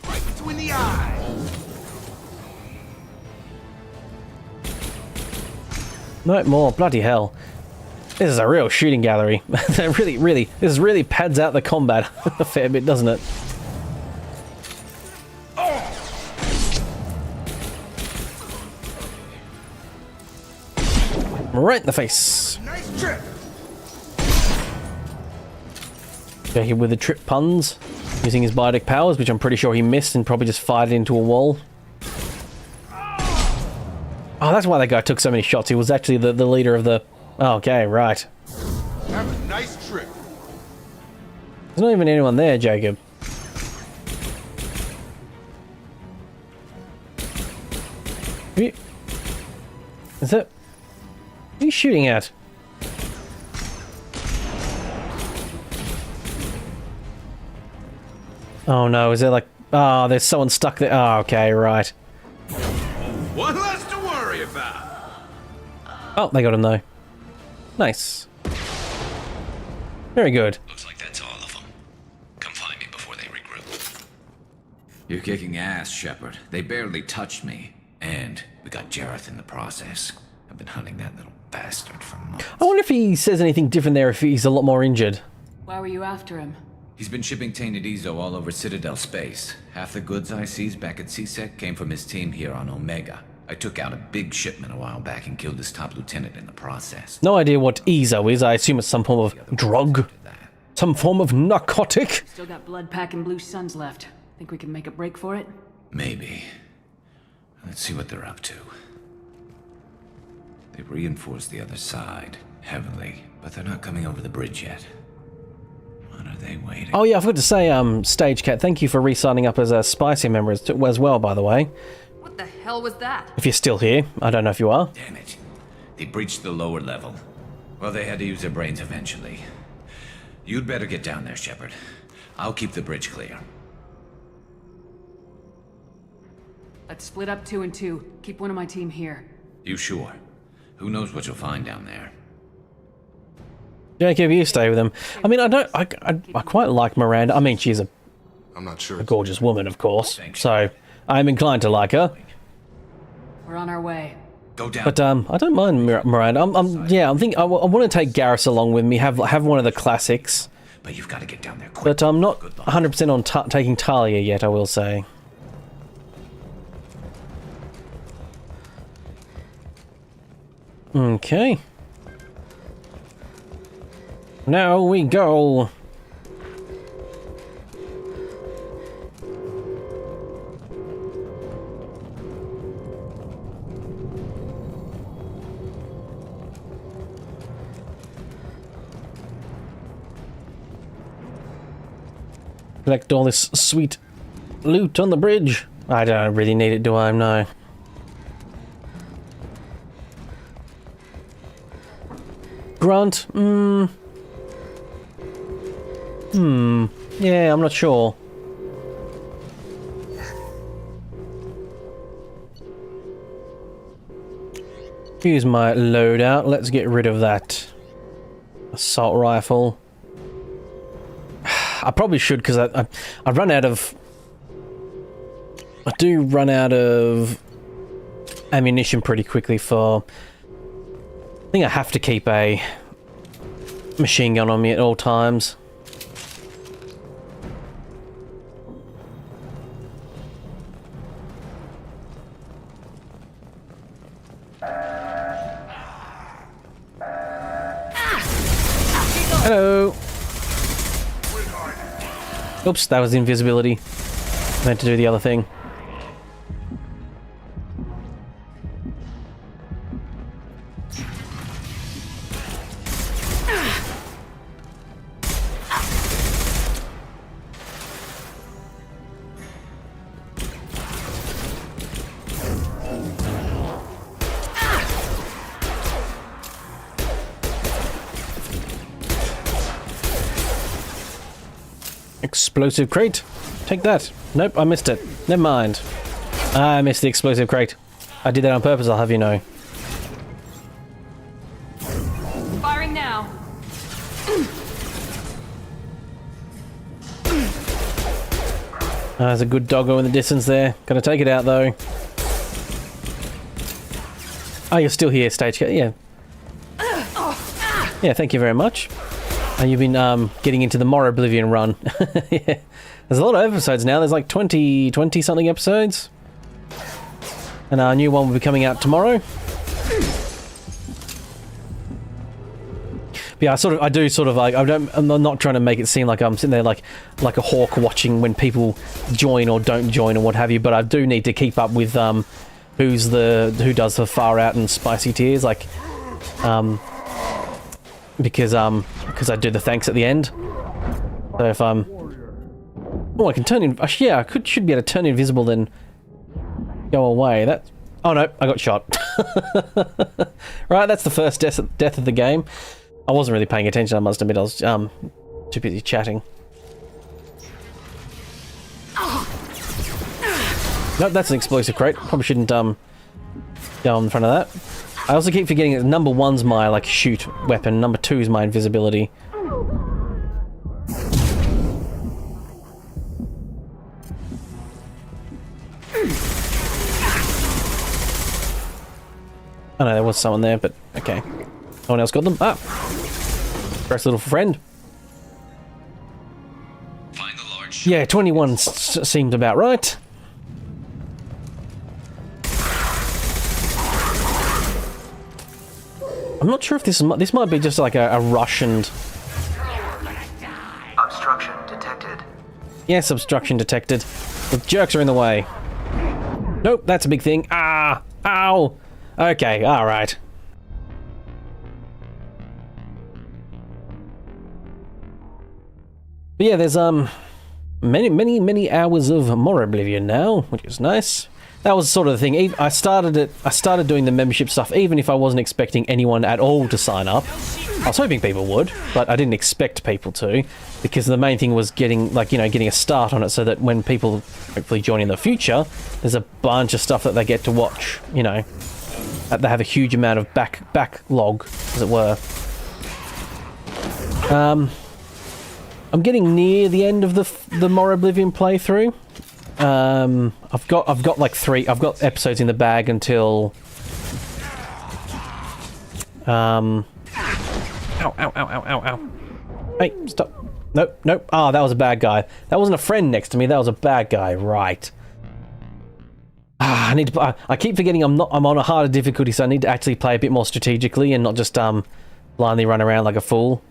No more. Bloody hell. This is a real shooting gallery. This really pads out the combat a fair bit, doesn't it? Right in the face. Nice trip. Go here with the trip puns, using his biotic powers, which I'm pretty sure he missed and probably just fired into a wall. Oh, that's why that guy took so many shots. He was actually the leader of the... Oh, okay, right. Have a nice trip. There's not even anyone there, Jacob. Is that... What are you shooting at? Oh no, is there like... Oh, there's someone stuck there. Oh, okay, right. One less to worry about. Oh, they got him though. Nice. Very good. Looks like that's all of them. Come find me before they regroup. You're kicking ass, Shepard. They barely touched me. And we got Jareth in the process. I've been hunting that little bastard for months. I wonder if he says anything different there, if he's a lot more injured. Why were you after him? He's been shipping tainted Ezo all over Citadel space. Half the goods I seized back at CSEC came from his team here on Omega. I took out a big shipment a while back and killed his top lieutenant in the process. No idea what Ezo is. I assume it's some form of drug? Some form of narcotic? Still got blood packing blue suns left. Think we can make a break for it? Maybe. Let's see what they're up to. They've reinforced the other side, heavily, but they're not coming over the bridge yet. What are they waiting? Oh yeah, I forgot to say, StageCat, thank you for re-signing up as a Spicy member as well, by the way. What the hell was that? If you're still here, I don't know if you are. Damn it. They breached the lower level. Well, they had to use their brains eventually. You'd better get down there, Shepard. I'll keep the bridge clear. Let's split up 2 and 2. Keep one of my team here. You sure? Who knows what you'll find down there? Jacob, you stay with him. I mean, I quite like Miranda. I mean, she's I'm not sure. a gorgeous woman, of course. So I'm inclined to like her. We're on our way. Go down. But I don't mind Miranda. I'm thinking I want to take Garrus along with me. Have one of the classics. But you've got to get down there quick. But I'm not 100% on taking Talia yet, I will say. Okay. Now we go. Collect all this sweet loot on the bridge. I don't really need it, do I? No. Grant? Yeah, I'm not sure. Here's my loadout. Let's get rid of that assault rifle. I probably should, because I run out of... I do run out of ammunition pretty quickly for... I think I have to keep a machine gun on me at all times. Hello. Oops, that was invisibility. Meant to do the other thing. Explosive crate. Take that. Nope, I missed it. Never mind. I missed the explosive crate. I did that on purpose, I'll have you know. Firing now. There's a good doggo in the distance there. Gonna take it out though. Oh, you're still here, Stagecoach. Yeah. Yeah, thank you very much. And you've been getting into the More Oblivion run. Yeah. There's a lot of episodes now. There's like 20 something episodes. And our new one will be coming out tomorrow. But yeah, I do sort of like, I'm not trying to make it seem like I'm sitting there like a hawk watching when people join or don't join or what have you, but I do need to keep up with who does the far out and spicy tiers, like because I do the thanks at the end. So if oh, I can turn in. Yeah, should be able to turn invisible then go away. That. Oh no, I got shot. Right, that's the first death of the game. I wasn't really paying attention, I must admit. I was too busy chatting. Nope, that's an explosive crate. Probably shouldn't go in front of that. I also keep forgetting that number 1's my like shoot weapon, number 2 is my invisibility. I know there was someone there, but okay. No one else got them. Ah! Press little friend. Find the large. Yeah, 21 seemed about right. I'm not sure if this might be just like a Russian. Obstruction detected. Yes, obstruction detected. The jerks are in the way. Nope, that's a big thing. Ah! Ow! Okay, alright. But yeah, there's many hours of More Oblivion now, which is nice. That was sort of the thing. I started doing the membership stuff even if I wasn't expecting anyone at all to sign up. I was hoping people would, but I didn't expect people to, because the main thing was getting a start on it so that when people hopefully join in the future, there's a bunch of stuff that they get to watch, you know. That they have a huge amount of backlog, as it were. I'm getting near the end of the More Oblivion playthrough. I've got like 3. I've got episodes in the bag until. Ow! Hey, stop! Nope. Ah, that was a bad guy. That wasn't a friend next to me. That was a bad guy. Right. I need to. I keep forgetting I'm on a harder difficulty, so I need to actually play a bit more strategically and not just blindly run around like a fool.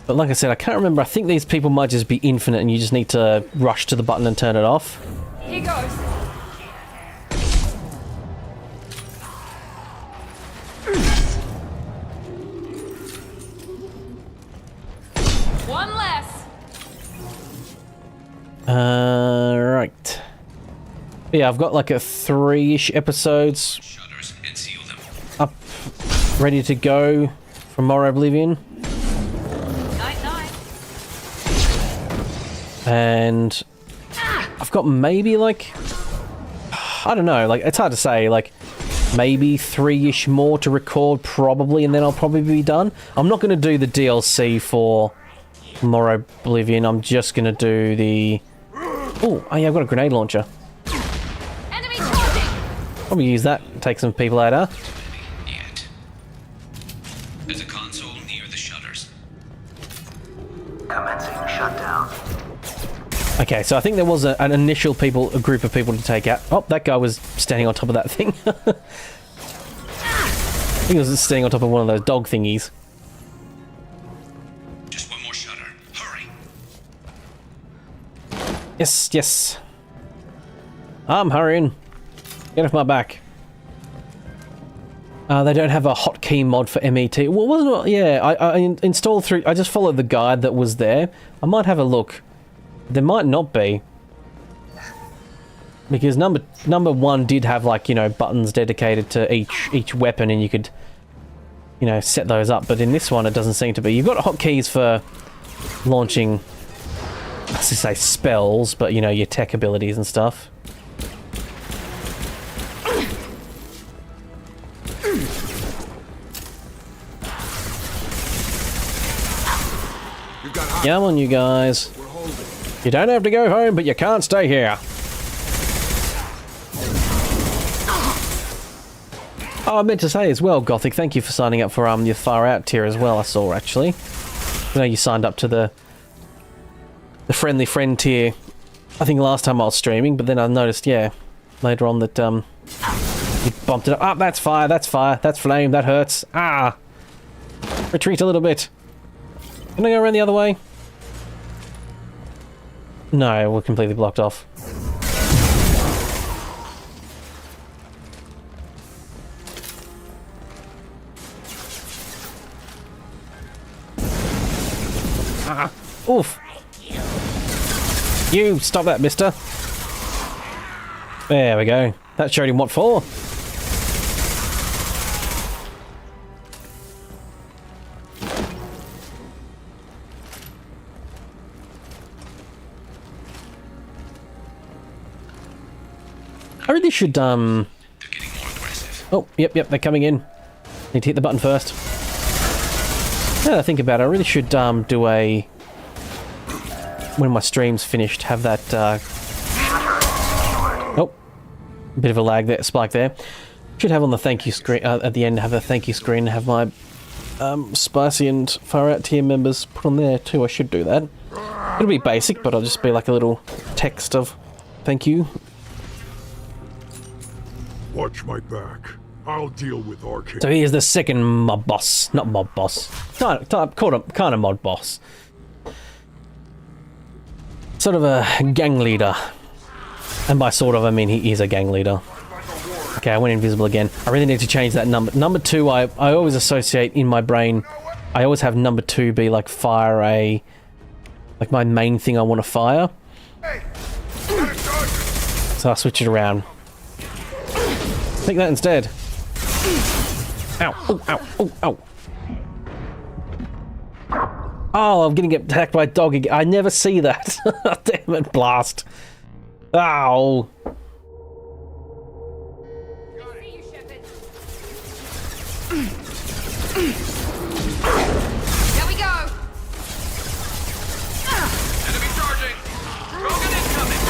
But like I said, I can't remember. I think these people might just be infinite, and you just need to rush to the button and turn it off. Here goes. Right. Yeah, I've got like a 3-ish episodes up, ready to go from Morrow Oblivion. And I've got maybe like, I don't know, like it's hard to say, like maybe 3-ish more to record probably, and then I'll probably be done. I'm not going to do the DLC for Morrow Oblivion. I'm just going to do the... Oh yeah, I've got a grenade launcher. Probably use that, take some people out, huh? There's a console near the shutters. Commencing shutdown. Okay, so I think there was an initial a group of people to take out. Oh, that guy was standing on top of that thing. I think he was standing on top of one of those dog thingies. Just one more shutter. Hurry. Yes, yes. I'm hurrying. Get off my back. They don't have a hotkey mod for MET. Well, wasn't it? Yeah, I installed through... I just followed the guide that was there. I might have a look. There might not be. Because number 1 did have, like, you know, buttons dedicated to each weapon, and you could, you know, set those up. But in this one, it doesn't seem to be. You've got hotkeys for launching, I should say spells, but, you know, your tech abilities and stuff. Come on, you guys. You don't have to go home, but you can't stay here. Oh, I meant to say as well, Gothic, thank you for signing up for your Far Out tier as well, I saw, actually. I know you signed up to the Friendly Friend tier, I think last time I was streaming, but then I noticed, yeah, later on that, you bumped it up. Ah, that's fire, that's flame, that hurts. Ah! Retreat a little bit. Can I go around the other way? No, we're completely blocked off. Ah, oof. You, stop that, mister. There we go. That showed him what for. I really should, Oh, yep, they're coming in. Need to hit the button first. Now that I think about it, I really should, do a... When my stream's finished, have that, Oh, a bit of a lag there, spike there. Should have on the thank you screen, at the end, have a thank you screen, have my, Spicy and Far Out tier members put on there too. I should do that. It'll be basic, but I'll just be like a little text of thank you. Watch my back. I'll deal with Arcade. So he is the second mob boss. Not mob boss. Kind of mod boss. Sort of a gang leader. And by sort of, I mean he is a gang leader. Okay, I went invisible again. I really need to change that number. Number 2, I always associate in my brain... I always have number 2 be like fire a... Like my main thing I want to fire. So I switch it around. Take that instead. Ow, oh, ow, oh, ow. Oh, I'm gonna get attacked by a dog again. I never see that. Damn it, blast. Ow. There we go. Enemy charging. Krogan incoming.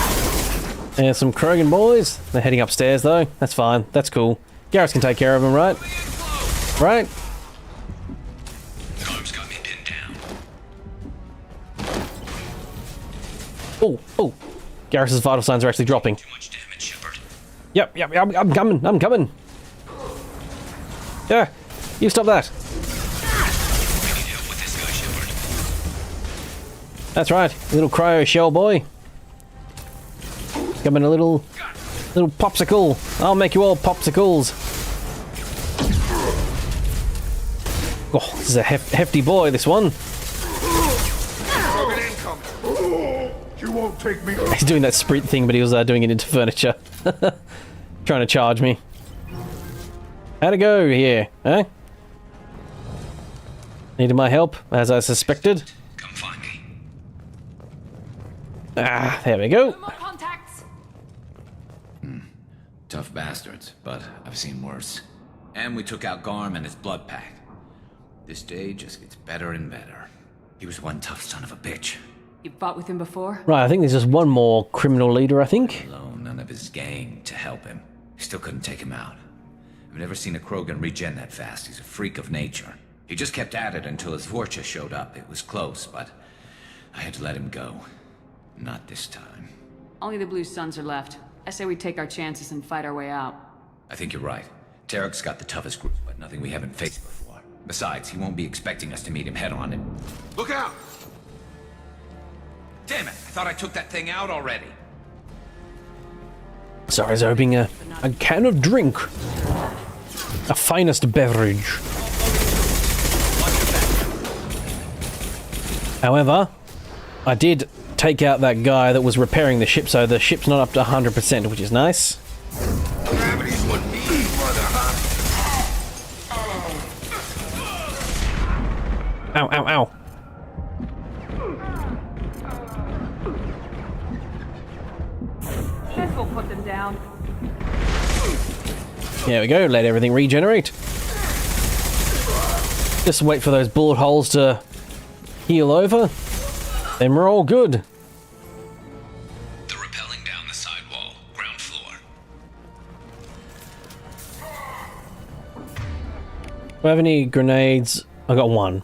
There's some Krogan boys. They're heading upstairs though. That's fine. That's cool. Garrus can take care of them, right? Right? Oh, oh. Garrus's vital signs are actually dropping. Yep, I'm coming. Yeah, you stop that. That's right, little cryo shell boy. Coming a little popsicle. I'll make you all popsicles. Oh, this is a hefty boy, this one. You won't take me. He's doing that sprint thing, but he was doing it into furniture. Trying to charge me. How'd it go here, eh? Needed my help, as I suspected. Come find me. Ah, there we go. No more contacts. Tough bastards, but I've seen worse. And we took out Garm and his blood pack. This day just gets better and better. He was one tough son of a bitch. You fought with him before? Right, I think there's just one more criminal leader, I think. Alone, none of his gang to help him. Still couldn't take him out. I've never seen a Krogan regen that fast. He's a freak of nature. He just kept at it until his Vorcha showed up. It was close, but I had to let him go. Not this time. Only the Blue Suns are left. I say we take our chances and fight our way out. I think you're right. Tarek's got the toughest group, but nothing we haven't faced before. Besides, he won't be expecting us to meet him head-on and... Look out! Damn it! I thought I took that thing out already. Sorry, I was opening a can of drink. A finest beverage. However, I did take out that guy that was repairing the ship, so the ship's not up to 100%, which is nice. Gravity's what needs, mother, Ow, ow, ow. This will put them down. There we go, let everything regenerate. Just wait for those bullet holes to heal over. Then we're all good. They're rappelling down the side wall, ground floor. Do I have any grenades? I got one.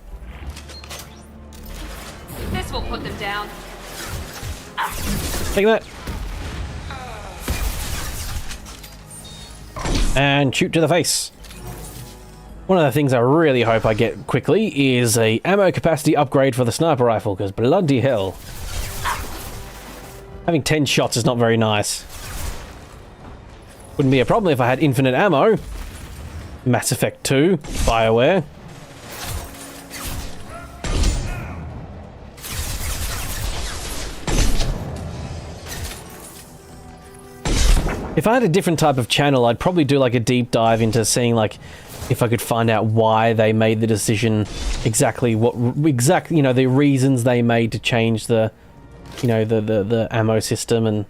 This will put them down. Take that. And shoot to the face. One of the things I really hope I get quickly is a ammo capacity upgrade for the sniper rifle, because bloody hell. Having 10 shots is not very nice. Wouldn't be a problem if I had infinite ammo. Mass Effect 2, BioWare. If I had a different type of channel, I'd probably do like a deep dive into seeing like if I could find out why they made the decision, exactly the reasons they made to change the the ammo system, and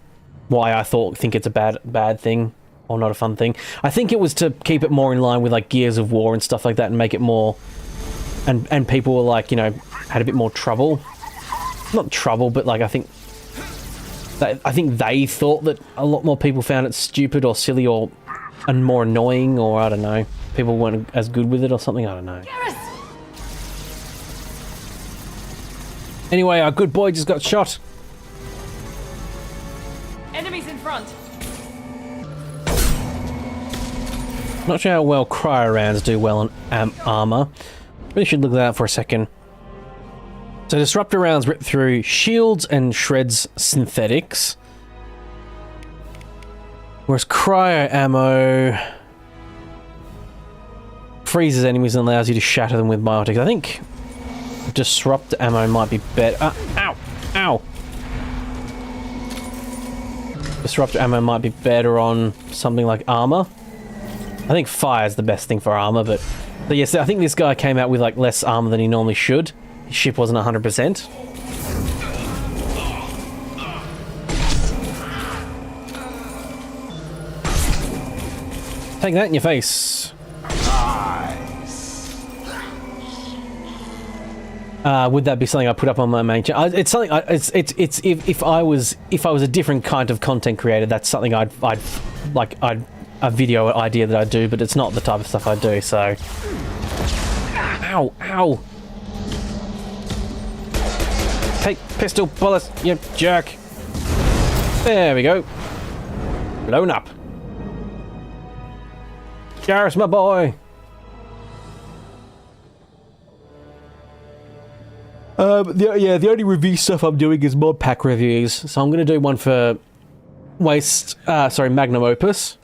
why I think it's a bad thing or not a fun thing. I think it was to keep it more in line with like Gears of War and stuff like that, and make it more, and people were like, had a bit more trouble. Not trouble, but like I think they thought that a lot more people found it stupid or silly and more annoying, or I don't know. People weren't as good with it or something, I don't know. Anyway, our good boy just got shot. Enemies in front. Not sure how well cryo rounds do well on armor. Really should look at that for a second. So disruptor rounds rip through shields and shreds synthetics. Whereas cryo ammo freezes enemies and allows you to shatter them with biotics. I think disrupt ammo might be better. Ow! Ow! Disruptor ammo might be better on something like armor. I think fire is the best thing for armor, but yes, I think this guy came out with like less armor than he normally should. His ship wasn't 100%. Take that in your face. Would that be something I put up on my main channel? It's something. It's if I was a different kind of content creator, that's something I'd a video idea that I do, but it's not the type of stuff I do. So, ow, ow. Take pistol bullets, you jerk. There we go. Blown up. Garrus, my boy. The only review stuff I'm doing is mod pack reviews. So I'm going to do one for Magnum Opus.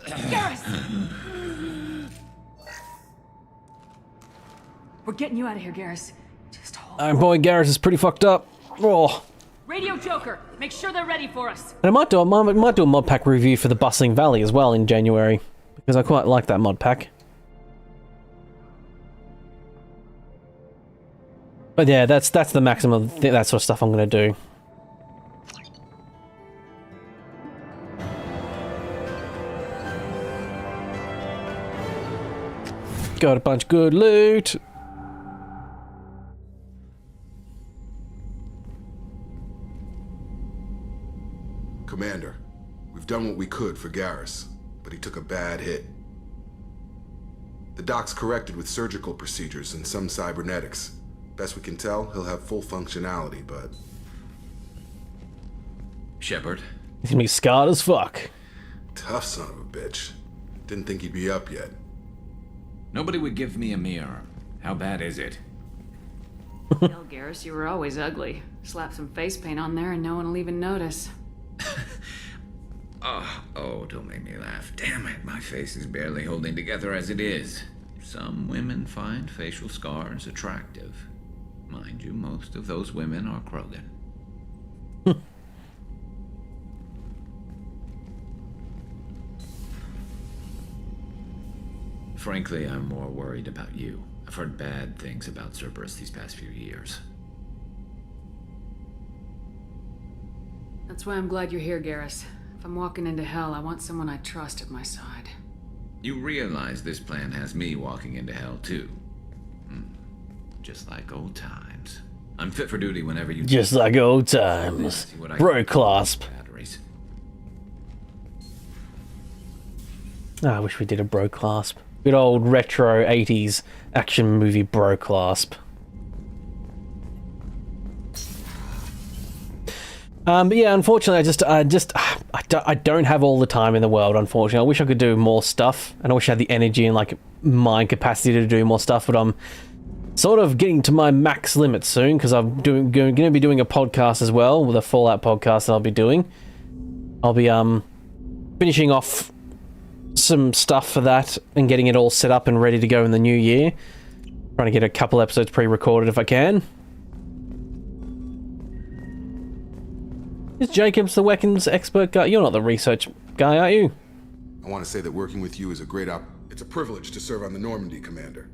We're getting you out of here, Garrus. Just hold. Boy, Garrus is pretty fucked up. Oh, Radio Joker, make sure they're ready for us. And I might do a mod pack review for the Bustling Valley as well in January, because I quite like that mod pack. But yeah, that's the maximum of that sort of stuff I'm going to do. Got a bunch of good loot. Commander, we've done what we could for Garrus, but he took a bad hit. The doc's corrected with surgical procedures and some cybernetics. Best we can tell, he'll have full functionality, but... Shepard? He's gonna be scarred as fuck. Tough son of a bitch. Didn't think he'd be up yet. Nobody would give me a mirror. How bad is it? Hell, Garrus, you were always ugly. Slap some face paint on there and no one will even notice. Oh, don't make me laugh. Damn it, my face is barely holding together as it is. Some women find facial scars attractive. Mind you, most of those women are Krogan. Frankly, I'm more worried about you. I've heard bad things about Cerberus these past few years. That's why I'm glad you're here, Garrus. If I'm walking into hell, I want someone I trust at my side. You realize this plan has me walking into hell, too. Just like old times. I'm fit for duty whenever you... Just like old times. Bro clasp. Batteries. I wish we did a bro clasp. Good old retro 80s action movie bro clasp. But yeah, unfortunately, I don't have all the time in the world. Unfortunately, I wish I could do more stuff, and I wish I had the energy and like mind capacity to do more stuff. But I'm sort of getting to my max limit soon because I'm going to be doing a podcast as well, with a Fallout podcast that I'll be doing. I'll be finishing off some stuff for that and getting it all set up and ready to go in the new year. Trying to get a couple episodes pre-recorded if I can. Is Jacobs the weapons expert guy? You're not the research guy, are you? I want to say that working with you is a great it's a privilege to serve on the Normandy, Commander.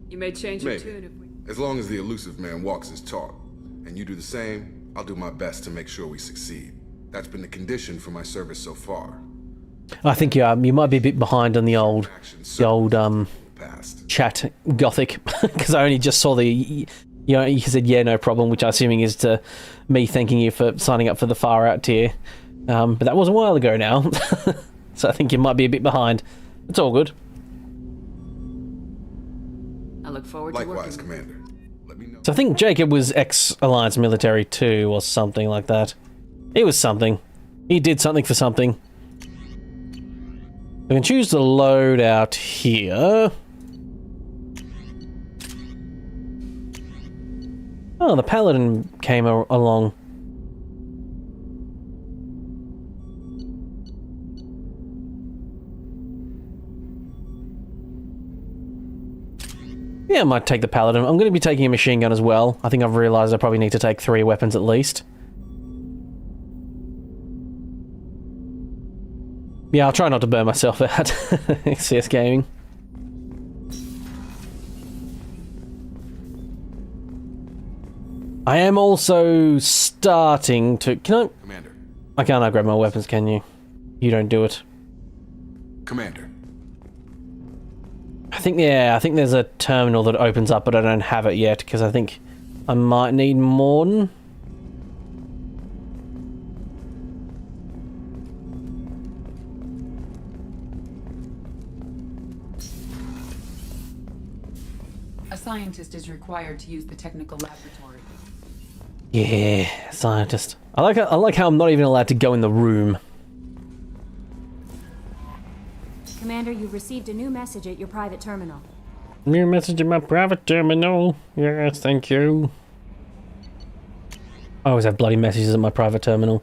You may change your Maybe. tune if we... As long as the elusive man walks his talk, and you do the same, I'll do my best to make sure we succeed. That's been the condition for my service so far. I think you might be a bit behind on the old chat gothic because I only just saw the you said yeah no problem, which I'm assuming is to me thanking you for signing up for the Far Out tier, but that was a while ago now. So I think you might be a bit behind. It's all good. I look forward to Likewise, working. Commander. Let me know. So I think Jacob was ex-Alliance military too, or something like that. He was something. He did something for something. We can choose the loadout here. Oh, the Paladin came along. Yeah, I might take the Paladin. I'm going to be taking a machine gun as well. I think I've realised I probably need to take 3 weapons at least. Yeah, I'll try not to burn myself out. CS Gaming. I am also starting to... Can I... Commander. I can't grab my weapons, can you? You don't do it. Commander. I think there's a terminal that opens up, but I don't have it yet, because I think I might need more. A scientist is required to use the technical laboratory. Yeah, scientist. I like how I'm not even allowed to go in the room. Commander, you've received a new message at your private terminal. New message in my private terminal. Yes, thank you. I always have bloody messages at my private terminal.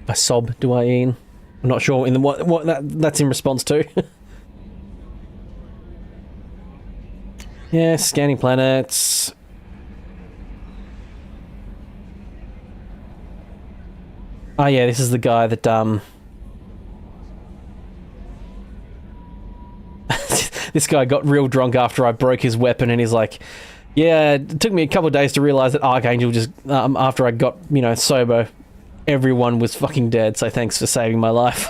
I sob, do I, Ian? I'm not sure what that's in response to. Yeah, scanning planets. Oh yeah, this is the guy that this guy got real drunk after I broke his weapon, and he's like, yeah, it took me a couple of days to realize that Archangel just, after I got, you know, sober, everyone was fucking dead, so thanks for saving my life.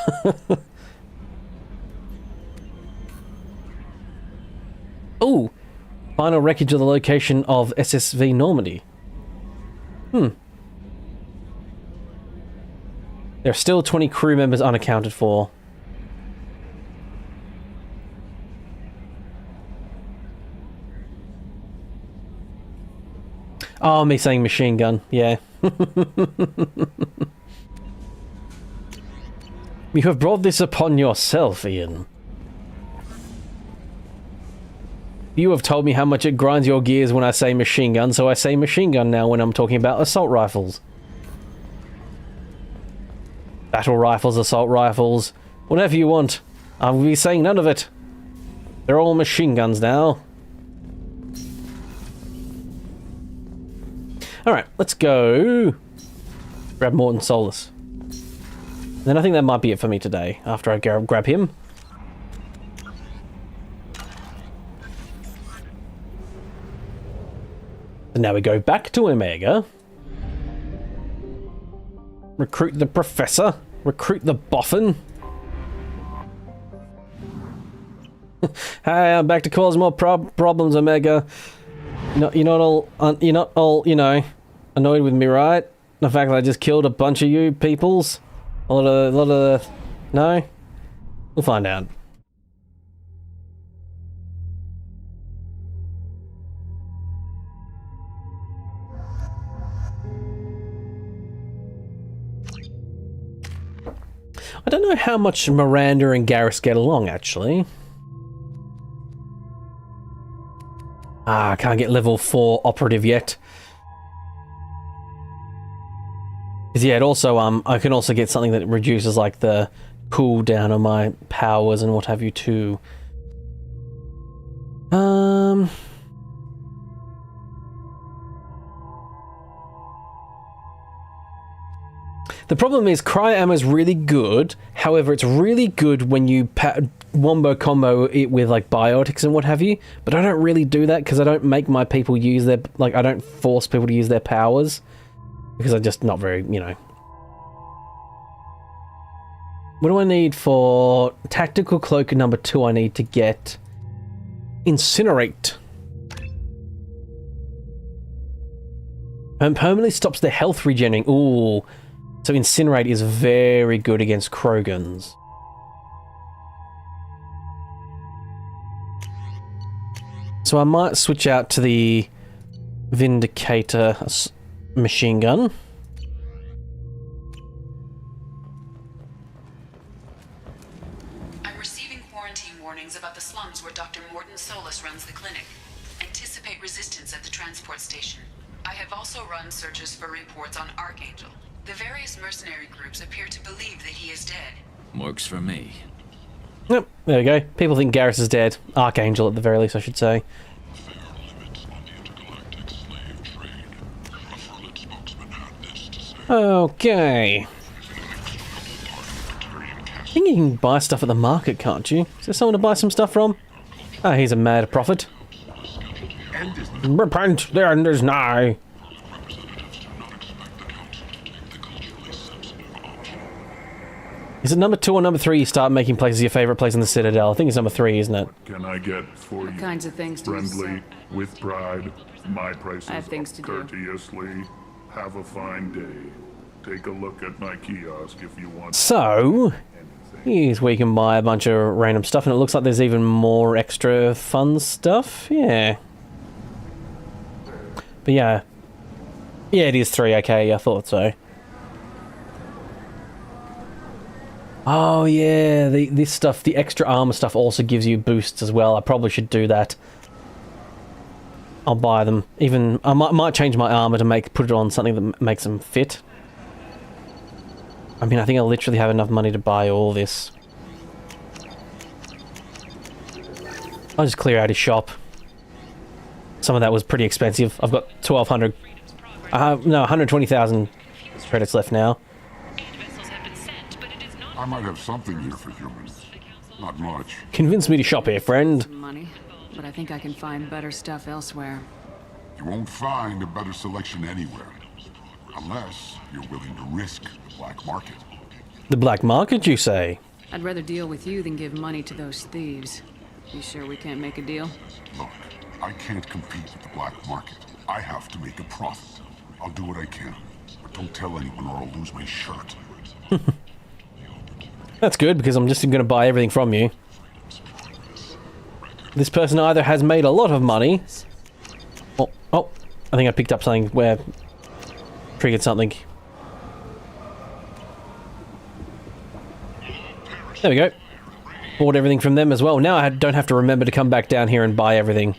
Ooh, final wreckage of the location of SSV Normandy. There are still 20 crew members unaccounted for. Oh, me saying machine gun, yeah. You have brought this upon yourself, Ian. You have told me how much it grinds your gears when I say machine gun, so I say machine gun now when I'm talking about assault rifles. Battle rifles, assault rifles, whatever you want. I will be saying none of it. They're all machine guns now. Alright, let's go grab Morton Solus. Then I think that might be it for me today, after I grab him. And now we go back to Omega. Recruit the Professor. Recruit the Boffin. Hey, I'm back to cause more problems, Omega. You're not all, you know, annoyed with me, right? The fact that I just killed a bunch of you peoples? A lot of, no? We'll find out. I don't know how much Miranda and Garrus get along, actually. Ah, I can't get level 4 operative yet. Because yeah, it also, I can also get something that reduces, like, the cooldown of my powers and what have you, too. The problem is, cryo ammo is really good. However, it's really good when you wombo combo it with like biotics and what have you. But I don't really do that because I don't make my people use their, like, I don't force people to use their powers because I'm just not very, you know. What do I need for tactical cloak number 2? I need to get incinerate. And permanently stops the health regenerating. Ooh. So Incinerate is very good against Krogans. So I might switch out to the Vindicator machine gun. I'm receiving quarantine warnings about the slums where Dr. Morton Solus runs the clinic. Anticipate resistance at the transport station. I have also run searches for reports on Archangel. The various mercenary groups appear to believe that he is dead. Works for me. Yep, there we go. People think Garrus is dead. Archangel, at the very least, I should say. Okay. I think you can buy stuff at the market, can't you? Is there someone to buy some stuff from? Ah, he's a mad prophet. Repent, the end is nigh. Is it number 2 or number 3 you start making places your favourite place in the Citadel? I think it's number 3, isn't it? What can I get for you? Kinds of things to Friendly, with pride, my prices I have things to do. courteously. Have a fine day. Take a look at my kiosk if you want. So, here's where you can buy a bunch of random stuff, and it looks like there's even more extra fun stuff. Yeah. But yeah. Yeah, it is 3, okay, I thought so. Oh yeah, this stuff, the extra armor stuff also gives you boosts as well. I probably should do that. I'll buy them. Even I might change my armor to put it on something that makes them fit. I mean, I think I literally have enough money to buy all this. I'll just clear out his shop. Some of that was pretty expensive. I've got 1,200... no, 120,000 credits left now. I might have something here for humans. Not much. Convince me to shop here, friend. Money, but I think I can find better stuff elsewhere. You won't find a better selection anywhere. Unless you're willing to risk the black market. The black market, you say? I'd rather deal with you than give money to those thieves. You sure we can't make a deal? Look, I can't compete with the black market. I have to make a profit. I'll do what I can. But don't tell anyone or I'll lose my shirt. That's good, because I'm just going to buy everything from you. This person either has made a lot of money... Oh, I think I picked up something where... Triggered something. There we go. Bought everything from them as well. Now I don't have to remember to come back down here and buy everything.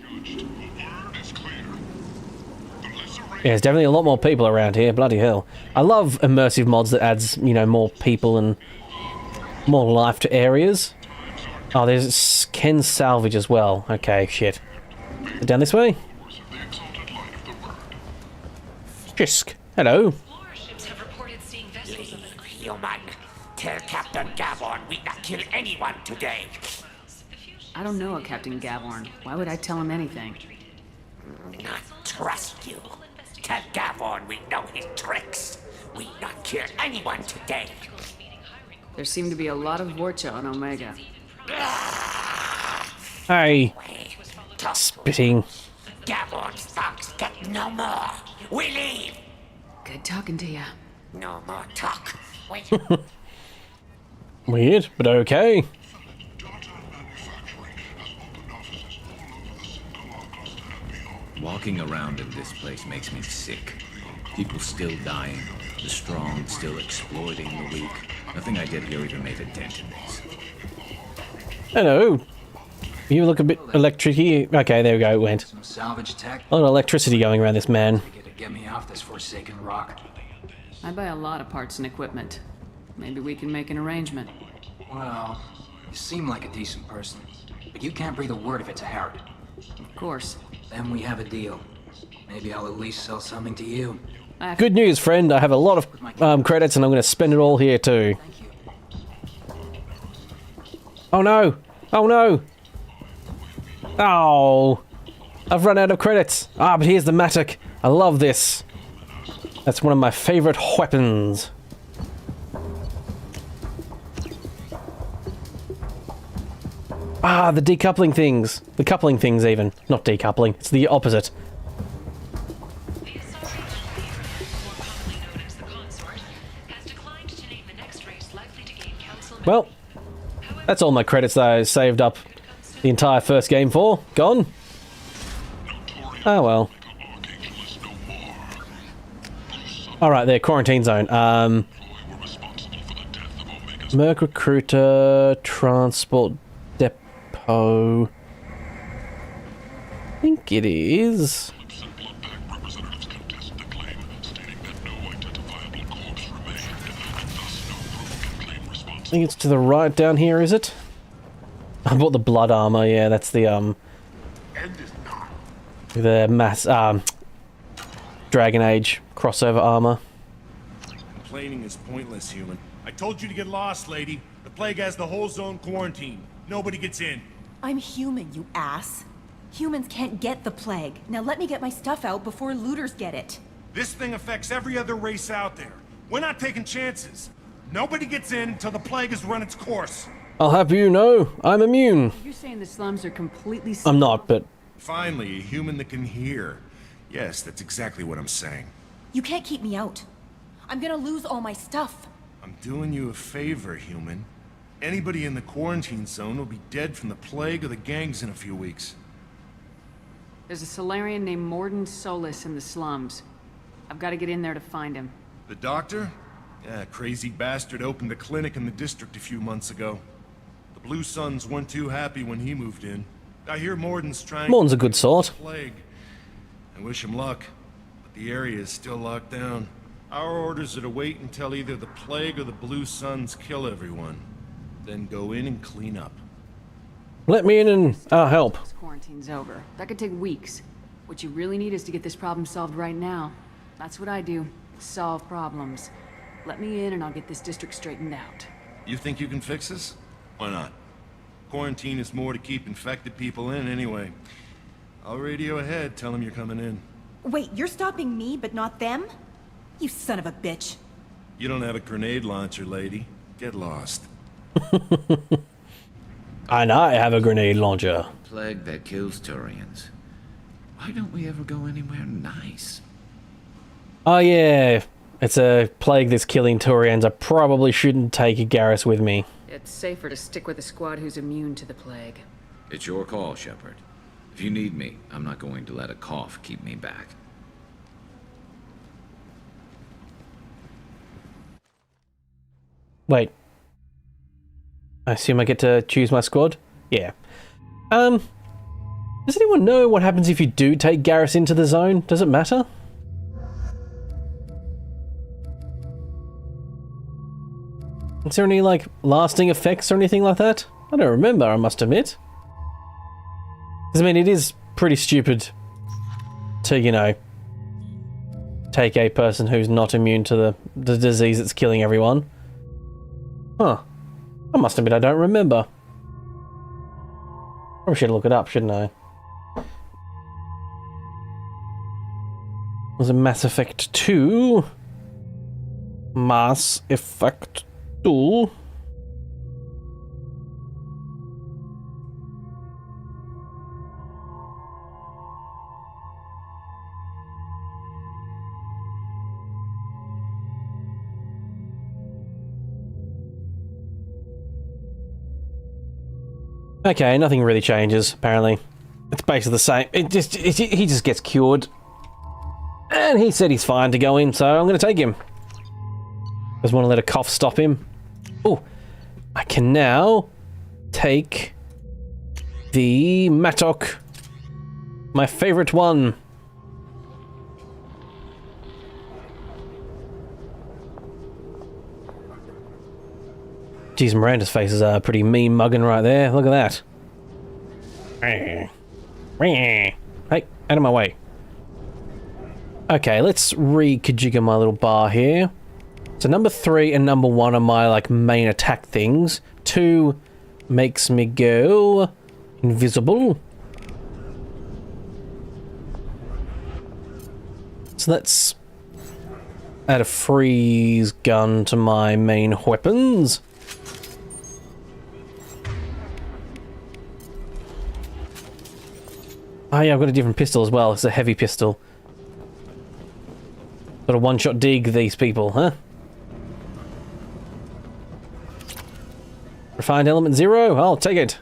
Yeah, there's definitely a lot more people around here. Bloody hell. I love immersive mods that adds, you know, more people and more life to areas. Oh, there's Ken Salvage as well. Okay, shit. Down this way? Jisk. Hello. Human. Tell Captain Gavorn we not kill anyone today. I don't know a Captain Gavorn. Why would I tell him anything? Not trust you. Tell Gavorn we know his tricks. We not kill anyone today. There seem to be a lot of Vorcha on Omega. Hey. Spitting. Gavorn's thugs get no more. We leave. Good talking to you. No more talk. Weird, but okay. Walking around in this place makes me sick. People still dying, the strong still exploiting the weak. Nothing I did here even made a dent in this. Hello. You look a bit electric-y. Okay, there we go, it went. Some salvage tech. A lot of electricity going around this man. Get me off this forsaken rock. I buy a lot of parts and equipment. Maybe we can make an arrangement. Well, you seem like a decent person, but you can't breathe a word if it's a Harrod. Of course. Then we have a deal. Maybe I'll at least sell something to you. Good news, friend. I have a lot of credits, and I'm going to spend it all here too. Oh no! Oh no! Oh! I've run out of credits. Ah, but here's the Matic. I love this. That's one of my favorite weapons. Ah, the decoupling things. The coupling things, even. Not decoupling. It's the opposite. Well, that's all my credits that I saved up the entire first game for. Gone. Oh well. Alright, there, quarantine zone. Merc Recruiter, Transport Depot. I think it is. I think it's to the right down here, is it? I bought the blood armor, yeah, that's the Dragon Age crossover armor. Complaining is pointless, human. I told you to get lost, lady. The plague has the whole zone quarantined. Nobody gets in. I'm human, you ass. Humans can't get the plague. Now let me get my stuff out before looters get it. This thing affects every other race out there. We're not taking chances. Nobody gets in until the plague has run its course. I'll have you know, I'm immune. You're saying the slums are completely... I'm not, but... Finally, a human that can hear. Yes, that's exactly what I'm saying. You can't keep me out. I'm gonna lose all my stuff. I'm doing you a favor, human. Anybody in the quarantine zone will be dead from the plague or the gangs in a few weeks. There's a Solarian named Morden Solis in the slums. I've got to get in there to find him. The doctor? Yeah, crazy bastard opened a clinic in the district a few months ago. The Blue Suns weren't too happy when he moved in. I hear Morden's trying... Morden's a good sort. Plague. I wish him luck, but the area is still locked down. Our orders are to wait until either the plague or the Blue Suns kill everyone. Then go in and clean up. Let me in and I'll help. This quarantine's over. That could take weeks. What you really need is to get this problem solved right now. That's what I do. Solve problems. Let me in and I'll get this district straightened out. You think you can fix this? Why not? Quarantine is more to keep infected people in anyway. I'll radio ahead, tell them you're coming in. Wait, you're stopping me, but not them? You son of a bitch. You don't have a grenade launcher, lady. Get lost. And I have a grenade launcher. Plague that kills Turians. Why don't we ever go anywhere nice? Oh yeah, it's a plague that's killing Turians. I probably shouldn't take Garrus with me. It's safer to stick with a squad who's immune to the plague. It's your call, Shepard. If you need me, I'm not going to let a cough keep me back. Wait. I assume I get to choose my squad? Yeah. Does anyone know what happens if you do take Garrus into the zone? Does it matter? Is there any, like, lasting effects or anything like that? I don't remember, I must admit. Because, I mean, it is pretty stupid to, you know, take a person who's not immune to the disease that's killing everyone. Huh. I must admit I don't remember. Probably should look it up, shouldn't I? Was it Mass Effect 2? Mass Effect 2? Okay, nothing really changes, apparently. It's basically the same. He just gets cured. And he said he's fine to go in, so I'm going to take him. Doesn't want to let a cough stop him. Oh, I can now take the Mattock. My favorite one. Geez, Miranda's face is a pretty mean mugging right there. Look at that. Hey, out of my way. Okay, let's reconfigure my little bar here. So number 3 and number 1 are my like main attack things. 2 makes me go invisible. So let's add a freeze gun to my main weapons. Oh yeah, I've got a different pistol as well. It's a heavy pistol. Got a one-shot dig these people, huh? Refined element 0? I'll take it.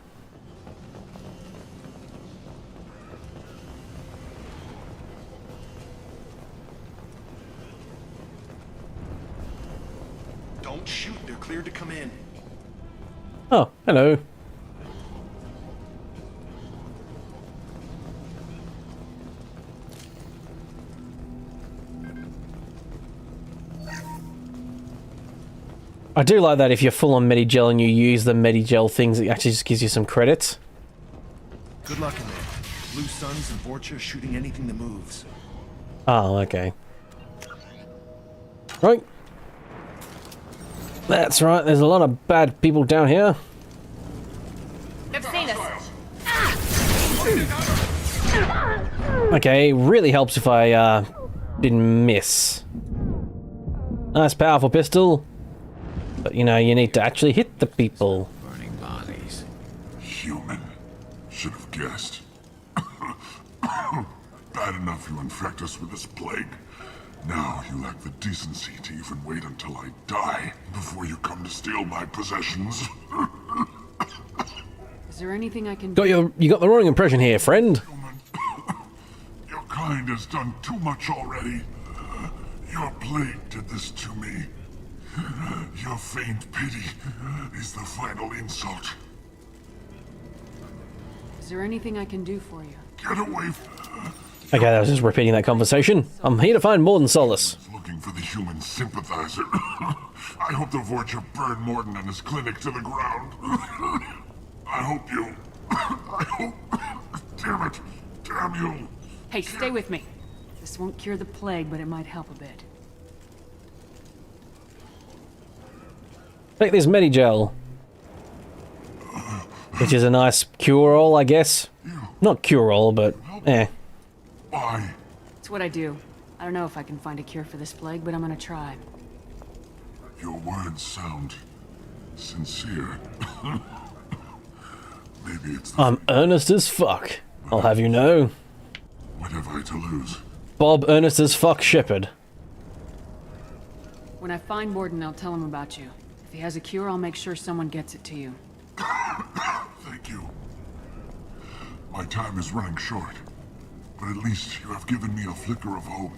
Don't shoot, they're cleared to come in. Oh, hello. I do like that if you're full on Medigel and you use the Medigel things, it actually just gives you some credits. Good luck in there. Blue Suns and Vorcha shooting anything that moves. Oh, okay. Right. That's right, there's a lot of bad people down here. They've seen us. Okay, really helps if I didn't miss. Nice powerful pistol. But you know, you need to actually hit the people. Burning bodies. Human. Should have guessed. Bad enough you infect us with this plague. Now you lack the decency to even wait until I die before you come to steal my possessions. Is there anything I can do? You got the wrong impression here, friend. Your kind has done too much already. Your plague did this to me. Your faint pity is the final insult. Is there anything I can do for you? Get away Okay, I was just repeating that conversation. I'm here to find more than solace. Looking for the human sympathizer. I hope the Vorcha burn Morton and his clinic to the ground. I hope you... I hope... Damn it. Damn you. Hey, stay with me. This won't cure the plague, but it might help a bit. Take this Medigel. Which is a nice cure-all, I guess. Not cure-all, but eh. Why? It's what I do. I don't know if I can find a cure for this plague, but I'm gonna try. Your words sound sincere. Maybe it's I'm earnest as fuck. I'll have you know. what have I to lose? Bob earnest as fuck Shepard. When I find Morden, I'll tell him about you. If he has a cure, I'll make sure someone gets it to you. Thank you. My time is running short, but at least you have given me a flicker of hope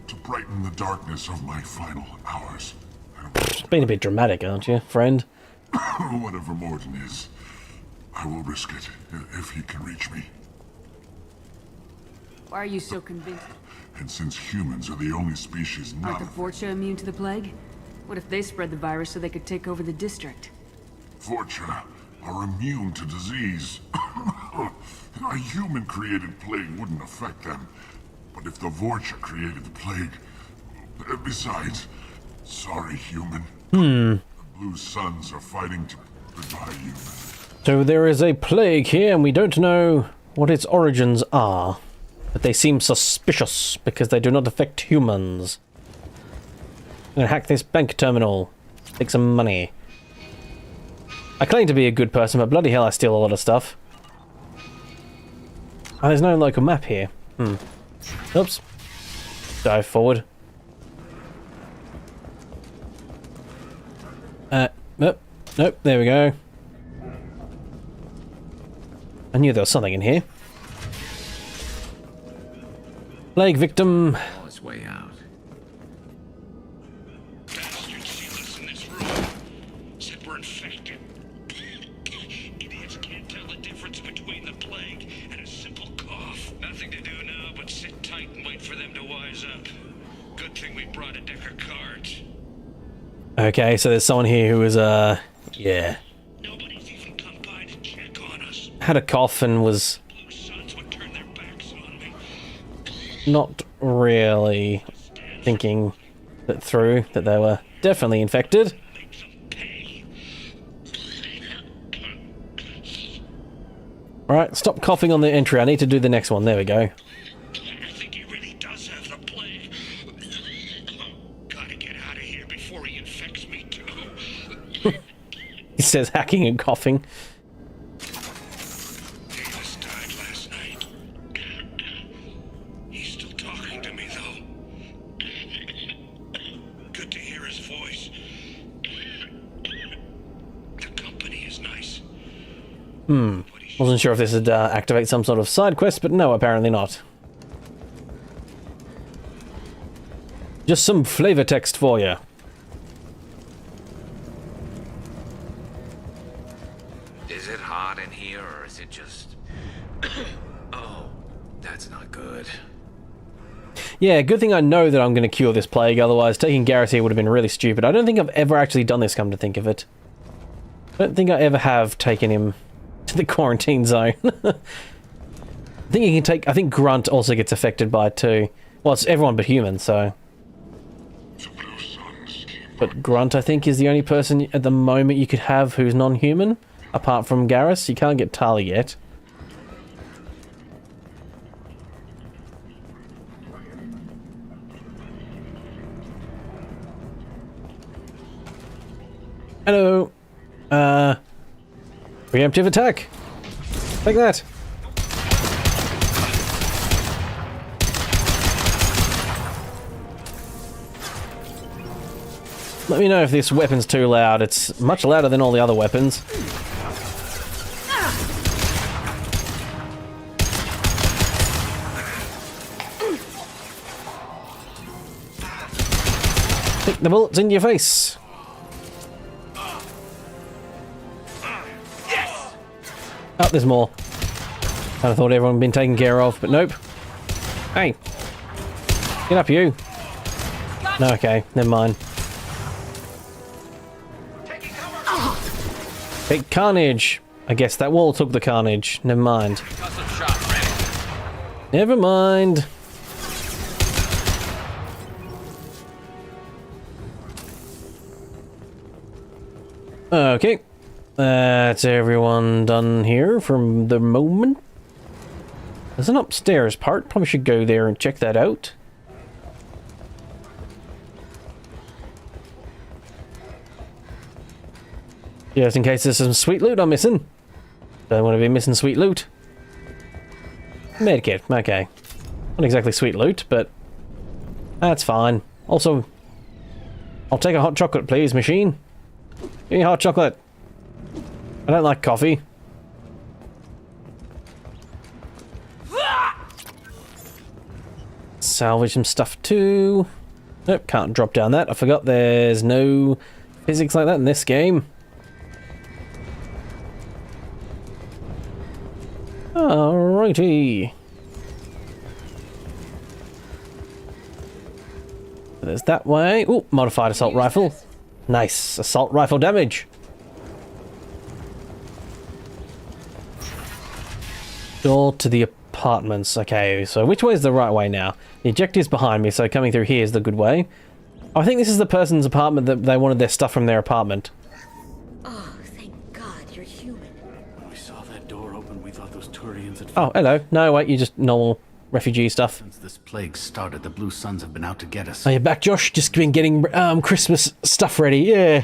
to brighten the darkness of my final hours. Being a bit dramatic, aren't you, friend? Whatever Morden is, I will risk it if he can reach me. Why are you so convinced? And since humans are the only species Aren't not... the Vorcha immune to the plague? What if they spread the virus so they could take over the district? Vorcha are immune to disease. A human-created plague wouldn't affect them. But if the Vorcha created the plague... Besides, sorry, human. The Blue Suns are fighting to... Goodbye, human. So there is a plague here, and we don't know what its origins are. But they seem suspicious, because they do not affect humans. I'm gonna hack this bank terminal. Take some money. I claim to be a good person, but bloody hell I steal a lot of stuff. Oh, there's no local map here. Oops. Dive forward. Nope. Nope, there we go. I knew there was something in here. Plague victim. On its way out. Bastards see us in this room. Said we're infected. Idiots can't tell the difference between the plague and a simple cough. Nothing to do now but sit tight and wait for them to wise up. Good thing we brought a deck of cards. Okay, so there's someone here who is, yeah. Nobody's even come by to check on us. Had a cough and was Blue Suns would turn their backs on me. not really thinking it through that they were definitely infected. Alright, stop coughing on the entry. I need to do the next one. There we go. I think he really does have the plague. Gotta get out of here before he infects me too. He says hacking and coughing. Davis died last night. He's still talking to me though. Good to hear his voice. The company is nice. Wasn't sure if this would activate some sort of side quest, but no, apparently not. Just some flavor text for you. Is it hot in here, or is it just... Oh, that's not good. Yeah, good thing I know that I'm going to cure this plague, otherwise taking Garrus here would have been really stupid. I don't think I've ever actually done this, come to think of it. I don't think I ever have taken him to the quarantine zone. I think you can take... I think Grunt also gets affected by it too. Well, it's everyone but human, so... But Grunt, I think, is the only person at the moment you could have who's non-human. Apart from Garrus, you can't get Tali yet. Hello. Preemptive attack. Take that. Let me know if this weapon's too loud. It's much louder than all the other weapons. Take the bullets in your face. Oh, there's more. Kind of thought everyone had been taken care of, but nope. Hey. Get up, you. No, okay, never mind. Take carnage. I guess that wall took the carnage. Never mind. Never mind. Okay. That's everyone done here from the moment. There's an upstairs part. Probably should go there and check that out. Just in case there's some sweet loot I'm missing. Don't want to be missing sweet loot. Medkit, okay. Not exactly sweet loot, but that's fine. Also, I'll take a hot chocolate, please, machine. Give me hot chocolate. I don't like coffee. Salvage some stuff too. Nope, can't drop down that. I forgot there's no physics like that in this game. Alrighty. There's that way. Ooh, modified assault rifle. Nice. Assault rifle damage. Door to the apartments. Okay, so which way is the right way now? The ejector's behind me, so coming through here is the good way. Oh, I think this is the person's apartment that they wanted their stuff from their apartment. Oh, thank God you're human. When we saw that door open, we thought those Turians had... Oh, hello. No, wait, you're just normal refugee stuff. Since this plague started, the Blue Suns have been out to get us. Are you back, Josh? Just been getting Christmas stuff ready, yeah.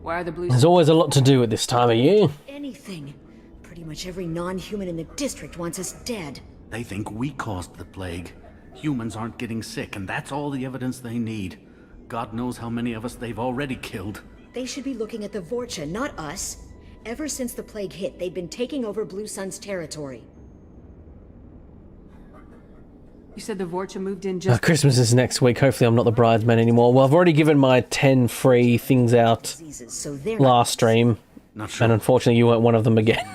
Why are the Blue... There's always a lot to do at this time of year. Anything. Pretty much every non-human in the district wants us dead. They think we caused the plague. Humans aren't getting sick, and that's all the evidence they need. God knows how many of us they've already killed. They should be looking at the Vorcha, not us. Ever since the plague hit, they've been taking over Blue Sun's territory. You said the Vorcha moved in just... Christmas is next week. Hopefully I'm not the bridesman anymore. Well, I've already given my 10 free things out so last stream. Not sure. And unfortunately you weren't one of them again.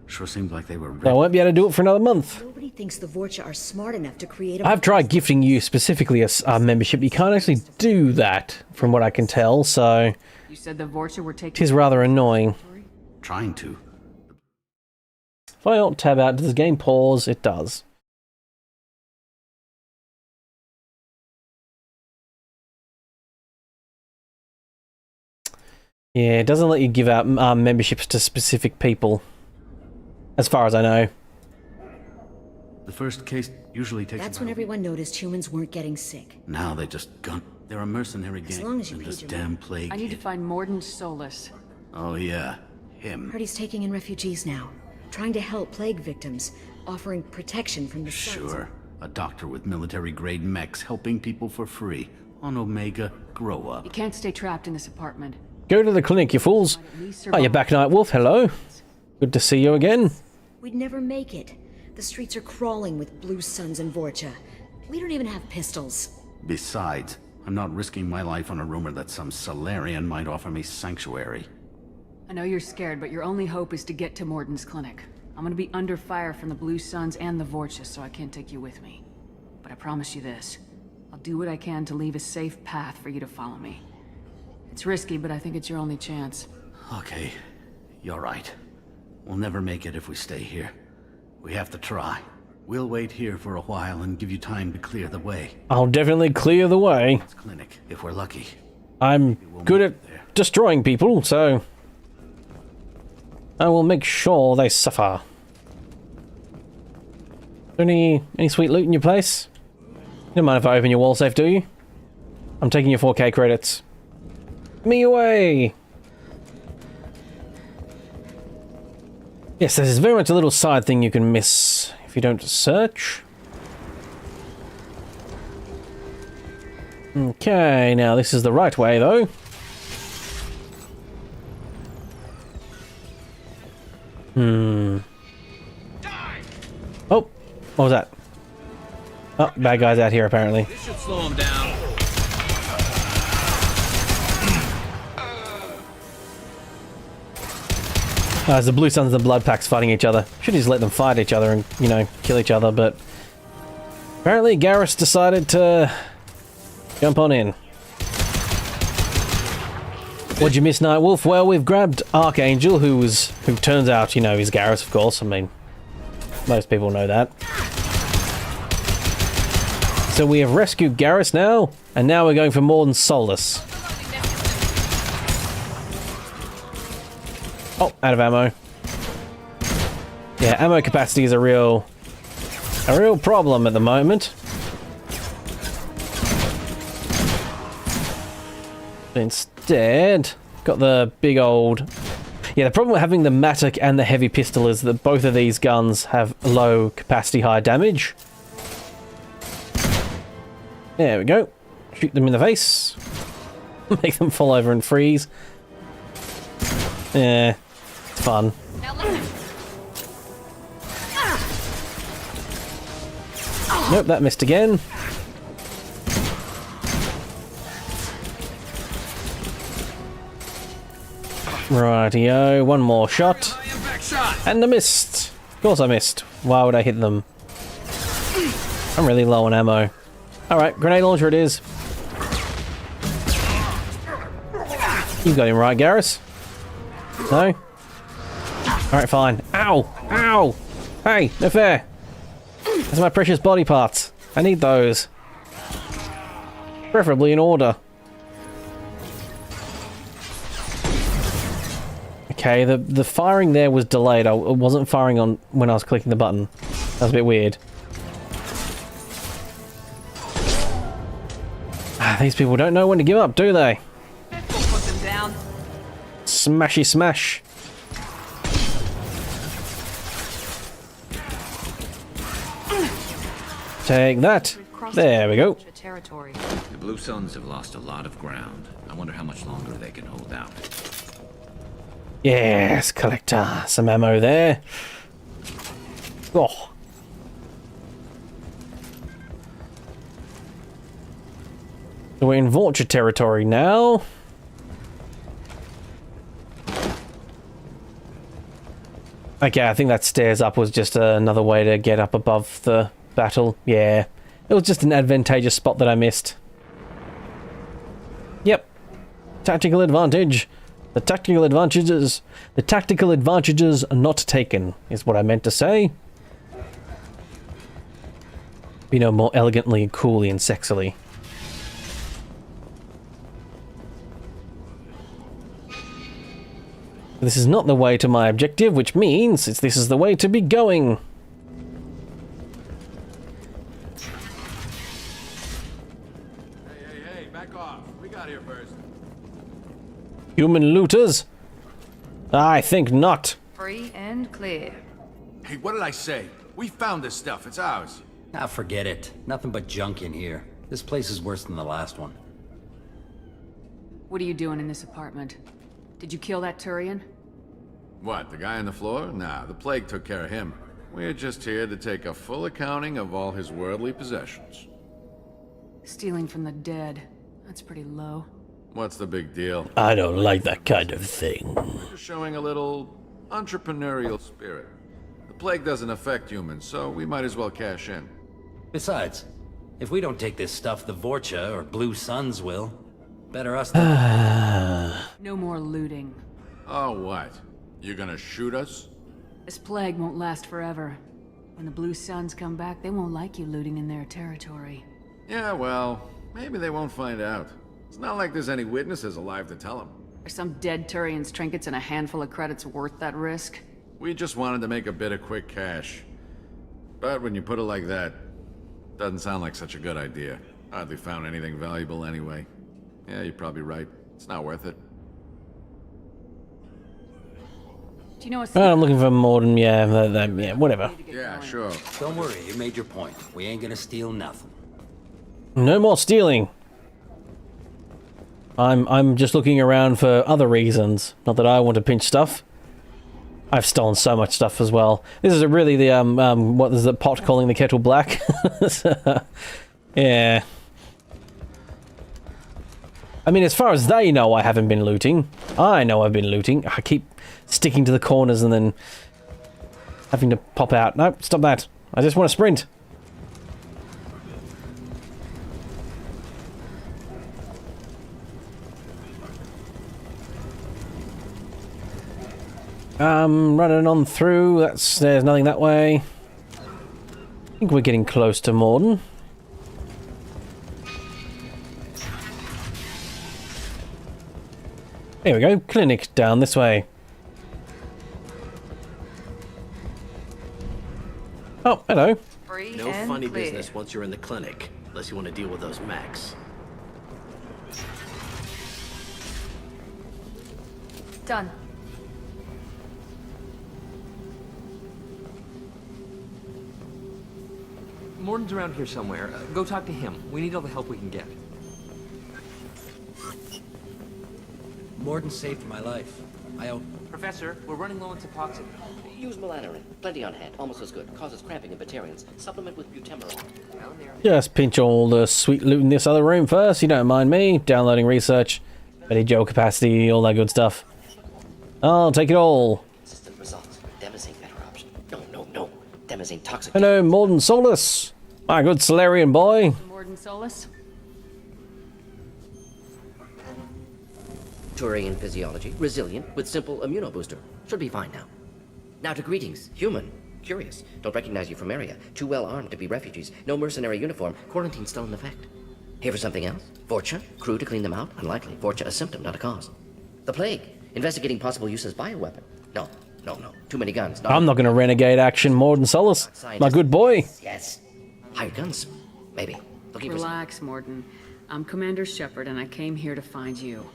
Sure seemed like they were I won't be able to do it for another month. Nobody thinks the Vorcha are smart enough to create a... I've tried gifting you specifically a membership. You can't actually do that, from what I can tell, so... You said the Vorcha were taking... It is rather annoying. Trying to. If I alt tab out, does the game pause? It does. Yeah, it doesn't let you give out memberships to specific people. As far as I know. The first case usually takes... That's when everyone noticed humans weren't getting sick. Now they just gun. They're a mercenary gang. As long as you and paid this your damn money. plague. I need to find Morden Solus. Oh yeah, him. Heard he's taking in refugees now. Trying to help plague victims. Offering protection from the Suns. Sure. A doctor with military-grade mechs helping people for free. On Omega, grow up. You can't stay trapped in this apartment. Go to the clinic, you fools. Oh, you're back, Night Wolf. Hello. Good to see you again. We'd never make it. The streets are crawling with Blue Suns and Vorcha. We don't even have pistols. Besides, I'm not risking my life on a rumor that some Solarian might offer me sanctuary. I know you're scared, but your only hope is to get to Morden's clinic. I'm gonna be under fire from the Blue Suns and the Vorcha, so I can't take you with me. But I promise you this. I'll do what I can to leave a safe path for you to follow me. It's risky, but I think it's your only chance. Okay, you're right. We'll never make it if we stay here. We have to try. We'll wait here for a while and give you time to clear the way. I'll definitely clear the way. Clinic, if we're lucky. I'm good at destroying people, so I will make sure they suffer. Is there any sweet loot in your place? You don't mind if I open your wall safe, do you? I'm taking your 4K credits. Me away! Yes, this is very much a little side thing you can miss if you don't search. Okay, now this is the right way, though. Oh, what was that? Oh, bad guys out here, apparently. This should slow him down. It's the Blue Suns and the Blood Packs fighting each other. Should just let them fight each other and, you know, kill each other, but apparently Garrus decided to jump on in. What'd you miss, Nightwolf? Well, we've grabbed Archangel, who turns out, you know, he's Garrus, of course. I mean, most people know that. So we have rescued Garrus now, and now we're going for Morden Solus. Oh, out of ammo. Yeah, ammo capacity is a real problem at the moment. Instead, got the big old... Yeah, the problem with having the Matic and the heavy pistol is that both of these guns have low capacity, high damage. There we go. Shoot them in the face. Make them fall over and freeze. Yeah, it's fun. Nope, that missed again. Rightio, one more shot. And I missed. Of course I missed. Why would I hit them? I'm really low on ammo. Alright, grenade launcher it is. You got him right, Garrus. No? Alright, fine. Ow! Ow! Hey, no fair! That's my precious body parts. I need those. Preferably in order. Okay, the firing there was delayed. I wasn't firing on when I was clicking the button. That was a bit weird. These people don't know when to give up, do they? Put them down. Smashy smash. Take that. There we go. The Blue Suns have lost a lot of ground. I wonder how much longer they can hold out. Yes, collector. Some ammo there. Oh. So we're in Vorcha territory now. Okay, I think that stairs up was just another way to get up above the battle. Yeah. It was just an advantageous spot that I missed. Yep. Tactical advantage. The tactical advantages are not taken, is what I meant to say. You know, more elegantly, coolly, and sexily. This is not the way to my objective, which means this is the way to be going. Hey, back off. We got here first. Human looters? I think not. Free and clear. Hey, what did I say? We found this stuff. It's ours. Ah, forget it. Nothing but junk in here. This place is worse than the last one. What are you doing in this apartment? Did you kill that Turian? What, the guy on the floor? Nah, the plague took care of him. We're just here to take a full accounting of all his worldly possessions. Stealing from the dead. That's pretty low. What's the big deal? I don't like that kind of thing. Just showing a little entrepreneurial spirit. The plague doesn't affect humans, so we might as well cash in. Besides, if we don't take this stuff, the Vorcha or Blue Suns will. Better us than... No more looting. Oh, what? You gonna shoot us? This plague won't last forever. When the Blue Suns come back, they won't like you looting in their territory. Yeah, well, maybe they won't find out. It's not like there's any witnesses alive to tell them. Are some dead Turian's trinkets and a handful of credits worth that risk? We just wanted to make a bit of quick cash. But when you put it like that, doesn't sound like such a good idea. Hardly found anything valuable anyway. Yeah, you're probably right. It's not worth it. Do you know I'm looking for Morden, yeah, yeah, whatever. Yeah, sure. Don't worry, you made your point. We ain't gonna steal nothing. No more stealing. I'm just looking around for other reasons. Not that I want to pinch stuff. I've stolen so much stuff as well. This is really the what is the pot calling the kettle black? Yeah. I mean, as far as they know, I haven't been looting. I know I've been looting. I keep sticking to the corners and then having to pop out. No, stop that. I just want to sprint. Running on through. There's nothing that way. I think we're getting close to Morden. Here we go. Clinic down this way. Oh, hello. No funny business once you're in the clinic, unless you want to deal with those mechs. Done. Morden's around here somewhere. Go talk to him. We need all the help we can get. Morden saved my life. I owe... Professor, we're running low on topoxin. Use melanorin. Plenty on hand. Almost as good. Causes cramping in Batarians. Supplement with butemerol. Just pinch all the sweet loot in this other room first. You don't mind me. Downloading research. Ready Joe capacity. All that good stuff. I'll take it all. Consistent results. Demazine better option. No. Demazine toxic. Hello, Morden Solus. My good Solarian boy. Morden Solus. Turian physiology. Resilient with simple immunobooster. Should be fine now. Now to greetings. Human. Curious. Don't recognize you from area. Too well armed to be refugees. No mercenary uniform. Quarantine still in effect. Here for something else? Vorcha? Crew to clean them out? Unlikely. Vorcha a symptom, not a cause. The plague. Investigating possible use as bioweapon. No. Too many guns. I'm not going to renegade action, Morden Solus. My good boy. Yes. Hired guns. Maybe. Relax, Morden. I'm Commander Shepard, and I came here to find you.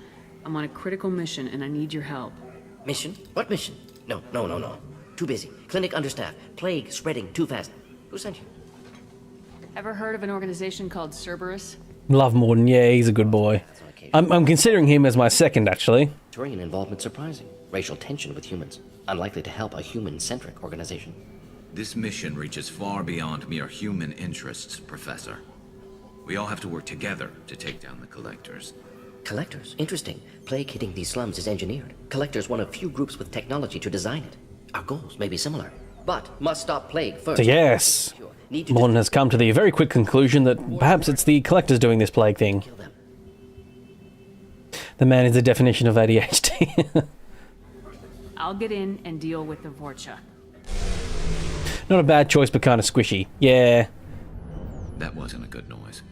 I'm on a critical mission, and I need your help. Mission? What mission? No. Too busy. Clinic understaffed. Plague spreading too fast. Who sent you? Ever heard of an organization called Cerberus? Love Morden. Yeah, he's a good boy. I'm considering him as my second, actually. Turian involvement surprising. Racial tension with humans. Unlikely to help a human-centric organization. This mission reaches far beyond mere human interests, Professor. We all have to work together to take down the Collectors. Collectors? Interesting. Plague hitting these slums is engineered. Collectors one of few groups with technology to design it. Our goals may be similar, but must stop Plague first. So yes, Morden has come to the very quick conclusion that perhaps it's the Collectors doing this plague thing. The man is the definition of ADHD. I'll get in and deal with the Vorcha. Not a bad choice, but kind of squishy. Yeah. That wasn't a good noise.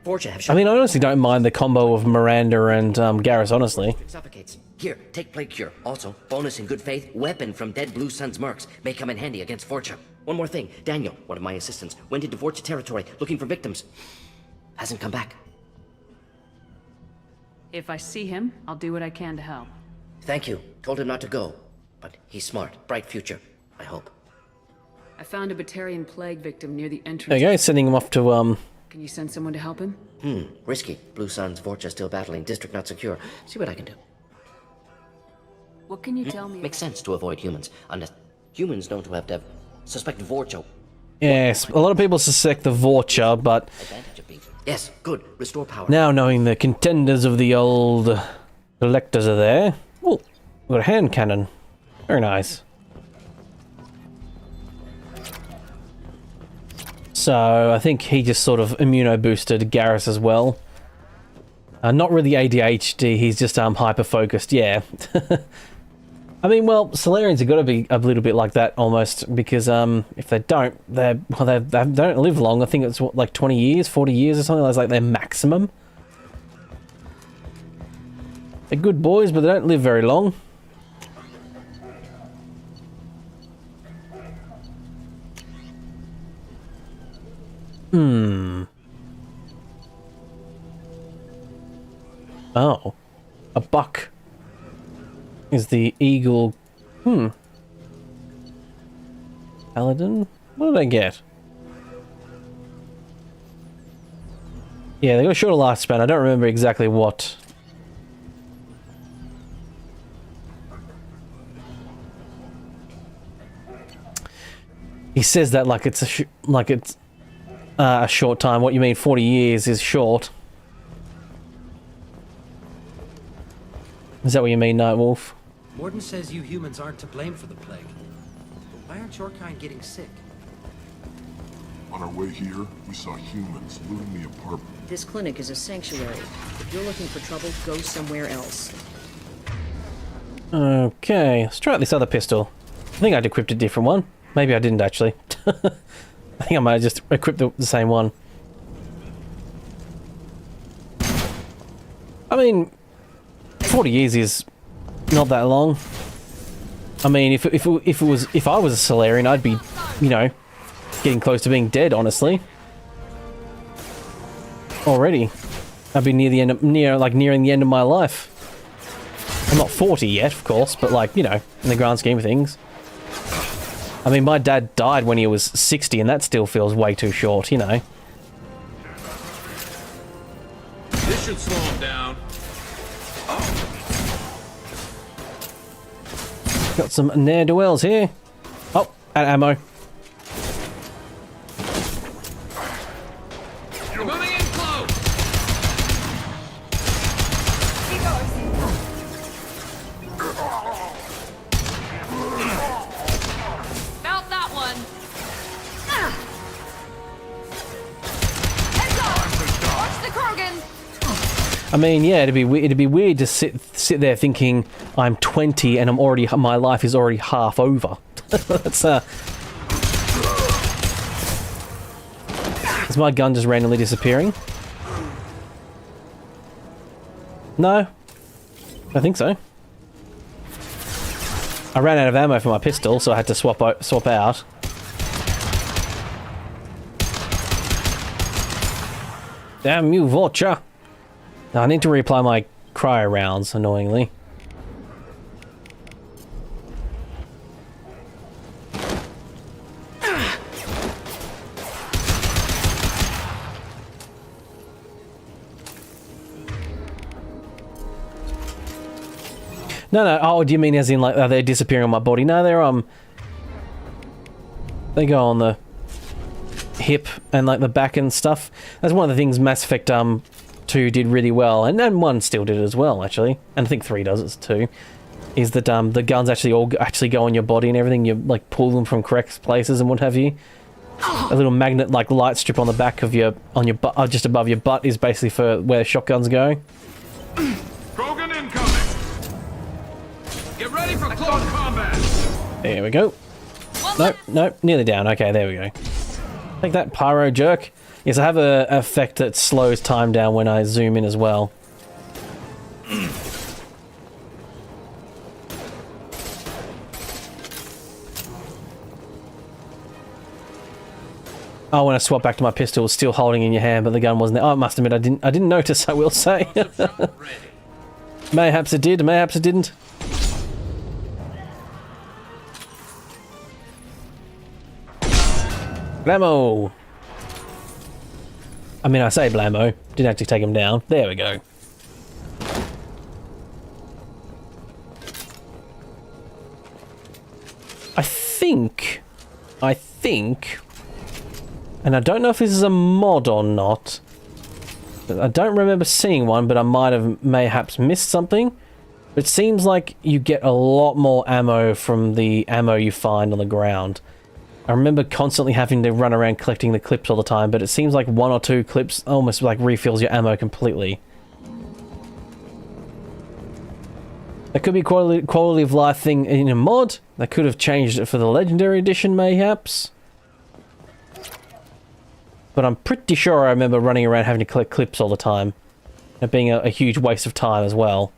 I mean, I honestly don't mind the combo of Miranda and Garrus, honestly. Suffocates. Here, take Plague Cure. Also, bonus in good faith, weapon from dead Blue Sun's mercs. May come in handy against Vorcha. One more thing. Daniel, one of my assistants, went into Vorcha territory looking for victims. Hasn't come back. If I see him, I'll do what I can to help. Thank you. Told him not to go. But he's smart. Bright future, I hope. I found a Batarian plague victim near the entrance. There you go, sending him off to, Can you send someone to help him? Risky. Blue Sun's Vorcha still battling. District not secure. See what I can do. What can you tell me? Makes sense to avoid humans. Unless humans known to have suspect Vorcha. Yes, a lot of people suspect the Vorcha, but... Yes, good. Restore power. Now knowing the contenders of the old Collectors are there. Oh, we've got a hand cannon. Very nice. So, I think he just sort of immuno-boosted Garrus as well. Not really ADHD, he's just hyper-focused, yeah. I mean, well, Solarians have got to be a little bit like that, almost, because if they don't, they don't live long. I think it's, what, like 20 years, 40 years or something, that's like their maximum. They're good boys, but they don't live very long. Oh. A buck is the eagle. Paladin? What did I get? Yeah, they got a shorter lifespan. I don't remember exactly what. He says that like it's a short time. What you mean 40 years is short? Is that what you mean, Nightwolf? Morden says you humans aren't to blame for the plague. But why aren't your kind getting sick? On our way here, we saw humans looting the apartment. This clinic is a sanctuary. If you're looking for trouble, go somewhere else. Okay, let's try out this other pistol. I think I'd equipped a different one. Maybe I didn't actually. I think I might have just equipped the same one. I mean, 40 years is not that long. I mean, if I was a Solarian, I'd be, you know, getting close to being dead, honestly. Already. I'd be near the end, nearing the end of my life. I'm not 40 yet, of course, but like, you know, in the grand scheme of things. I mean, my dad died when he was 60, and that still feels way too short, you know. This should slow him down. Got some ne'er-do-wells here. Oh, and ammo. You're moving in close. Felt that one. Heads up! Watch the Krogan! I mean, yeah, it'd be weird to sit there thinking I'm 20 and my life is already half over. That's Is my gun just randomly disappearing? No, I think so. I ran out of ammo for my pistol, so I had to swap out. Damn you, Vulture! I need to reapply my cryo rounds, annoyingly. No, oh, do you mean as in, like, are they disappearing on my body? No, they go on the hip and, like, the back and stuff. That's one of the things Mass Effect, 2 did really well, and 1 still did it as well, actually. And I think 3 does it too. Is that, the guns actually go on your body and everything. You, like, pull them from correct places and what have you. A little magnet, like, light strip on the back of your, on your butt, just above your butt is basically for where shotguns go. Krogan incoming. Get ready for close combat. There we go. Nope, nearly down. Okay, there we go. Take that, pyro jerk. Yes, I have a effect that slows time down when I zoom in as well. Oh, when I swap back to my pistol, it was still holding in your hand, but the gun wasn't there. Oh, I must admit, I didn't notice, I will say. Mayhaps it did, mayhaps it didn't. Blammo! I mean, I say blammo. Didn't actually take him down. There we go. I think, and I don't know if this is a mod or not. I don't remember seeing one, but I might have mayhaps missed something. It seems like you get a lot more ammo from the ammo you find on the ground. I remember constantly having to run around collecting the clips all the time, but it seems like 1 or 2 clips almost like refills your ammo completely. That could be quality of life thing in a mod. They could have changed it for the Legendary Edition, mayhaps. But I'm pretty sure I remember running around having to collect clips all the time. It being a huge waste of time as well.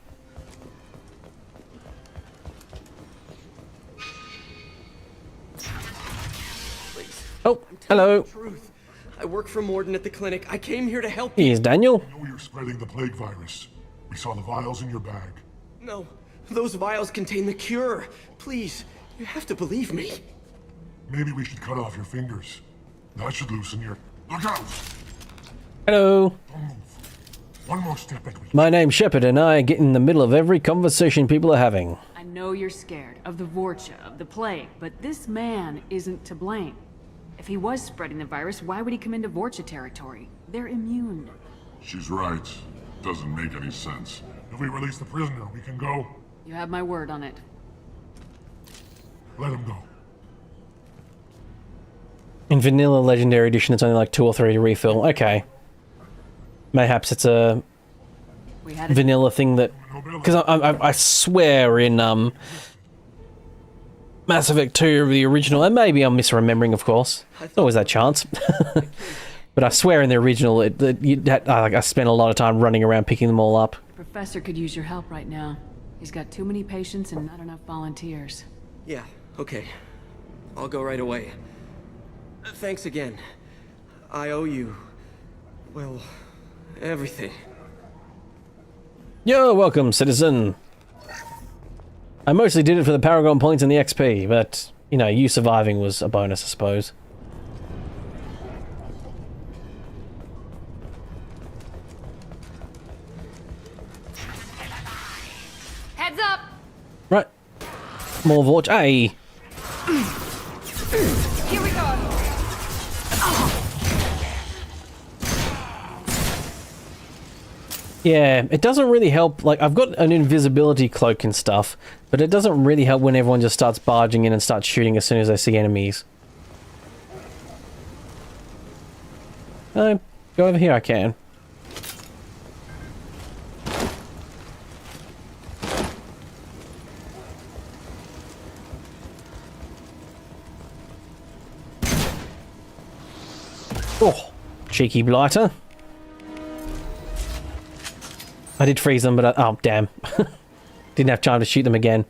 Oh, hello. Truth. I work for Morden at the clinic. I came here to help you. Here's Daniel. I know you're spreading the plague virus. We saw the vials in your bag. No, those vials contain the cure. Please, you have to believe me. Maybe we should cut off your fingers. That should loosen your... Look out! Hello. Don't move. One more step and we... My name's Shepard, and I get in the middle of every conversation people are having. I know you're scared of the Vorcha, of the plague, but this man isn't to blame. If he was spreading the virus, why would he come into Vorcha territory? They're immune. She's right. Doesn't make any sense. If we release the prisoner, we can go. You have my word on it. Let him go. In Vanilla Legendary Edition, it's only like 2 or 3 to refill. Okay. Mayhaps it's a vanilla thing that Because I swear in Mass Effect 2, the original, and maybe I'm misremembering, of course. There's always that chance. But I swear in the original, I spent a lot of time running around picking them all up. Professor could use your help right now. He's got too many patients and not enough volunteers. Yeah, okay. I'll go right away. Thanks again. I owe you, well, everything. You're welcome, citizen. I mostly did it for the Paragon points and the XP, but, you know, you surviving was a bonus, I suppose. Heads up! Right. More Vorch. Hey! Here we go! Yeah, it doesn't really help. Like, I've got an invisibility cloak and stuff, but it doesn't really help when everyone just starts barging in and starts shooting as soon as they see enemies. Go over here, I can. Oh, cheeky blighter. I did freeze them, but oh, damn. Didn't have time to shoot them again.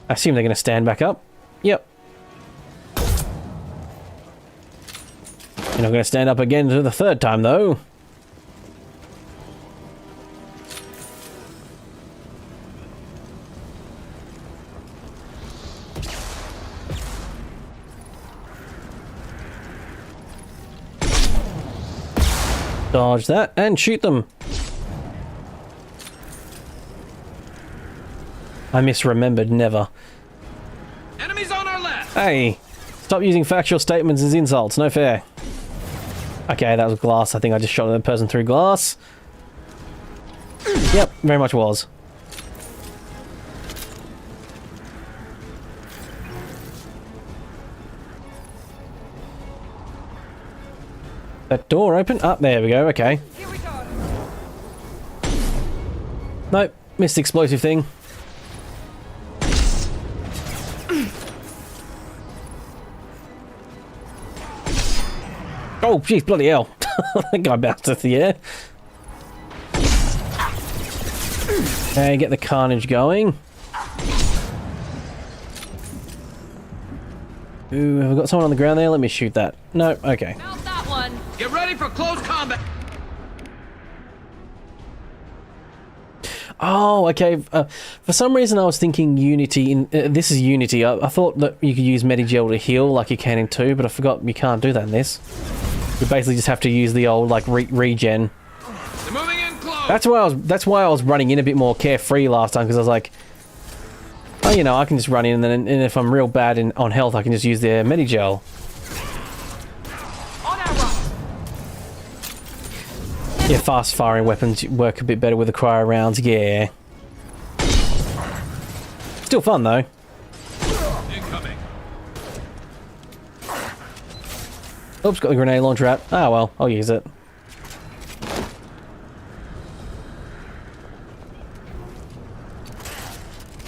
I assume they're going to stand back up. Yep. You're not going to stand up again for the third time, though. Dodge that and shoot them. I misremembered, never. Enemies on our left. Hey, stop using factual statements as insults, no fair. Okay, that was glass. I think I just shot that person through glass. Yep, very much was. That door open? Up, there we go, okay. Nope, missed the explosive thing. Oh, jeez, bloody hell. I think I bounced off the air. Okay, get the carnage going. Ooh, have we got someone on the ground there? Let me shoot that. No, okay. Mount that one. Get ready for close combat. Oh, okay. For some reason I was thinking Unity, this is Unity. I thought that you could use Medigel to heal like you can in 2, but I forgot you can't do that in this. You basically just have to use the old, like, regen. They're moving in close. That's why I was running in a bit more carefree last time, because I was like, oh, you know, I can just run in, and if I'm real bad on health, I can just use the Medigel. Yeah, fast-firing weapons work a bit better with the cryo rounds, yeah. Still fun, though. Incoming. Oops, got the grenade launcher out. Ah, well, I'll use it.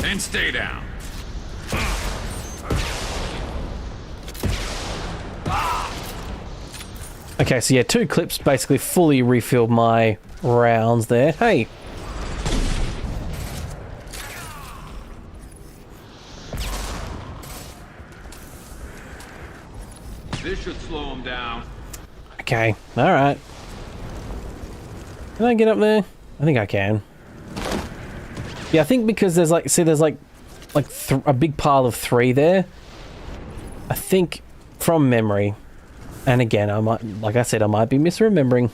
And stay down. Okay, so yeah, 2 clips basically fully refilled my rounds there. Hey! This should slow them down. Okay, alright. Can I get up there? I think I can. Yeah, I think because there's like, see there's like a big pile of 3 there. I think from memory. And again, I might, like I said, I might be misremembering.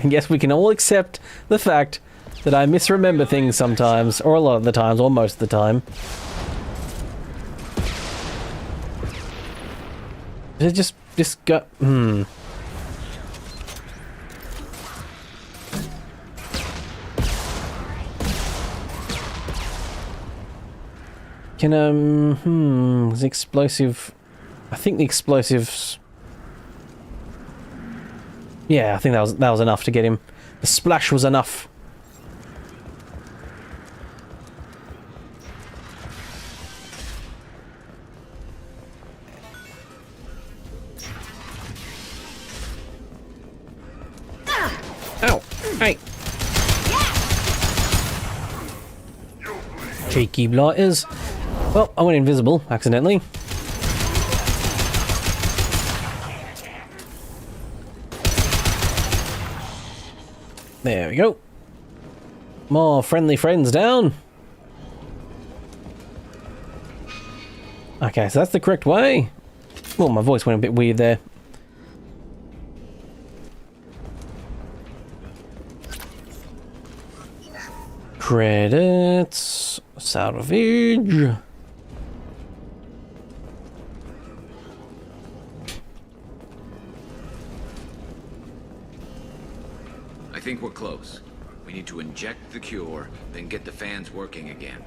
And yes, we can all accept the fact that I misremember things sometimes, or a lot of the times, or most of the time. It just got, Can, is explosive, I think the explosives, yeah, I think that was enough to get him. The splash was enough. Hey! Cheeky blighters. Well, I went invisible, accidentally. There we go. More friendly friends down. Okay, so that's the correct way. Well, my voice went a bit weird there. Credits. Salvage. I think we're close. We need to inject the cure, then get the fans working again.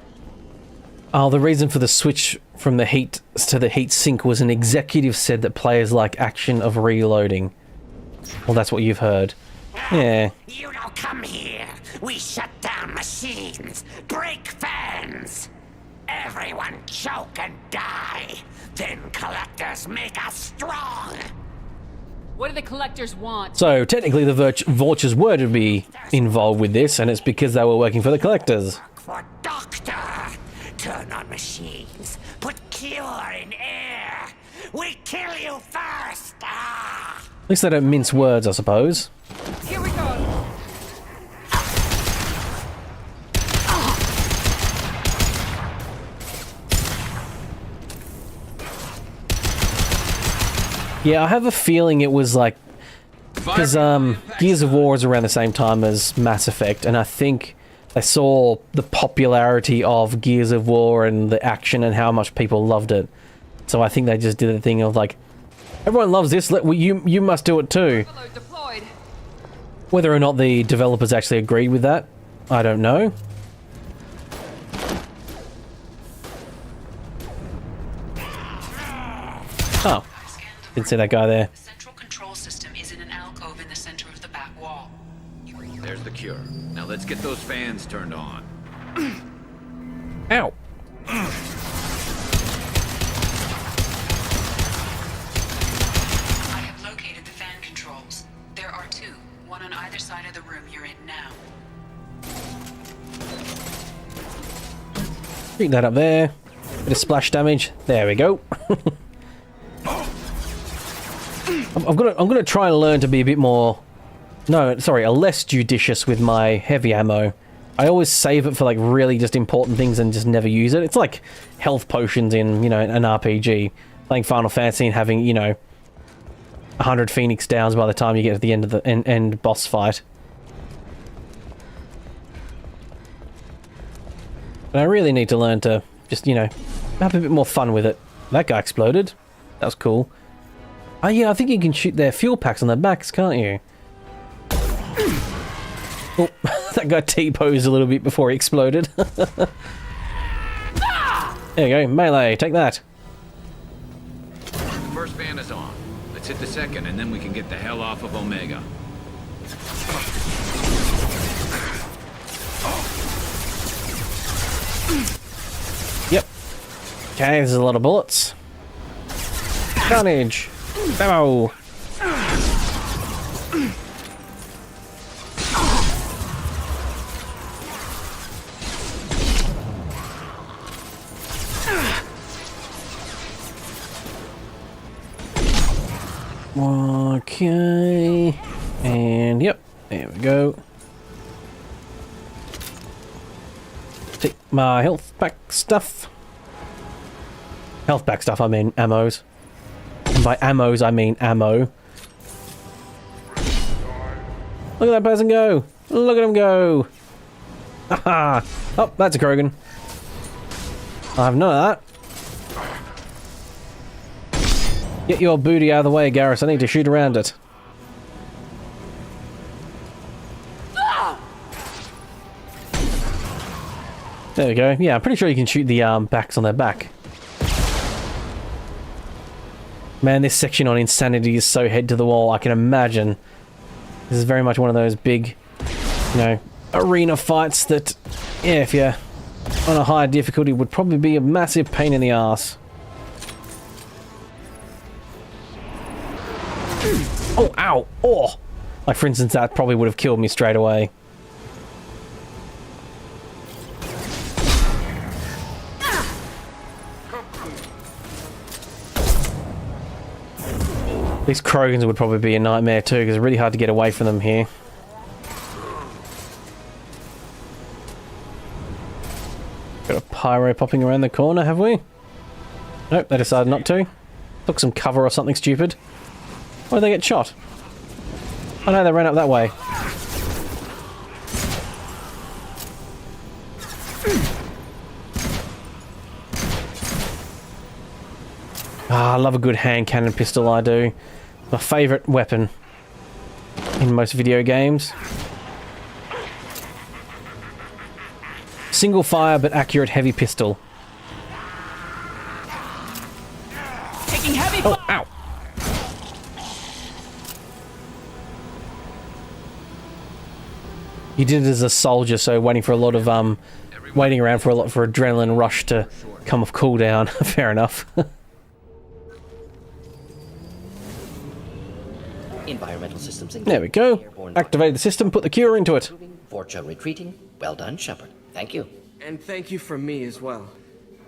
Oh, the reason for the switch from the heat to the heat sink was an executive said that players like action of reloading. Well, that's what you've heard. Yeah. You don't come here. We shut down machines, break fans. Everyone choke and die. Then collectors make us strong. What do the collectors want? So, technically the Vultures were to be involved with this, and it's because they were working for the collectors. For Doctor. Turn on machines. Put cure in air. We kill you first. Ah. At least they don't mince words, I suppose. Here we go. Yeah, I have a feeling it was like... Because Gears of War is around the same time as Mass Effect, and I think they saw the popularity of Gears of War and the action and how much people loved it. So I think they just did the thing of like, everyone loves this, you must do it too. Whether or not the developers actually agreed with that, I don't know. Oh, didn't see that guy there. The central control system is in an alcove in the center of the back wall. There's the cure. Now let's get those fans turned on. Ow. I have located the fan controls. There are two, one on either side of the room you're in now. Pick that up there. Bit of splash damage. There we go. I'm gonna try and learn to be a bit more... No, sorry, less judicious with my heavy ammo. I always save it for like really just important things and just never use it. It's like health potions in, you know, an RPG. Playing Final Fantasy and having, you know, 100 Phoenix Downs by the time you get to the end of the end boss fight. But I really need to learn to just, you know, have a bit more fun with it. That guy exploded. That was cool. Oh yeah, I think you can shoot their fuel packs on their backs, can't you? Oh, that guy T-posed a little bit before he exploded. There you go, melee, take that. The first fan is on. Let's hit the second, and then we can get the hell off of Omega. Yep. Okay, there's a lot of bullets. Carnage. Demo. Okay, and yep, there we go. Take my health pack stuff. Health pack stuff, I mean ammos. And by ammos, I mean ammo. Look at that person go! Look at him go! Haha! Oh, that's a Krogan. I have none of that. Get your booty out of the way, Garrus. I need to shoot around it. There we go. Yeah, I'm pretty sure you can shoot the backs on their back. Man, this section on Insanity is so head to the wall. I can imagine. This is very much one of those big, you know, arena fights that, yeah, if you're on a higher difficulty, would probably be a massive pain in the ass. Oh, ow! Oh! Like, for instance, that probably would have killed me straight away. These Krogans would probably be a nightmare too, because it's really hard to get away from them here. Got a pyro popping around the corner, have we? Nope, they decided not to. Took some cover or something stupid. Why did they get shot? Oh no, they ran up that way. Ah, I love a good hand cannon pistol, I do. My favourite weapon in most video games. Single fire but accurate heavy pistol. Taking heavy fire. Oh, ow. You did it as a soldier, so waiting for a lot of waiting around for adrenaline rush to come off cooldown. Fair enough. Environmental systems engaged. There we go. Activate the system, put the cure into it. Vorcha retreating. Well done, Shepard. Thank you. And thank you from me as well.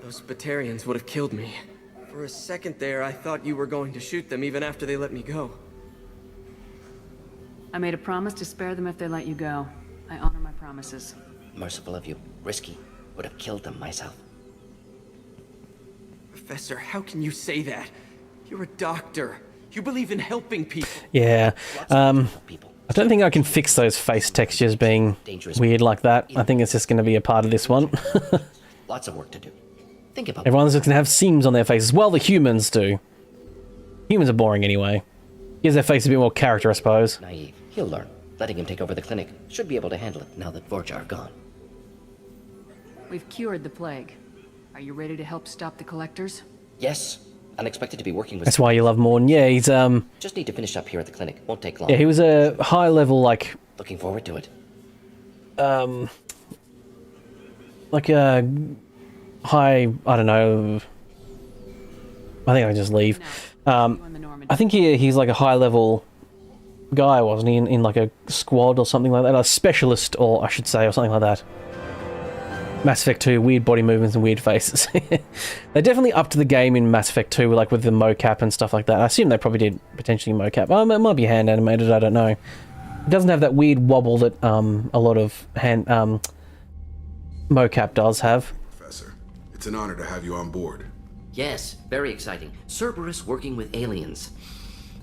Those Batarians would have killed me. For a second there, I thought you were going to shoot them even after they let me go. I made a promise to spare them if they let you go. I honor my promises. Merciful of you. Risky. Would have killed them myself. Professor, how can you say that? You're a doctor. You believe in helping people. Yeah. I don't think I can fix those face textures being weird like that. I think it's just going to be a part of this one. Lots of work to do. Think about Everyone's just going to have seams on their faces. Well, the humans do. Humans are boring anyway. Gives their face a bit more character, I suppose. Naive. He'll learn. Letting him take over the clinic. Should be able to handle it now that Vorcha are gone. We've cured the plague. Are you ready to help stop the collectors? Yes. Unexpected to be working with... That's why you love Morton. Yeah, he's Just need to finish up here at the clinic. Won't take long. Yeah, he was a high level, like... Looking forward to it. Like a high... I don't know... I think I can just leave. I think he's like a high level guy, wasn't he? In like a squad or something like that. A specialist, or I should say, or something like that. Mass Effect 2, weird body movements and weird faces. They're definitely up to the game in Mass Effect 2, like with the mocap and stuff like that. I assume they probably did potentially mocap. It might be hand animated, I don't know. It doesn't have that weird wobble that a lot of hand mocap does have. Professor, it's an honor to have you on board. Yes, very exciting. Cerberus working with aliens.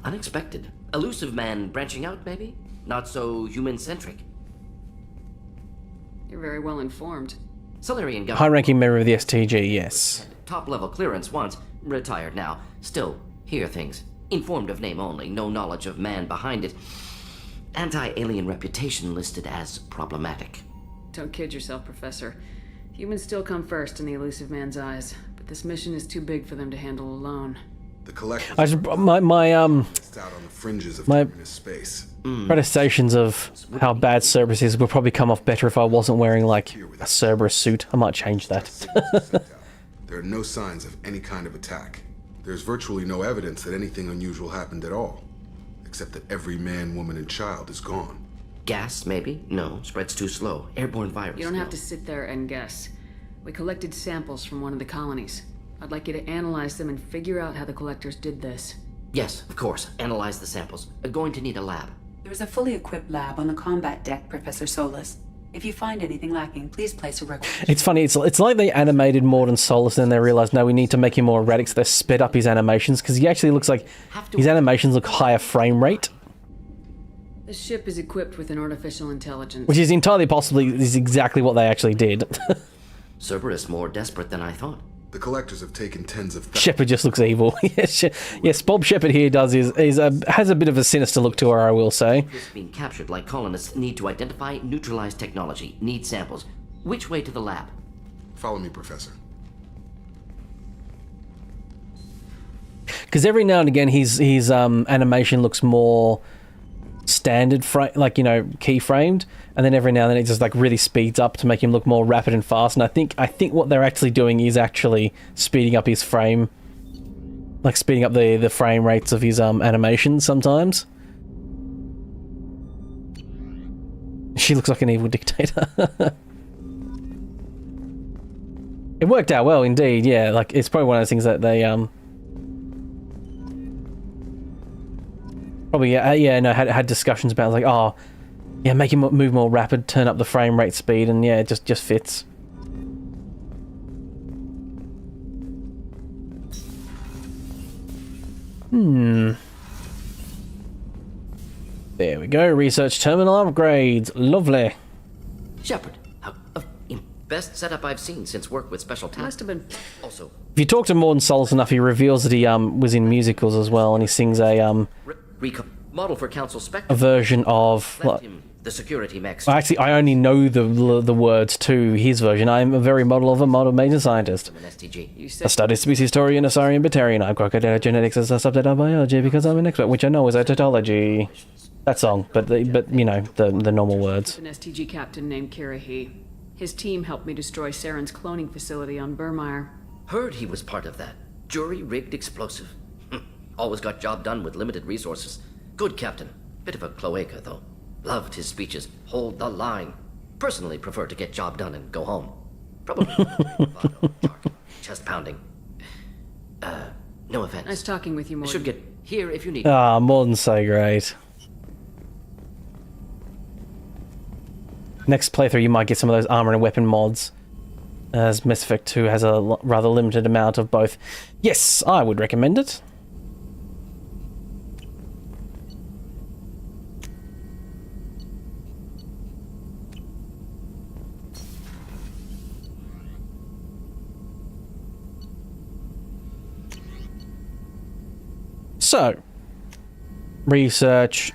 Unexpected. Elusive man branching out, maybe? Not so human-centric. You're very well informed. Solarian government. High-ranking member of the STG, yes. Top-level clearance once. Retired now. Still, hear things. Informed of name only. No knowledge of man behind it. Anti-alien reputation listed as problematic. Don't kid yourself, Professor. Humans still come first in the elusive man's eyes, but this mission is too big for them to handle alone. The collectors I just, my out on the fringes of terminus space. Protestations of how bad Cerberus is would probably come off better if I wasn't wearing like a Cerberus suit. I might change that. There are no signs of any kind of attack. There's virtually no evidence that anything unusual happened at all, except that every man, woman, and child is gone. Gas, maybe? No, spreads too slow. Airborne virus. You don't have to sit there and guess. We collected samples from one of the colonies. I'd like you to analyze them and figure out how the collectors did this. Yes, of course. Analyze the samples. Going to need a lab. There's a fully equipped lab on the combat deck, Professor Solus. If you find anything lacking, please place a request. It's funny, it's like they animated Morton Solus and then they realised, no, we need to make him more erratic, so they sped up his animations, because he actually looks like his animations look higher frame rate. The ship is equipped with an artificial intelligence. Which is entirely possibly is exactly what they actually did. Cerberus more desperate than I thought. The collectors have taken tens of thousands. Shepard just looks evil. Yes, Bob Shepard here has a bit of a sinister look to her, I will say. Being captured like colonists need to identify, neutralize technology, need samples. Which way to the lab? Follow me, Professor. Because every now and again his animation looks more standard frame, like, you know, keyframed, and then every now and then it just like really speeds up to make him look more rapid and fast. And I think what they're actually doing is actually speeding up his frame, like speeding up the frame rates of his animations sometimes. She looks like an evil dictator. It worked out well, indeed. Yeah, like it's probably one of those things that they probably had discussions about, like, oh yeah, make him move more rapid, turn up the frame rate speed, and yeah, it just fits. There we go. Research terminal upgrades. Lovely. Shepard, best setup I've seen since work with special talent. Must have been. Also, If you talk to Morden Solis enough, he reveals that he was in musicals as well, and he sings a model for Council Spectre. a version of. Left him the security mechs. Well, actually, I only know the words to his version. I'm a very model of a model major scientist. An STG. I studied species history and Asarian Batarian. I've got genetics as a subject of biology because I'm an expert, which I know is a tautology. That song, but you know the normal words. An STG captain named Kirahi. His team helped me destroy Saren's cloning facility on Burmire. Heard he was part of that. Jury-rigged explosive. Always got job done with limited resources. Good captain. Bit of a cloaca, though. Loved his speeches. Hold the line. Personally prefer to get job done and go home. Probably chest pounding. No offense. Nice talking with you, Morden. Should get here if you need. Ah, Morden's so great. Next playthrough, you might get some of those armor and weapon mods, as Mass Effect 2 has a rather limited amount of both. Yes, I would recommend it. So, research.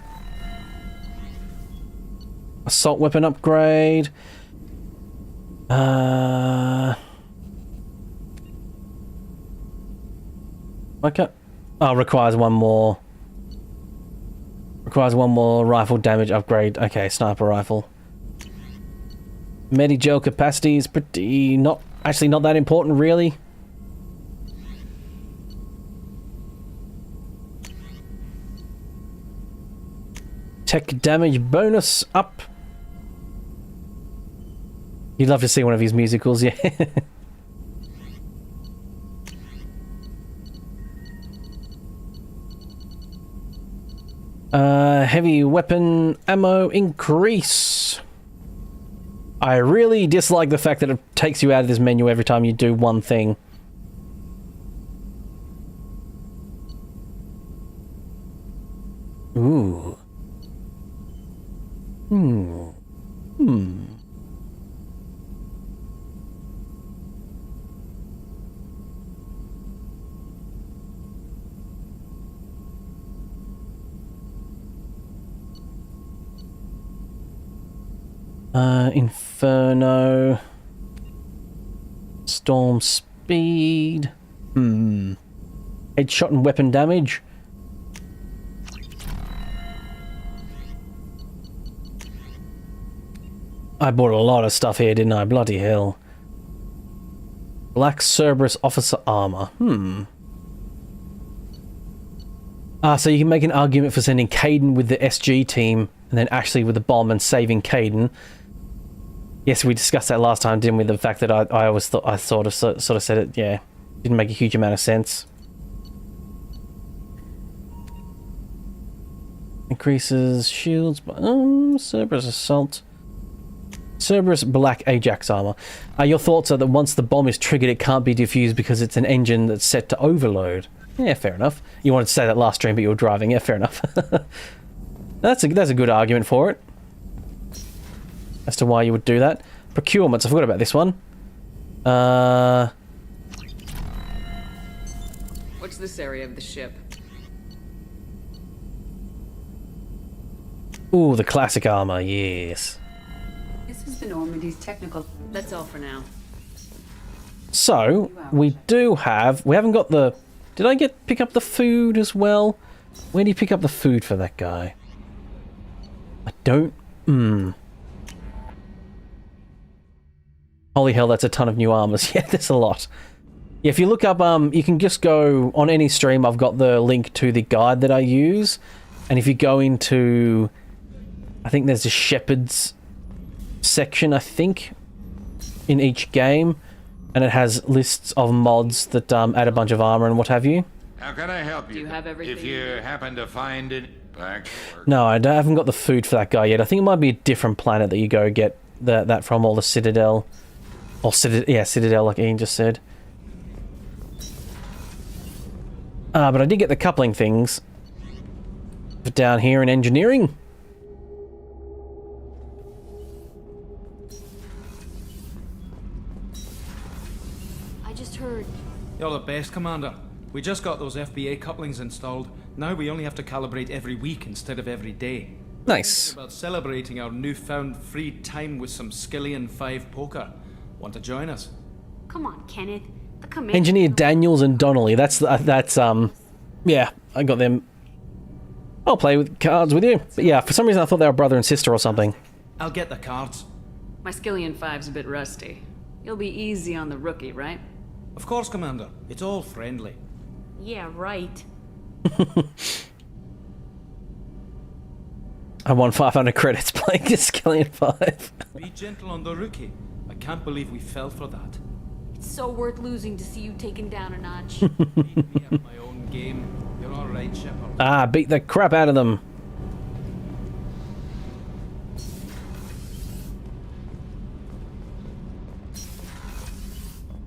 Assault weapon upgrade. Okay. Oh, requires one more. Requires one more rifle damage upgrade. Okay, sniper rifle. Medigel capacity is pretty not that important, really. Tech damage bonus up. You'd love to see one of his musicals, yeah. Heavy weapon ammo increase. I really dislike the fact that it takes you out of this menu every time you do one thing. Ooh. Inferno. Storm speed. Headshot and weapon damage. I bought a lot of stuff here, didn't I? Bloody hell. Black Cerberus officer armor. So you can make an argument for sending Caden with the SG team and then Ashley with the bomb and saving Caden. Yes, we discussed that last time, didn't we? The fact that I always thought I sort of said it, yeah, didn't make a huge amount of sense. Increases shields, but Cerberus assault. Cerberus Black Ajax armor. Your thoughts are that once the bomb is triggered, it can't be defused because it's an engine that's set to overload. Yeah, fair enough. You wanted to say that last stream, but you were driving. Yeah, fair enough. That's a good argument for it. As to why you would do that. Procurements. I forgot about this one. What's this area of the ship? Ooh, the classic armor. Yes. This is the Normandy's technical. That's all for now. So we haven't got the. Did I pick up the food as well? Where do you pick up the food for that guy? I don't. Holy hell, that's a ton of new armors. Yeah, there's a lot. Yeah, if you look up, you can just go on any stream. I've got the link to the guide that I use, and if you go into, I think there's a Shepard's section, I think, in each game, and it has lists of mods that add a bunch of armor and what have you. How can I help you? Do you have everything? If you happen to find it, back to work. No, I haven't got the food for that guy yet. I think it might be a different planet that you go get that from, or the Citadel. Or Citadel, like Ian just said. But I did get the coupling things down here in engineering. I just heard... You're the best, Commander. We just got those FBA couplings installed. Now we only have to calibrate every week instead of every day. Nice. About celebrating our newfound free time with some Skillian 5 poker. Want to join us? Come on, Kenneth. The command... Engineer Daniels and Donnelly. That's yeah, I got them. I'll play with cards with you. But yeah, for some reason I thought they were brother and sister or something. I'll get the cards. My Skillian 5's a bit rusty. You'll be easy on the rookie, right? Of course, Commander. It's all friendly. Yeah, right. I won 500 credits playing Skillian 5. Be gentle on the rookie. I can't believe we fell for that. It's so worth losing to see you taken down a notch. Beat me at my own game. You're all right, Shepard. Beat the crap out of them.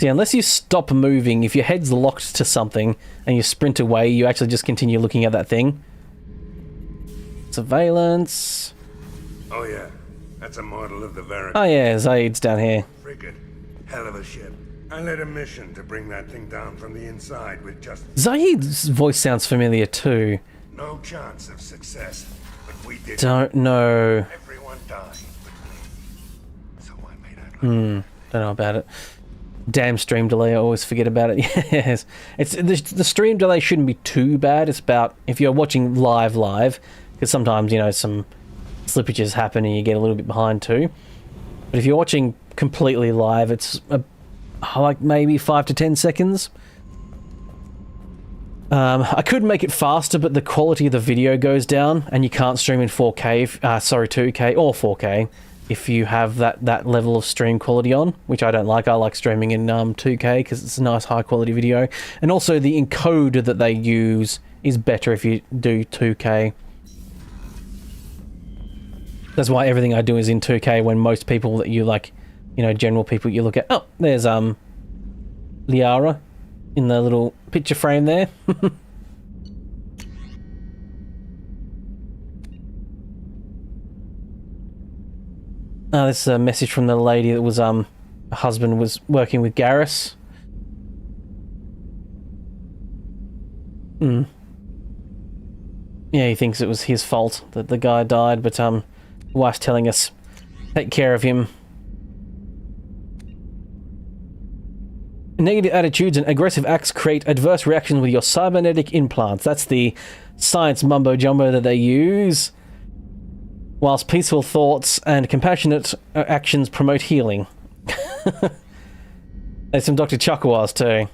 See, unless you stop moving, if your head's locked to something and you sprint away, you actually just continue looking at that thing. Surveillance. Oh yeah, that's a model of the Veritas. Oh yeah, Zaid's down here. Frigate, hell of a ship. I led a mission to bring that thing down from the inside with just... Zaid's voice sounds familiar too. No chance of success, but we did. Don't know. Everyone died but me. So I made it. Don't know about it. Damn stream delay, I always forget about it. Yes. It's the stream delay shouldn't be too bad. It's about if you're watching live, because sometimes, you know, some slippages happen and you get a little bit behind too. But if you're watching completely live, it's like maybe 5 to 10 seconds. I could make it faster, but the quality of the video goes down, and you can't stream in 4K, 2K or 4K, if you have that level of stream quality on, which I don't like. I like streaming in 2K because it's a nice high quality video, and also the encoder that they use is better if you do 2K. That's why everything I do is in 2K, when most people that you like, you know, general people you look at, oh, there's Liara in the little picture frame there. This is a message from the lady that was her husband was working with Garrus. Yeah, he thinks it was his fault that the guy died, but the wife's telling us take care of him. Negative attitudes and aggressive acts create adverse reactions with your cybernetic implants. That's the science mumbo-jumbo that they use. Whilst peaceful thoughts and compassionate actions promote healing. There's some Dr. Chakawas too.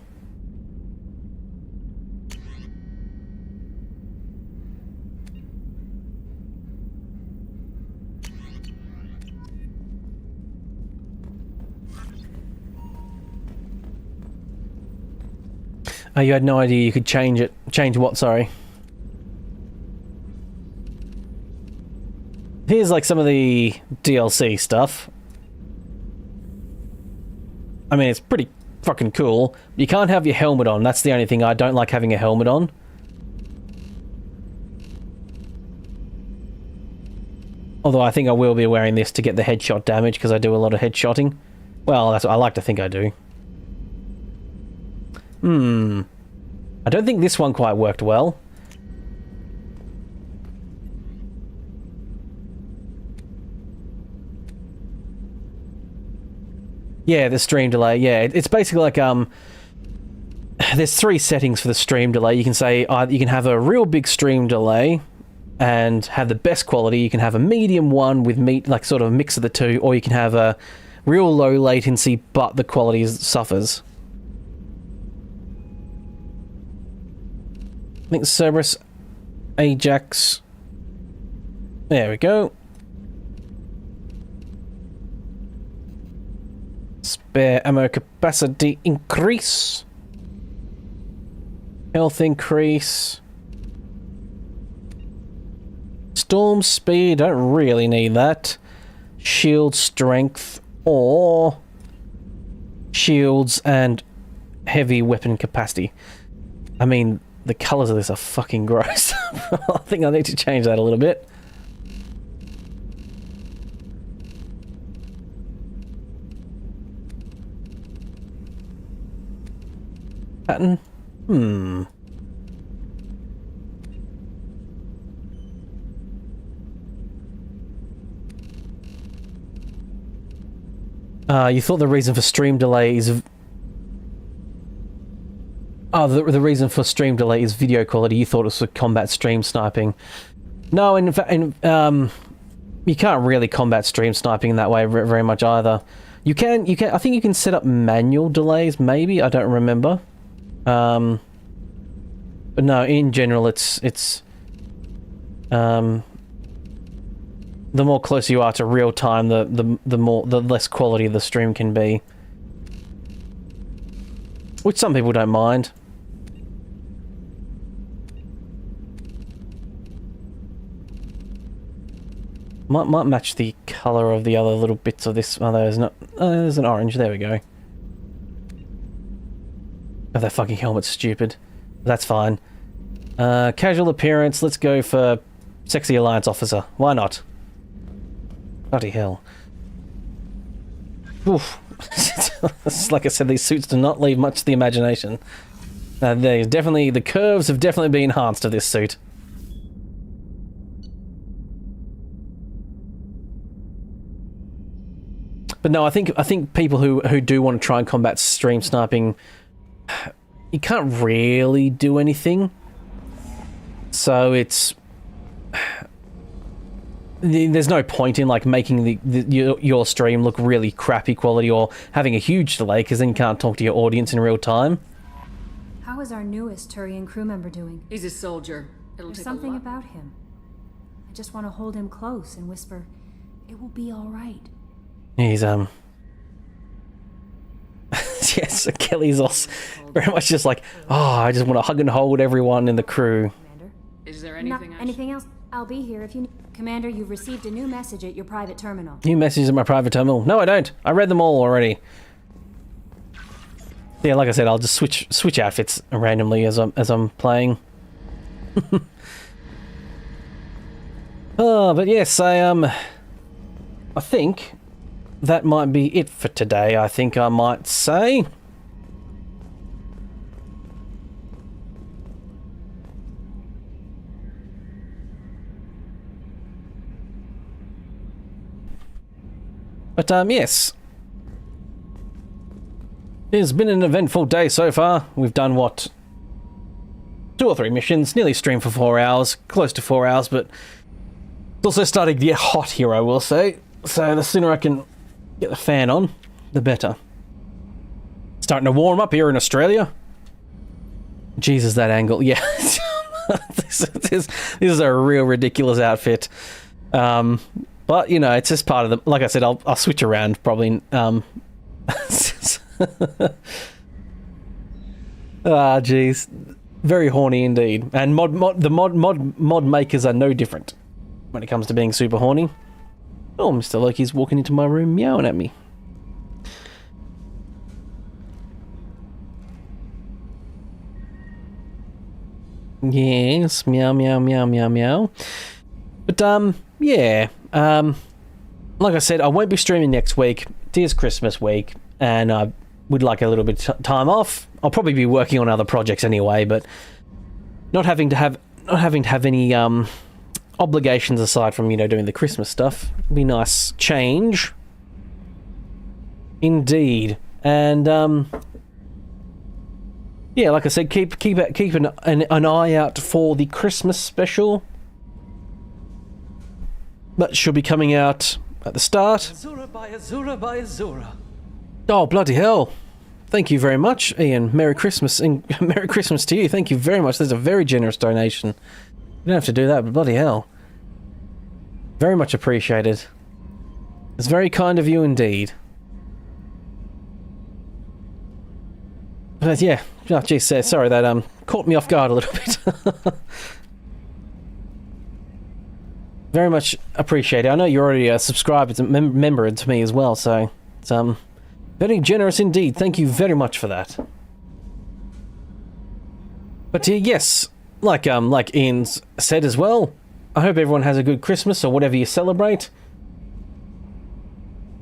Oh, you had no idea you could change it. Change what, sorry? Here's like some of the DLC stuff. I mean, it's pretty fucking cool. You can't have your helmet on. That's the only thing I don't like, having a helmet on. Although I think I will be wearing this to get the headshot damage, because I do a lot of headshotting. Well, that's what I like to think I do. I don't think this one quite worked well. Yeah, the stream delay. Yeah, it's basically like there's 3 settings for the stream delay. You can say you can have a real big stream delay and have the best quality. You can have a medium one with like sort of a mix of the two, or you can have a real low latency but the quality suffers. I think Cerberus, Ajax. There we go. Spare ammo capacity increase. Health increase. Storm speed, don't really need that. Shield strength or shields and heavy weapon capacity. I mean, the colors of this are fucking gross. I think I need to change that a little bit. Pattern? You thought the reason for stream delay is... Oh, the reason for stream delay is video quality. You thought it was for combat stream sniping. No, in fact, you can't really combat stream sniping in that way very much either. You can, I think you can set up manual delays, maybe? I don't remember. But no, in general, it's the more close you are to real time, the less quality the stream can be, which some people don't mind. Might match the color of the other little bits of this. Oh, there's not. There's an orange. There we go. Oh, that fucking helmet's stupid. That's fine. Casual appearance. Let's go for sexy alliance officer. Why not? Bloody hell. Oof. Like I said, these suits do not leave much to the imagination. There's definitely, the curves have definitely been enhanced to this suit. But no, I think people who do want to try and combat stream sniping, you can't really do anything. So it's... There's no point in like making your stream look really crappy quality or having a huge delay, because then you can't talk to your audience in real time. How is our newest Turian crew member doing? He's a soldier. There's something about him. I just want to hold him close and whisper, "It will be all right." He's yes, Kelly's also very much just like, oh, I just want to hug and hold everyone in the crew. Commander? Is there anything else? Anything else? I'll be here if you need. Commander, you've received a new message at your private terminal. New messages at my private terminal? No, I don't. I read them all already. Yeah, like I said, I'll just switch outfits randomly as I'm playing. Oh, but yes, I think that might be it for today, I think I might say. But, yes. It's been an eventful day so far. We've done, what, 2 or 3 missions, nearly streamed for 4 hours, close to 4 hours, but it's also starting to get hot here, I will say. So the sooner I can get the fan on, the better. Starting to warm up here in Australia. Jesus, that angle. Yeah. This is a real ridiculous outfit. But, you know, it's just part of the... Like I said, I'll switch around, probably. Ah, jeez. Very horny indeed. And the mod makers are no different when it comes to being super horny. Oh, Mr. Loki's walking into my room meowing at me. Yes, meow, meow, meow, meow, meow. But, yeah. Like I said, I won't be streaming next week. It is Christmas week, and I would like a little bit of time off. I'll probably be working on other projects anyway, but not having to have any, obligations aside from, you know, doing the Christmas stuff. Be nice change. Indeed. And, yeah, like I said, keep an eye out for the Christmas special. That should be coming out at the start. Azura by Azura by Azura. Oh, bloody hell. Thank you very much, Ian. Merry Christmas, and Merry Christmas to you. Thank you very much. That's a very generous donation. You don't have to do that, but bloody hell. Very much appreciated. It's very kind of you indeed. Yeah, oh, geez, sorry, that caught me off guard a little bit. Very much appreciate it. I know you're already a subscriber to member to me as well, so it's very generous indeed. Thank you very much for that. But yes, like Ian's said as well, I hope everyone has a good Christmas or whatever you celebrate.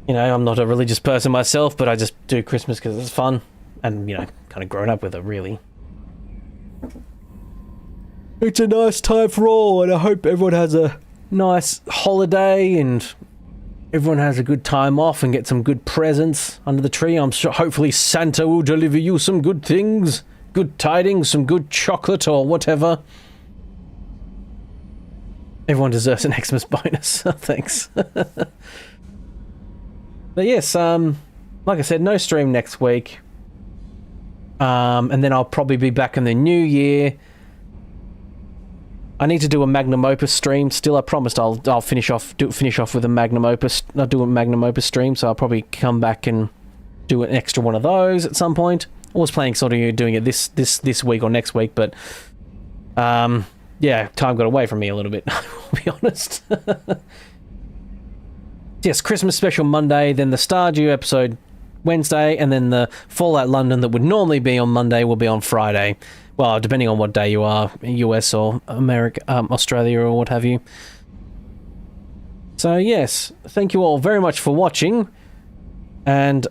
You know, I'm not a religious person myself, but I just do Christmas because it's fun. And, you know, kind of grown up with it, really. It's a nice time for all, and I hope everyone has a nice holiday and everyone has a good time off and get some good presents under the tree. I'm sure hopefully Santa will deliver you some good things, good tidings, some good chocolate or whatever. Everyone deserves an Xmas bonus. Thanks. But yes, like I said, no stream next week. And then I'll probably be back in the new year. I need to do a magnum opus stream. Still, I promised I'll finish off with a magnum opus. I'll do a magnum opus stream, so I'll probably come back and do an extra one of those at some point. I was planning sort of doing it this week or next week, but yeah, time got away from me a little bit. I'll be honest. Yes, Christmas special Monday, then the Stardew episode Wednesday, and then the Fallout London that would normally be on Monday will be on Friday. Well, depending on what day you are, US or America, Australia or what have you. So yes, thank you all very much for watching, and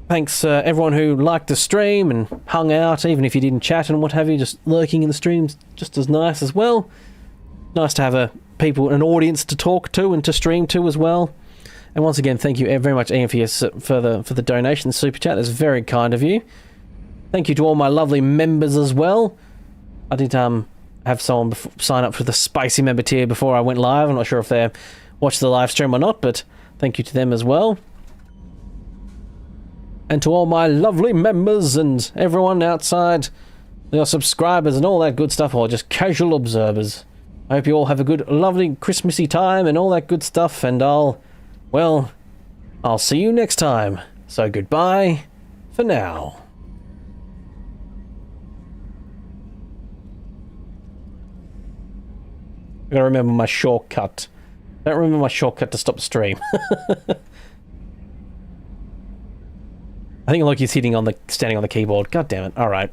thanks everyone who liked the stream and hung out, even if you didn't chat and what have you, just lurking in the streams, just as nice as well. Nice to have an audience to talk to and to stream to as well. And once again, thank you very much, Ian, for the donation super chat. That's very kind of you. Thank you to all my lovely members as well. I did have someone sign up for the spicy member tier before I went live. I'm not sure if they watched the live stream or not, but thank you to them as well. And to all my lovely members and everyone outside, your subscribers and all that good stuff, or just casual observers. I hope you all have a good, lovely Christmassy time and all that good stuff, and I'll see you next time. So goodbye for now. I gotta remember my shortcut. I don't remember my shortcut to stop the stream. I think Loki's standing on the keyboard. God damn it. Alright.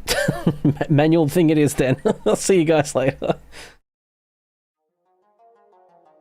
Manual thing it is then. I'll see you guys later.